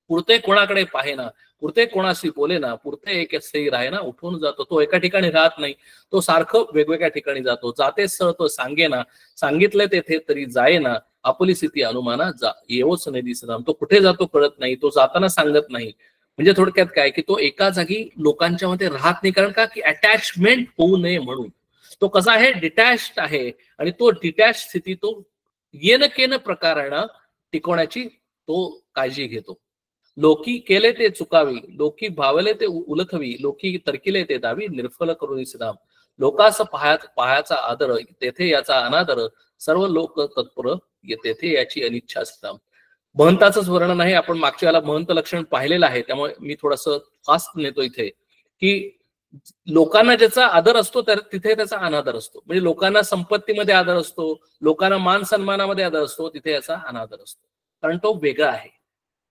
पुरते कोणाकडे पाहेना, पुरते कोणाशी बोलेना, पुरते एक स्थळी राहेना, उठून जातो. तो एका ठिकाणी राहत नाही, तो सारखं वेगवेगळ्या ठिकाणी जातो. जाते स्थळ तो सांगेना, सांगितले तेथे तरी जायना, आपली स्थिती अनुमाना येवोच नाही दिसना. तो कुठे जातो कळत नाही, तो जाताना सांगत नाही. म्हणजे थोडक्यात काय की तो एका जागी लोकांच्या मध्ये राहत नाही, कारण का की अटॅचमेंट होऊ नये म्हणून. तो कसा आहे, डिटॅच्ड आहे आणि तो डिटॅच स्थिती तो येन केन प्रकारानं टिकवण्याची तो काळजी घेतो. लोकी केले ते चुकावी, लोकी भावले ते उलखवी, लोकी तरकिले ते दावी, निर्फल करून श्रीराम. लोकास पायाचा आदर, तेथे याचा अनादर, सर्व लोक तत्पर, तेथे याची अनिच्छा श्रीराम. महंताचंच वर्णन आहे, आपण मागच्या वेळेला महंत लक्षण पाहिलेलं आहे, त्यामुळे मी थोडस फास्ट नेतो इथे की लोकांना ज्याचा आदर असतो तर तिथे त्याचा अनादर असतो. म्हणजे लोकांना संपत्तीमध्ये आदर असतो, लोकांना मान सन्मानामध्ये आदर असतो, तिथे याचा अनादर असतो, कारण तो वेगळा आहे.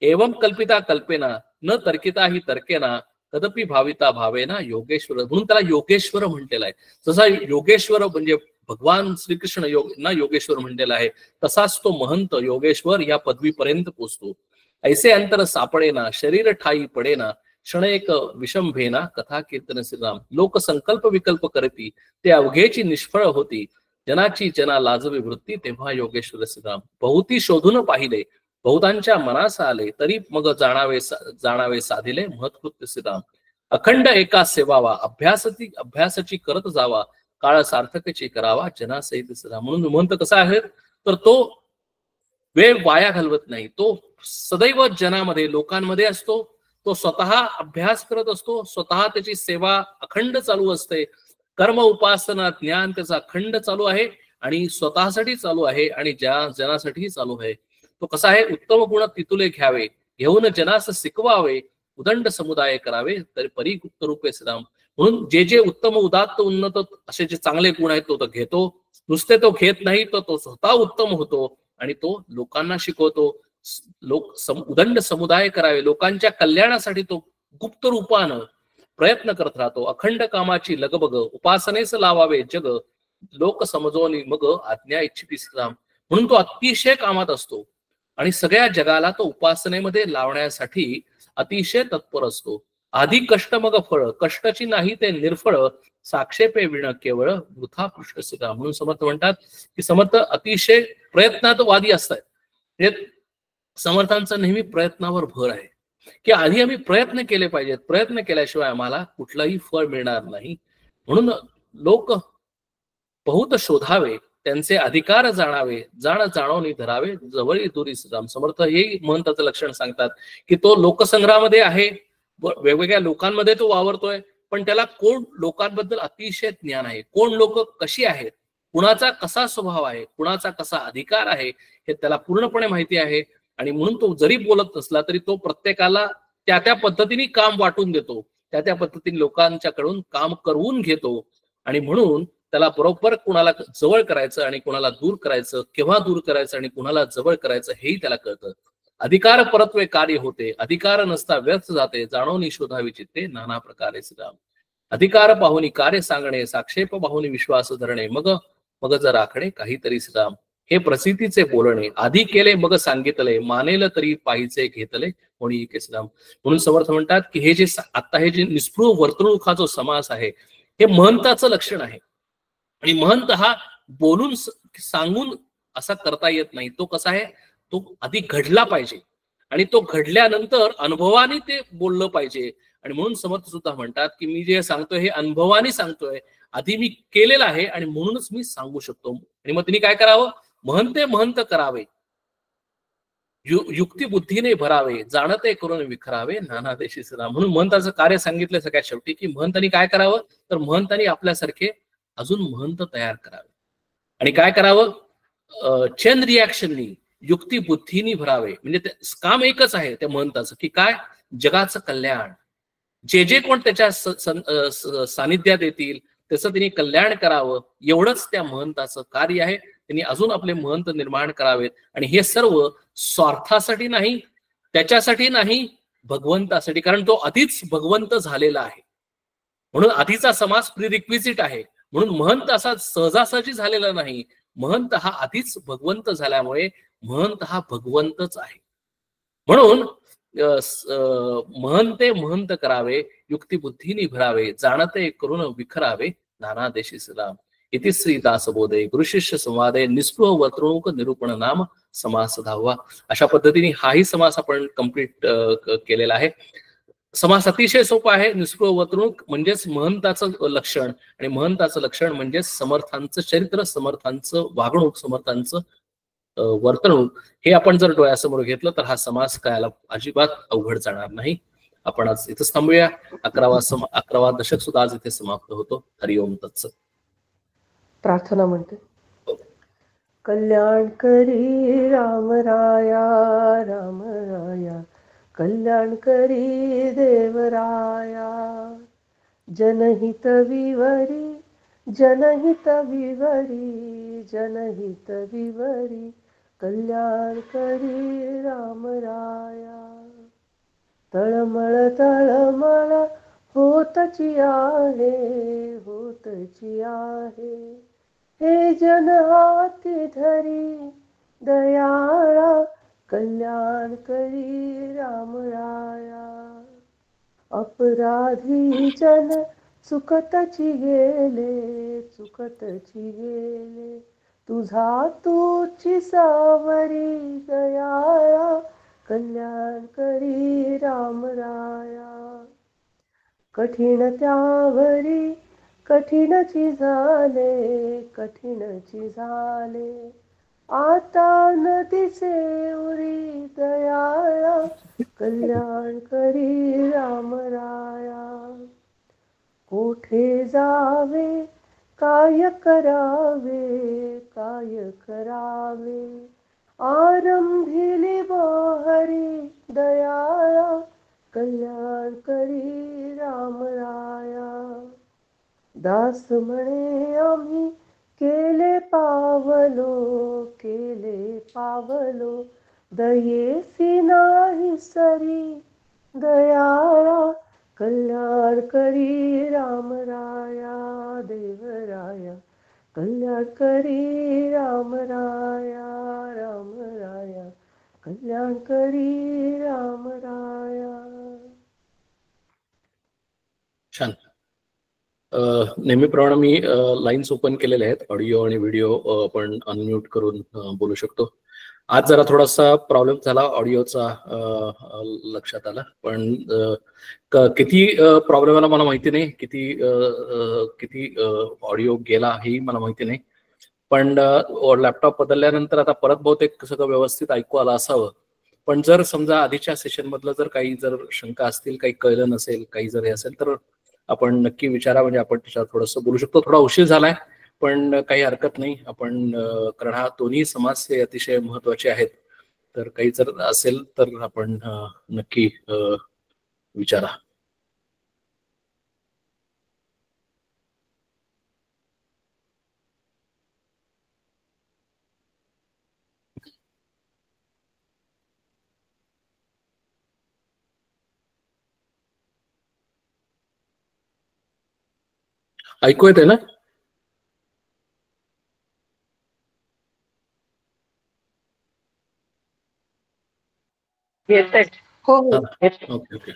एवं कल्पिता कल्पेना न तर्किता ही तर्केना कदपि भाविता भावेना योगेश्वर, म्हणून त्याला योगेश्वर म्हटलेलं आहे. जसा योगेश्वर म्हणजे भगवान श्रीकृष्ण योगेश्वर म्हटलेला आहे, तसाच तो महंत योगेश्वर या पदवीपर्यंत पोचतो. ऐसे अंतर सापडेना शरीर ठाई पडेना क्षण एक विषंभेना कथा कीर्तन श्रीराम. लोक संकल्प विकल्प करती ते अवघेची निष्फळ होती, जनाची जना लाजवी वृत्ती तेव्हा योगेश्वर श्रीराम. बहुती शोधून पाहिले बहुतांच्या मनास आले, तरी मग जाणावे साधिले महत्कृत्य श्रीराम. अखंड एका सेवावा अभ्यासाची करत जावा, काळ सार्थकची करावा जनासहित श्रीराम. म्हणून म्हणत कसा आहे तर तो वेळ वाया घालवत नाही, तो सदैव जनामध्ये लोकांमध्ये असतो, तो स्वतः अभ्यास करत असतो, स्वतः त्याची सेवा अखंड चालू असते. कर्म उपासना ज्ञान त्याचा अखंड चालू आहे आणि स्वतःसाठी चालू आहे आणि ज्या जनासाठी चालू आहे. तो कसा आहे, उत्तम गुण तितुले घ्यावे घेऊन जनास शिकवावे, उदंड समुदाय करावे तरी परी गुप्त रूपे श्रीराम. म्हणून जे जे उत्तम उदात्त उन्नत असे जे चांगले गुण आहेत तो घेतो, नुसते तो घेत नाही तर तो स्वतः उत्तम होतो आणि तो लोकांना शिकवतो. उदंड समुदाय करावे, लोकांच्या कल्याणासाठी तो गुप्त रूपानं प्रयत्न करत राहतो. अखंड कामाची लगबग उपासनेस लावावे जग, लोक समजवणी मग आज्ञा इच्छिती श्रीराम. म्हणून तो अतिशय कामात असतो आणि सगळ्या जगाला तो उपासनेमध्ये लावण्यासाठी अतिशय तत्पर असतो. आधी कष्ट मग फळ, कष्टाची नाही ते निर्फळ, साक्षेपे विण केवळ वृथा पृष्ठ श्रीराम. म्हणून समर्थ म्हणतात की समर्थ अतिशय प्रयत्नात वादी असतात. समर्थांचा नेहमी प्रयत्नावर भर आहे की आधी आम्ही प्रयत्न केले पाहिजेत, प्रयत्न केल्याशिवाय आम्हाला कुठलंही फळ मिळणार नाही. म्हणून लोक बहुत शोधावे त्यांचे अधिकार जाणावे, जाणवणी धरावे जवळी दुरी श्रीराम. समर्थ हे महंताचं लक्षण सांगतात की तो लोकसंग्रहामध्ये आहे, वेगवेगळ्या लोकांमध्ये तो वावरतोय, पण त्याला कोण लोकांबद्दल अतिशय ज्ञान आहे, कोण लोक कशी आहेत, कुणाचा कसा स्वभाव आहे, कुणाचा कसा अधिकार आहे हे त्याला पूर्णपणे माहिती आहे. आणि म्हणून तो जरी बोलत नसला तरी तो प्रत्येकाला त्या त्या पद्धतीने काम वाटून देतो, त्या त्या पद्धतीने लोकांच्याकडून काम करवून घेतो. आणि म्हणून त्याला बरोबर कुणाला जवळ करायचं आणि कुणाला दूर करायचं, केव्हा दूर करायचं आणि कुणाला जवळ करायचं हेही त्याला कळतं. अधिकार परत्वे कार्य होते, अधिकार नसता व्यर्थ जाते, जाणवणी शोधावी चित्ते नाना प्रकारे श्रीराम. अधिकार पाहुनी कार्य सांगणे, साक्षेप पाहुनी विश्वास धरणे, मग जर राखणे काहीतरी श्रीराम. हे प्रसिद्धीचे बोलणे, आधी केले मग सांगितले, मानेल तरी पाहिजे घेतले कोणी के श्रीराम. म्हणून समर्थ म्हणतात की हे जे आता हे जे निस्पृह वर्तणूक जो समास आहे हे महंताचं लक्षण आहे. आणि महंत हा बोलून सांगून असा करता येत नाही, तो कसा आहे, तो आधी घडला पाहिजे आणि तो घडल्यानंतर अनुभवाने ते बोललं पाहिजे. आणि म्हणून समर्थ सुद्धा म्हणतात की मी जे सांगतोय हे अनुभवाने सांगतोय, आधी मी केलेलं आहे आणि म्हणूनच मी सांगू शकतो. आणि मग तिने काय करावं, महंते महंत करावे, युक्ती बुद्धीने भरावे, जाणते करून विखरावे नाना देशी श्रीराम. म्हणून महंताचं कार्य सांगितलं सगळ्यात शेवटी की महंतांनी काय करावं, तर महंतांनी आपल्यासारखे अजून महंत तयार करावे. आणि काय करावं, चेन रिॲक्शननी युक्ती बुद्धीनी भरावे. म्हणजे काम एकच आहे त्या महंताचं की काय, जगाचं कल्याण, जे जे कोण त्याच्या सानिध्यात येतील त्याचं त्यांनी कल्याण करावं, एवढंच त्या महंताचं कार्य आहे. त्यांनी अजून आपले महंत निर्माण करावेत आणि हे सर्व स्वार्थासाठी नाही, त्याच्यासाठी नाही, भगवंतासाठी. कारण तो आधीच भगवंत झालेला आहे, म्हणून आधीचा समास प्रिरिक्विजिट आहे. म्हणून महंत असा सहजासहजी झालेला नाही, महंत हा आधीच भगवंत झाल्यामुळे महंत हा भगवंतच आहे. म्हणून महंते महंत करावे, युक्ती बुद्धीनी भरावे, जाणते करून विखरावे नाना देशी श्रीराम. इति श्री दासबोधे गुरुशिष्य संवादे निस्पृह वर्तणूक निरूपण नाम समास 10वा. अशा पद्धतीने हाही समास आपण कंप्लीट केलेला आहे. समास अतिशय सोपा आहे. निस्पृह वर्तणूक म्हणजेच महंताचं लक्षण आणि महंताचं लक्षण म्हणजे समर्थांचं चरित्र, समर्थांचं वागणूक, समर्थांचं वर्तणूक. हे आपण जर डोळ्यासमोर घेतलं तर हा समास कळायला अजिबात अवघड जाणार नाही. आपण आज इथंच थांबूया. 11वा दशक सुद्धा आज इथे समाप्त होतो. हरिओम तत्सत. प्रार्थना म्हणते. कल्याण करी राम राया, राम राया कल्याण करी देवराया, जनहित विवरी, जनहित विवरी, जनहित विवरी कल्याण करी राम राया. तळमळ तळमळ होतची आहे, होतची आहे. हे जन हाती धरी दयाळा, कल्याण करी राम राया. अपराधी जन चुकतची गेले, चुकतची गेले. तुझा तूची सावरी दयाळा, कल्याण करी राम राया. कठीण त्यावरी कठीणची झाले, कठीणची झाले. आता न दिसे उरी दयाळा, कल्याण करी राम राया. कोठे जावे काय करावे, काय करावे. आरंभिली बहरी दयाळा, कल्याण करी राम राया. दास म्हणे आम्ही केले पावलो, केले पावलो. दयेसी नाही सरी दयाळा, कल्याण करी राम राया. देवराया कल्याण करी राम राया, राम राया कल्याण करी राम राया. छान. नेहमीप्रमाणे मी लाईन्स ओपन केलेले आहेत. ऑडिओ आणि व्हिडिओ आपण अनम्यूट करून बोलू शकतो. आज जरा थोडासा प्रॉब्लेम झाला ऑडिओचा, लक्षात आला. पण किती प्रॉब्लेम आला मला माहिती नाही, किती ऑडिओ गेला हेही मला माहिती नाही. पण लॅपटॉप बदलल्यानंतर आता परत बहुतेक सगळं व्यवस्थित ऐकू आलं असावं. पण जर समजा आधीच्या सेशन मधलं जर काही जर शंका असतील, काही कळलं नसेल, काही जर हे असेल तर आपण नक्की विचारा, म्हणजे आपण त्याच्यावर थोडंसं बोलू शकतो. थोडा उशीर झालाय पण काही हरकत नाही. आपण कारण हा दोन्ही समाज हे अतिशय महत्वाचे आहेत. तर काही जर असेल तर आपण नक्की विचारा. ऐकू येते ना? येतंय. हो हो येतंय. Okay okay.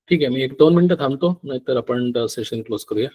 ठीक आहे, मी 1-2 मिनिटं थांबतो, नाहीतर आपण सेशन क्लोज करूया.